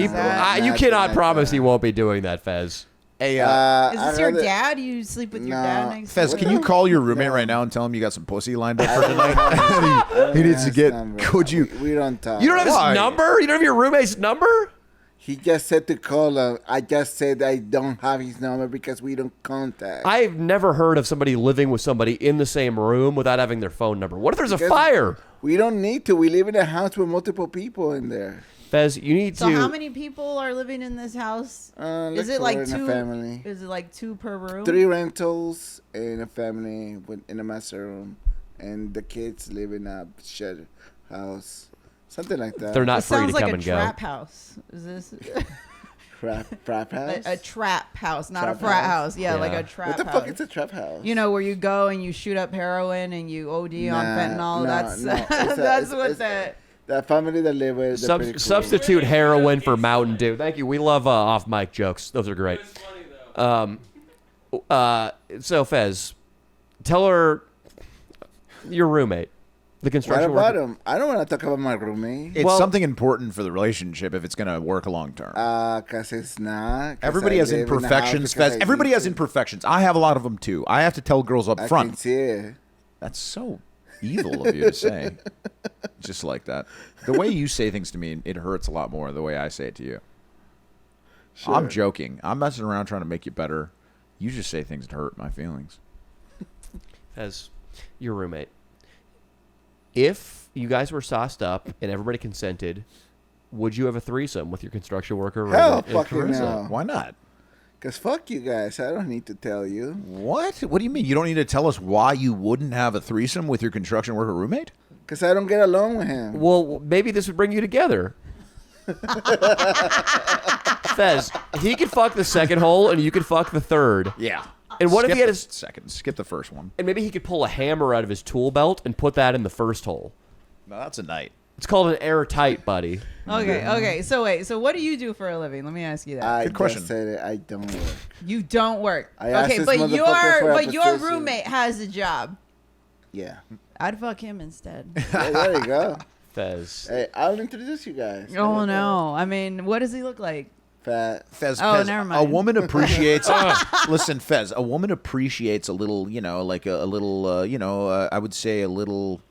You cannot promise he won't be doing that, Fez. Hey, is this your dad? You sleep with your dad next Fez, can you call your roommate right now and tell him you got some pussy lined up for tonight? He needs to get. Could you? We don't talk. You don't have his number? You don't have your roommate's number? He just said to call him. I just said I don't have his number because we don't contact. I've never heard of somebody living with somebody in the same room without having their phone number. What if there's a fire? We don't need to. We live in a house with multiple people in there. Fez, you need So to. how many people are living in this house? Is it four like in a two? family. Is it like 2 per room? 3 rentals in a family in a master room, and the kids live in a shared house, something like that. They're not It free sounds to like come a and go. trap house. Is this Trap house? a trap house, not Trap a frat house? house? Yeah, like Yeah. a trap What the house. fuck is a trap house? You know, where you go and you shoot up heroin and you OD on fentanyl. no, That's no. It's a- that's it's- what it's- that. The family that live with. they're pretty cool. Substitute heroin for Mountain Dew. Thank you. We love off mic jokes. Those are great. So Fez, tell her your roommate, the What construction about worker. him? I don't want to talk about my roommate. It's Well- something important for the relationship if it's going to work long term. Cause it's not. 'cause Everybody I has live in the house imperfections, because Fez. I Everybody need has to. imperfections. I have a lot of them too. I have to tell girls up I front. can see it. That's so evil of you to say. Just like that. The way you say things to me, it hurts a lot more than the way I say it to you. Sure. I'm joking. I'm messing around trying to make you better. You just say things that hurt my feelings. Fez, your roommate. If you guys were sauced up and everybody consented, would you have a threesome with your construction worker Hell roommate? fucking Carissa? no. Why not? Cause fuck you guys. I don't need to tell you. What? What do you mean? You don't need to tell us why you wouldn't have a threesome with your construction worker roommate? Cause I don't get along with him. Well, maybe this would bring you together. Fez, he could fuck the second hole and you could fuck the third. Yeah. And what if Skip he had the his second? Skip the first one. and maybe he could pull a hammer out of his tool belt and put that in the first hole. No, that's a night. It's called an airtight, buddy. Okay. So wait. So what do you do for a living? Let me ask you that. I Good question. just said it. I don't work. You don't work. I asked Okay, this but motherfucker for a your position. roommate has a job. Yeah. I'd fuck him instead. Yeah, there you go. Fez. Hey, I'll introduce you guys. Oh no! I mean, what does he look like? Fat. Fez, Oh, Fez, never a mind. woman appreciates. Listen, Fez, a woman appreciates a little, like a little, I would say a little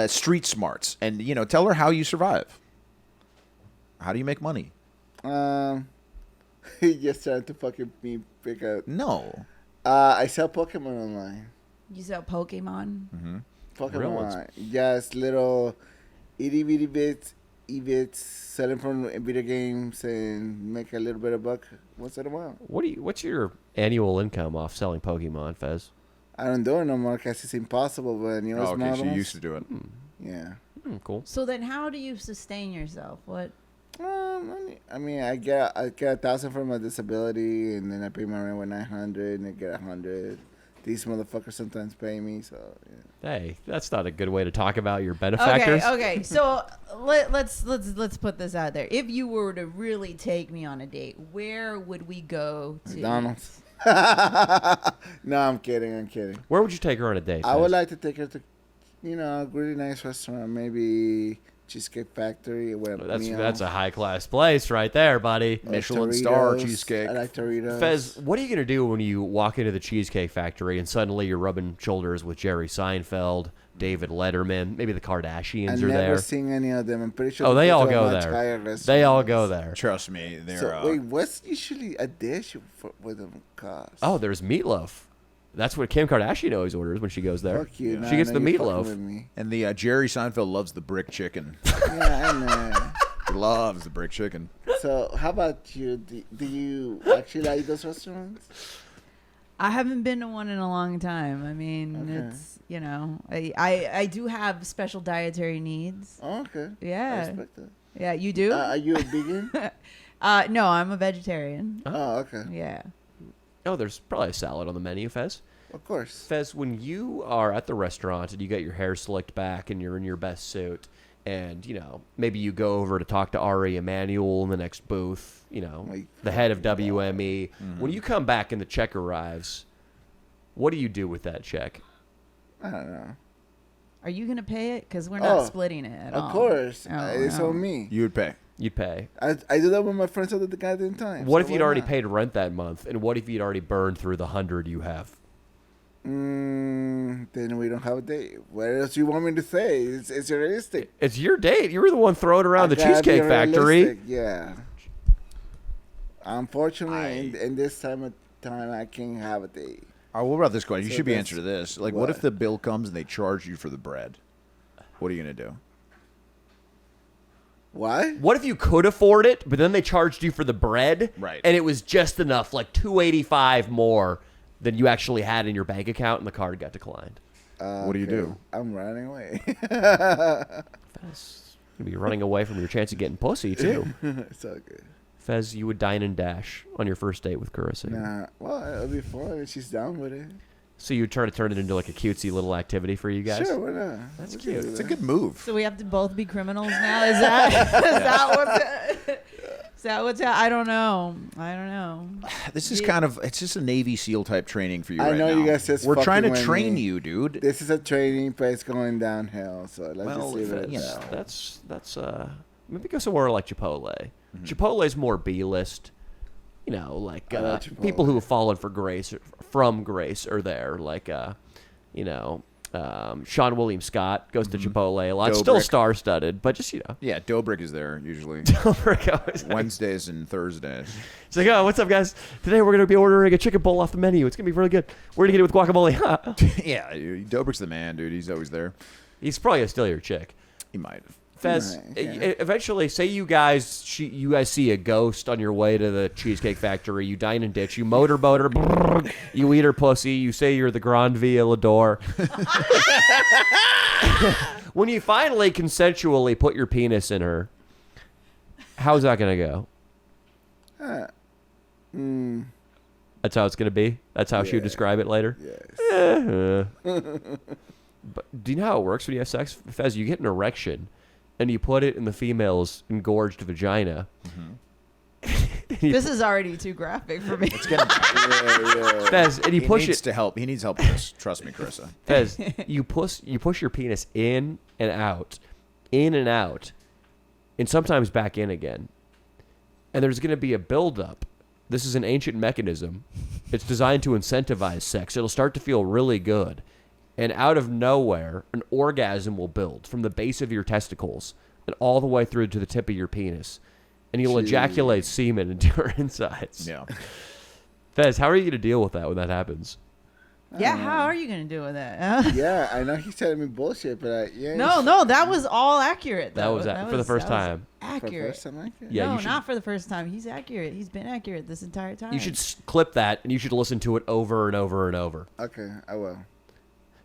street smarts, and tell her how you survive. How do you make money? He just trying to fucking me pick up. No. I sell Pokemon online. You sell Pokemon? Pokemon Real ones. online. Just little itty bitty bits, e-bits, selling from video games and make a little bit of buck once in a while. What's your annual income off selling Pokemon, Fez? I don't do it no more because it's impossible. But Oh, okay, small so you ones- used to do it. Yeah. Cool. So then, how do you sustain yourself? What? I mean, I get 1,000 for my disability, and then I pay my rent with 900, and I get 100. These motherfuckers sometimes pay me, so yeah. Hey, that's not a good way to talk about your benefactors. Okay. So let's put this out there. If you were to really take me on a date, where would we go to? McDonald's. No, I'm kidding. Where would you take her on a date? I would Fez? like to take her to, a really nice restaurant, maybe Cheesecake Factory. Where That's a high class place right there, buddy. Michelin star cheesecake. I like Doritos. Fez, what are you gonna do when you walk into the Cheesecake Factory and suddenly you're rubbing shoulders with Jerry Seinfeld, David Letterman, maybe the Kardashians I've are never there? seen any of them. I'm pretty sure. Oh, they all go go there. They all go there. Trust me, they're. So wait, what's usually a dish with them cost? Oh, there's meatloaf. That's what Kim Kardashian always orders when she goes there. Fuck you. She gets the you're fucking with meatloaf. me. and the Jerry Seinfeld loves the brick chicken. Yeah, I know. He loves the brick chicken. So how about you? Do you actually like those restaurants? I haven't been to one in a long time. I mean, Okay. it's I do have special dietary needs. Oh, okay. I Yeah. respect that. Yeah, you do? Are you a vegan? No, I'm a vegetarian. Oh, okay. Yeah. Oh, there's probably a salad on the menu, Fez. Of course. Fez, when you are at the restaurant and you get your hair slicked back and you're in your best suit, and maybe you go over to talk to Ari Emanuel in the next booth, Like, the head of WME. When you come back and the check arrives, what do you do with that check? I don't know. Are you going to pay it? Because we're not Oh, splitting it at all. Of course. Oh, It's no. on me. You would pay. You'd pay. I do that with my friends all the goddamn time. What so if you'd why already not? paid rent that month? And what if you'd already burned through the 100 you have? Then we don't have a date. What else you want me to say? It's realistic. It's your date. You were the one throwing around the I gotta be Cheesecake Factory. realistic, yeah. Unfortunately, in this time of time, I can't have a date. Oh, what about this question? You So should be that's- answer to this. Like, what what? if the bill comes and they charge you for the bread? What are you gonna do? Why? What if you could afford it, but then they charged you for the bread, Right. and it was just enough, like $285 more than you actually had in your bank account, and the card got declined. What do you do? I'm running away. Fez, you'd be running away from your chance of getting pussy too. It's all good. Fez, you would dine and dash on your first date with Carissa. Nah, well, it'll be fun if she's down with it. So you would try to turn it into like a cutesy little activity for you guys? Sure, why not? That's We can cute. do It's a that. good move. So we have to both be criminals now. Is that what's I don't know. This is kind of, it's just a Navy SEAL type training for you I right know now. you guys just We're trying to fucking with train me. you, dude. This is a training, but it's going downhill. So let's Well, just leave it at you that. know. That's maybe go somewhere like Chipotle. Chipotle's more B-list. You know, like I love Chipotle. people who have fallen for grace from grace are there. Like you know, Sean William Scott goes to Chipotle a lot. Still Dobrik. star-studded, but just, you know. Yeah, Dobrik is there usually. Wednesdays and Thursdays. It's like, oh, what's up, guys? Today we're going to be ordering a chicken bowl off the menu. It's going to be really good. We're going to get it with guacamole. Yeah, Dobrik's the man, dude. He's always there. He's probably going to steal your chick. He might have. Fez, Right, yeah. eventually, say you guys see a ghost on your way to the Cheesecake Factory. You dine and ditch. You motorboat her. Brrr, you eat her pussy. You say you're the Grand Violador. When you finally consensually put your penis in her, how's that going to go? That's how it's going to be? That's how she would describe it later? Yes. But do you know how it works when you have sex? Fez, you get an erection, and you put it in the female's engorged vagina. This is already too graphic for me. It's getting Fez, and you he push needs it. to help. He needs help with this. Trust me, Carissa. Fez, you push your penis in and out, and sometimes back in again. And there's going to be a buildup. This is an ancient mechanism. It's designed to incentivize sex. It'll start to feel really good. And out of nowhere, an orgasm will build from the base of your testicles and all the way through to the tip of your penis. And you'll ejaculate semen into your insides. Yeah. Fez, how are you going to deal with that when that happens? Yeah, how are you gonna do with that? Yeah, I know he's telling me bullshit, but yeah. No, that was all accurate. That Though. was for the first that was time. Accurate. For the first time, accurate? Yeah, no, you should- not for the first time. He's accurate. He's been accurate this entire time. You should clip that, and you should listen to it over and over and over. Okay, I will.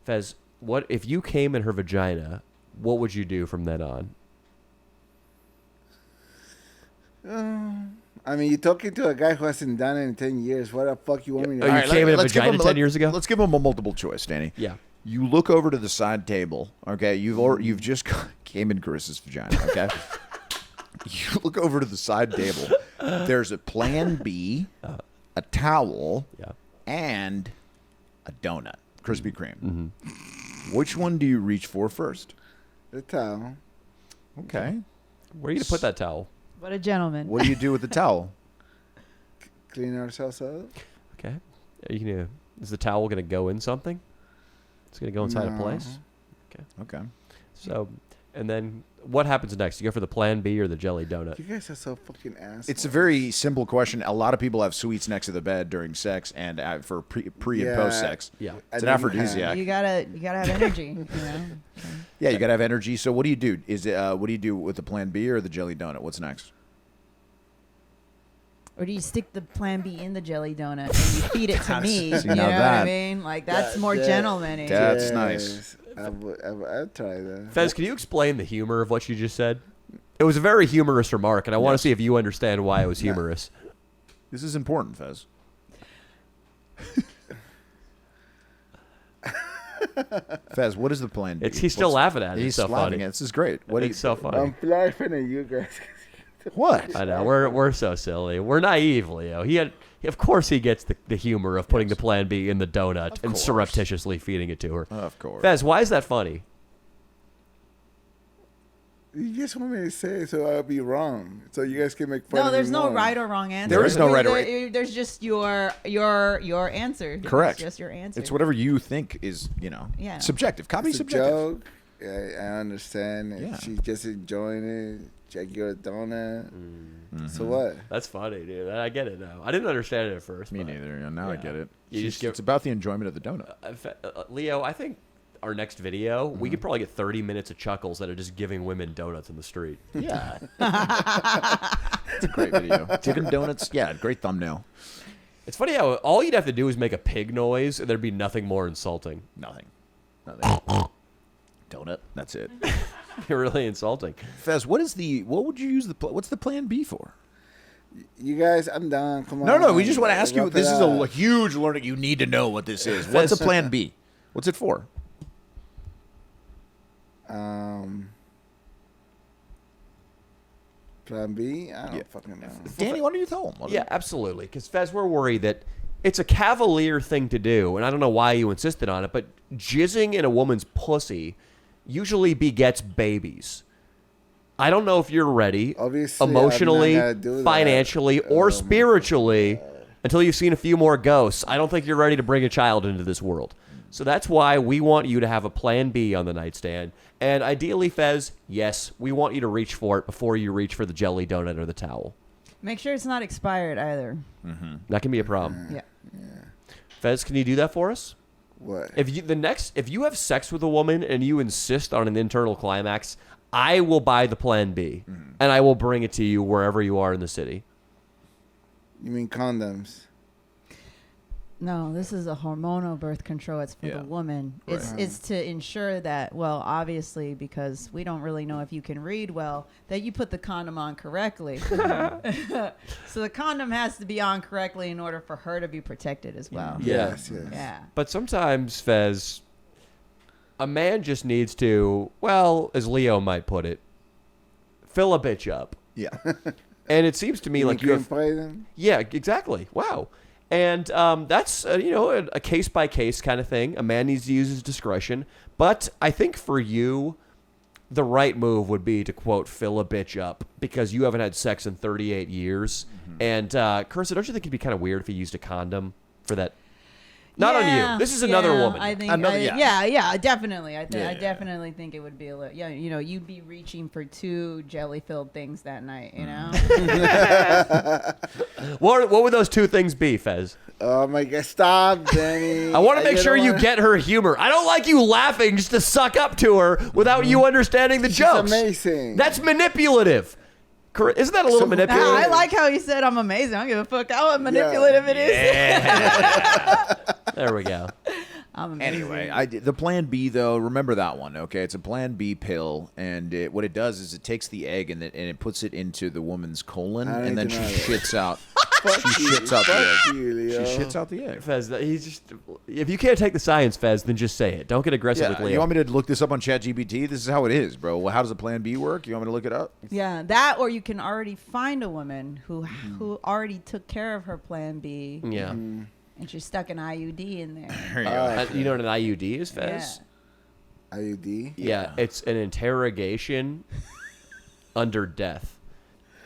Fez, what if you came in her vagina? What would you do from then on? I mean, you're talking to a guy who hasn't done it in 10 years. What the fuck you want me to Oh, do? you came in a let's give vagina him- 10 years ago? Let's give him a multiple choice, Danny. Yeah. You look over to the side table. Okay, you've just came in Carissa's vagina. Okay. You look over to the side table. There's a Plan B, a towel, Yeah. and a donut, Krispy Kreme. Which one do you reach for first? The towel. Okay. Where are you going to put that towel? What a gentleman. What do you do with the towel? Clean ourselves up. Okay. Are you gonna? Is the towel going to go in something? It's going to go inside a No. place? Okay. So, and then what happens next? You go for the Plan B or the jelly donut? You guys are so fucking assholes. It's a very simple question. A lot of people have sweets next to the bed during sex and for pre and Yeah. post sex. Yeah. It's I an didn't aphrodisiac. You gotta have energy. You know. Yeah, you gotta have energy. So what do you do? Is it what do you do with the Plan B or the jelly donut? What's next? Or do you stick the Plan B in the jelly donut and you feed it to me? See, You know now what I that- mean? Like that's Yeah, more yeah. gentleman-y. That's nice. I'd try that. Fez, can you explain the humor of what you just said? It was a very humorous remark, and I want to see if you understand why it was humorous. This is important, Fez. Fez, what is the Plan B? He's still laughing at it. He's It's so laughing funny. at it. This is great. What do you? It's so funny. I'm laughing at you guys. What? I know we're so silly. We're naive, Leo. Of course he gets the humor of putting the Plan B in the donut and course. surreptitiously feeding it to her. Of course. Fez, why is that funny? You just want me to say it so I'll be wrong. So you guys can make fun of No, me there's no more. right or wrong answer. There is no right or right. There's just your answer. Correct. It's just your answer. It's whatever you think is, Yeah. subjective. Comedy's It's a subjective. joke. I understand. And Yeah. She's just enjoying it. Check your donut. Mm-hmm. So what? That's funny, dude. I get it now. I didn't understand it at first. Me but- neither. Now I Yeah. get it. You just give- It's about the enjoyment of the donut. Leo, I think our next video, we could probably get 30 minutes of chuckles that are just giving women donuts in the street. Yeah. It's a great video. Chicken donuts. Yeah, great thumbnail. It's funny how all you'd have to do is make a pig noise and there'd be nothing more insulting. Nothing. Donut. That's it. You're really insulting. Fez, what would you use what's the plan B for? You guys, I'm done. Come on. No, we just want to ask you. Wrap it This is a up. huge learning. You need to know what this is. What's the plan B? What's it for? Plan B? I don't fucking know. Danny, why don't you tell him? Yeah, absolutely. Because, Fez, we're worried that it's a cavalier thing to do, and I don't know why you insisted on it, but jizzing in a woman's pussy usually begets babies. I don't know if you're ready, Obviously, emotionally, I'm not gonna do that. financially, or Oh, spiritually, until you've seen a few more ghosts. I don't think you're ready to bring a child into this world. So that's why we want you to have a plan B on the nightstand. And ideally, Fez, yes, we want you to reach for it before you reach for the jelly donut or the towel. Make sure it's not expired either. That can be a problem. Yeah. Fez, can you do that for us? What? If you have sex with a woman and you insist on an internal climax, I will buy the plan B and I will bring it to you wherever you are in the city. You mean condoms? No, this is a hormonal birth control. It's for the woman. It's to ensure that, well, obviously, because we don't really know if you can read well, that you put the condom on correctly. So the condom has to be on correctly in order for her to be protected as well. Yes. Yeah. But sometimes, Fez, a man just needs to, well, as Leo might put it, fill a bitch up. Yeah. And it seems to me like you have... play them? Yeah, exactly. Wow. And that's, a case-by-case kind of thing. A man needs to use his discretion. But I think for you, the right move would be to, quote, fill a bitch up because you haven't had sex in 38 years. And, Carissa, don't you think it'd be kind of weird if you used a condom for that? Not on you. This is another woman. I think. Definitely. I definitely think it would be a little. Yeah, you'd be reaching for 2 jelly-filled things that night. You know. What would those 2 things be, Fez? Oh my God! Stop, Danny. I want to make sure you get her humor. I don't like you laughing just to suck up to her without you understanding the jokes. Amazing. That's manipulative. Isn't that a little manipulative? I like how you said I'm amazing. I don't give a fuck how manipulative it is. There we go. I'm amazing. Anyway, the plan B, though, remember that one, okay? It's a plan B pill, and what it does is it takes the egg and it puts it into the woman's colon, and then she shits out. She shits out the egg. She shits out the egg. Fez, if you can't take the science, Fez, then just say it. Don't get aggressive with Leo. You want me to look this up on ChatGPT? This is how it is, bro. Well, how does the plan B work? You want me to look it up? Yeah, that or you can already find a woman who already took care of her plan B. Yeah. And she stuck an IUD in there. You know what an IUD is, Fez? Yeah. IUD? Yeah, it's an interrogation under death.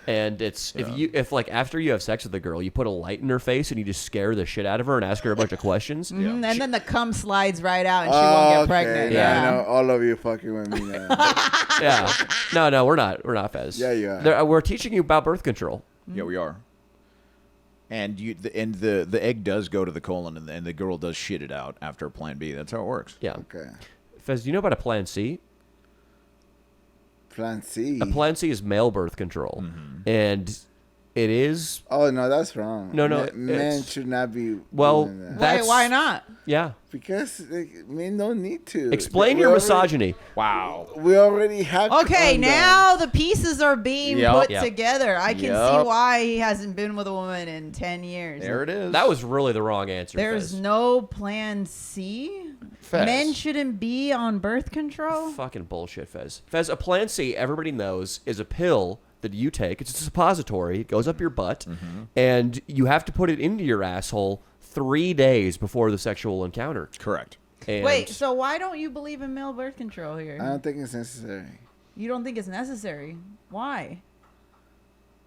And it's if after you have sex with a girl, you put a light in her face and you just scare the shit out of her and ask her a bunch of questions. And then the cum slides right out and she won't get pregnant. Yeah, I know all of you fucking with me now. Yeah. No, we're not. We're not, Fez. Yeah, you are. We're teaching you about birth control. Yeah, we are. And the egg does go to the colon, and the girl does shit it out after plan B. That's how it works. Yeah. Okay. Fez, do you know about a plan C? Plan C? A plan C is male birth control. And it is... Oh, no, that's wrong. No. Men should not be well, doing that. that's... Why not? Yeah. Because men don't need to. Explain your misogyny. Wow. We already have Okay, condoms. now the pieces are being put Yep. together. I can see why he hasn't been with a woman in 10 years. There it is. That was really the wrong answer, There's Fez. no plan C? Fez. Men shouldn't be on birth control? Fucking bullshit, Fez. Fez, a plan C, everybody knows, is a pill that you take. It's a suppository. It goes up your butt. And you have to put it into your asshole 3 days before the sexual encounter. Correct. And Wait, so why don't you believe in male birth control here? I don't think it's necessary. You don't think it's necessary? Why?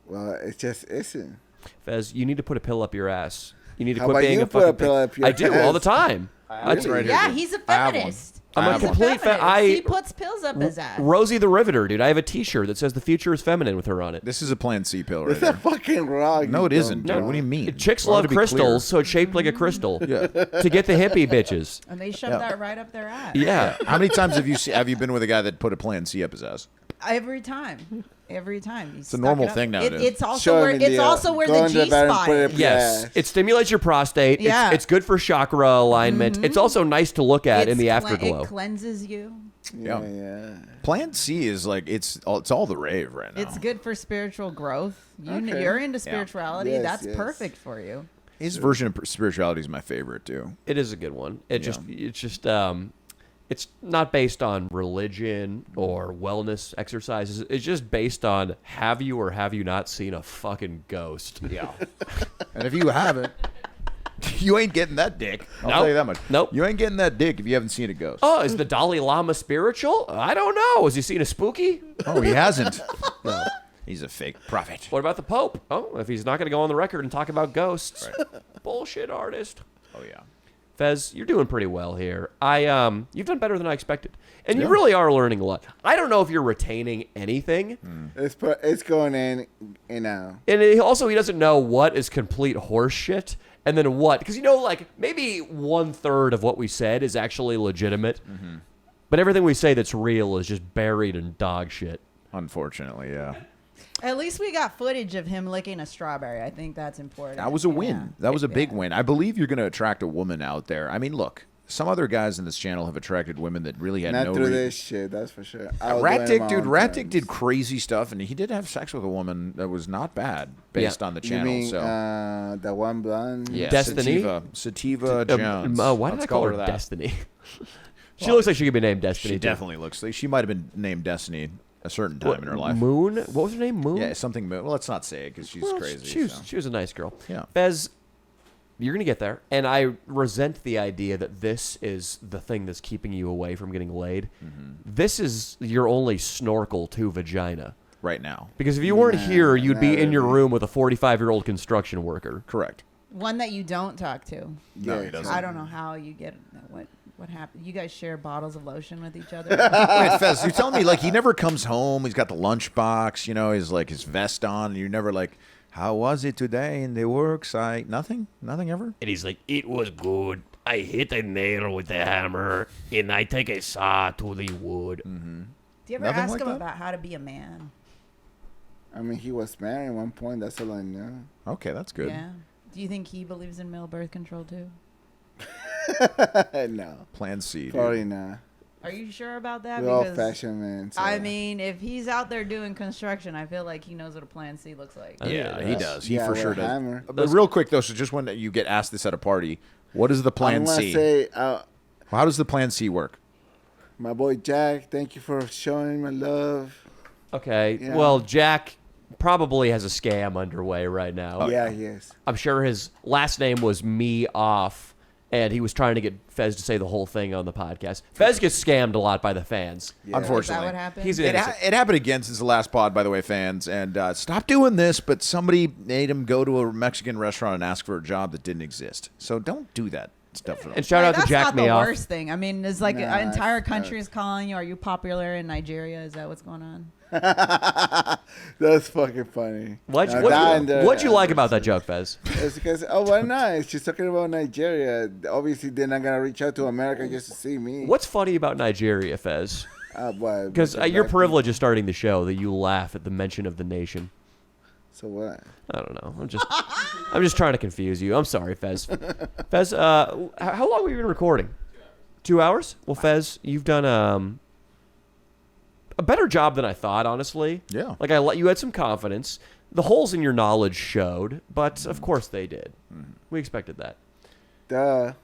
Well, it just isn't. Fez, you need to put a pill up your ass. You need to How quit about being you a put fucking a pill up your I do ass? all the time. That's right here. Yeah, he's a I have one. feminist. I'm a complete fan. He puts pills up his ass. Rosie the Riveter, dude. I have a T-shirt that says "The future is feminine" with her on it. This is a Plan C pill right It's a there. fucking rock. No, it you isn't, dumb dude. What do you mean? Chicks Why would love it be clear? crystals, so it's shaped like a crystal. Yeah. To get the hippie bitches. And they shove that right up their ass. Yeah. How many times have you been with a guy that put a Plan C up his ass? Every time. Every time. It's a normal thing nowadays. It's also Show where him it's the, also where go the in the G bathroom, spot put is. it- Yes. Yes. It stimulates your prostate. Yeah. It's good for chakra alignment. It's also nice to look at in the afterglow. It cleanses you. Yeah. Plan C is like it's all the rave right now. It's good for spiritual growth. Okay. You're into spirituality. Yes, That's yes. perfect for you. His version of spirituality is my favorite too. It is a good one. It's not based on religion or wellness exercises. It's just based on have you or have you not seen a fucking ghost? Yeah. And if you haven't, you ain't getting that dick. I'll Nope. tell you that much. Nope. You ain't getting that dick if you haven't seen a ghost. Oh, is the Dalai Lama spiritual? I don't know. Has he seen a spooky? Oh, he hasn't. No. He's a fake prophet. What about the Pope? Oh, if he's not going to go on the record and talk about ghosts. Bullshit artist. Oh yeah. Fez, you're doing pretty well here. You've done better than I expected. And you really are learning a lot. I don't know if you're retaining anything. It's going in and out. And he doesn't know what is complete horse shit and then what. Because, like maybe 1/3 of what we said is actually legitimate. But everything we say that's real is just buried in dog shit. Unfortunately, yeah. At least we got footage of him licking a strawberry. I think that's important. That was a win. Yeah. That was a big win. I believe you're going to attract a woman out there. I mean, look, some other guys in this channel have attracted women that really had Not no through reason. this shit, that's for sure. I was Rattic, doing it dude, my own Rattic terms. did crazy stuff, and he did have sex with a woman that was not bad based on the You channel. mean so the one blonde? yeah, Destiny? Sativa Jones. Why did Let's I call her that. Destiny? She looks like she could be named Destiny. She too. definitely looks like she might have been named Destiny a certain time in her life. Moon? What was her name? Moon? Yeah, something. Well, let's not say it because she's crazy. She was a nice girl. Yeah. Fez, you're going to get there. And I resent the idea that this is the thing that's keeping you away from getting laid. This is your only snorkel to vagina. Right now. Because if you weren't here, you'd be not in your really. room with a 45-year-old construction worker. Correct. One that you don't talk to. No, he doesn't. I don't know how you get what happened. You guys share bottles of lotion with each other. Wait, Fez, you're telling me like he never comes home? He's got the lunchbox, he's like his vest on, and you're never like, how was it today in the work site? Nothing ever. And he's like, it was good. I hit a nail with the hammer, and I take a saw to the wood. Do you ever Nothing ask like him that? about how to be a man? I mean, he was married at one point. That's all I know. Okay, that's good. Yeah. Do you think he believes in male birth control too? No. Plan C. Dude. Probably not. Are you sure about that? We're old fashioned, man. So. I mean, if he's out there doing construction, I feel like he knows what a Plan C looks like. Yeah, he does. He Yeah, for with sure a does. hammer. But real quick though, so just when you get asked this at a party, what is the Plan I want C? to say, How does the Plan C work? my boy Jack, thank you for showing my love. Okay. Yeah. Well, Jack probably has a scam underway right now. Yeah, he is. I'm sure his last name was Me Off, and he was trying to get Fez to say the whole thing on the podcast. Fez gets scammed a lot by the fans. Yeah. Unfortunately, Is that what happened? He's It, innocent. it happened again since the last pod, by the way, fans. And stop doing this, but somebody made him go to a Mexican restaurant and ask for a job that didn't exist. So don't do that stuff. And shout out to That's Jack not Me the Off. worst thing. I mean, it's like Nah, an entire it's country not. is calling you. Are you popular in Nigeria? Is that what's going on? That's fucking funny. What'd Now, you like about that joke, Fez? It's because, why not? She's talking about Nigeria. Obviously, they're not going to reach out to America just to see me. What's funny about Nigeria, Fez? What? Because your privilege of starting the show that you laugh at the mention of the nation. So what? I don't know. I'm just trying to confuse you. I'm sorry, Fez. Fez, how long have you been recording? 2 hours? Well, Fez, you've done a better job than I thought, honestly. Yeah. Like you had some confidence. The holes in your knowledge showed, but of course they did. We expected that. Duh.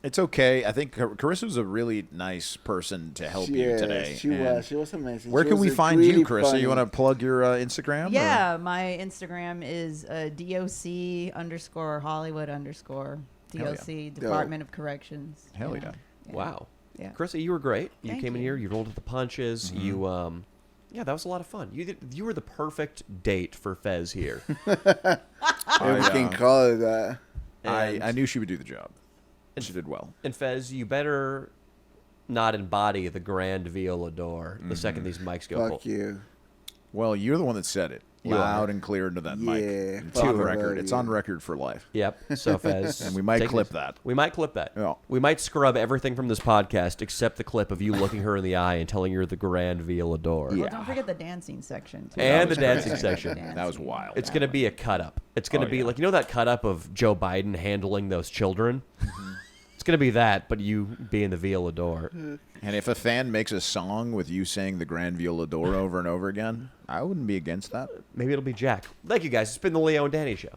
It's okay. I think Carissa was a really nice person to help you Yeah, today. She And was. She was amazing. Where She can was we find really you, Carissa? funny. You want to plug your Instagram? Yeah, my Instagram is DOC_Hollywood_ DOC Department of Corrections. Hell yeah. Wow. Yeah. Carissa, you were great. You Thank came in you. here. You rolled with the punches. You, yeah, that was a lot of fun. You were the perfect date for Fez here. If we can call it that. I knew she would do the job. She did well. And Fez, you better not embody the grand violador the second these mics go Fuck full. you. Well, you're the one that said it loud and clear into that mic. Yeah, It's fuck on it, record. yeah. It's on record for life. Yep. So Fez, And we might take clip this. that. We might clip that. Yeah. We might scrub everything from this podcast except the clip of you looking her in the eye and telling her the grand violador. Well, don't forget the dancing section too. And the dancing section. That was wild. It's going to be a cut up. It's going to be like, you know that cut up of Joe Biden handling those children? It's going to be that, but you being the violador. And if a fan makes a song with you saying the Grand Violador over and over again, I wouldn't be against that. Maybe it'll be Jack. Thank you, guys. It's been the Leo and Danny Show.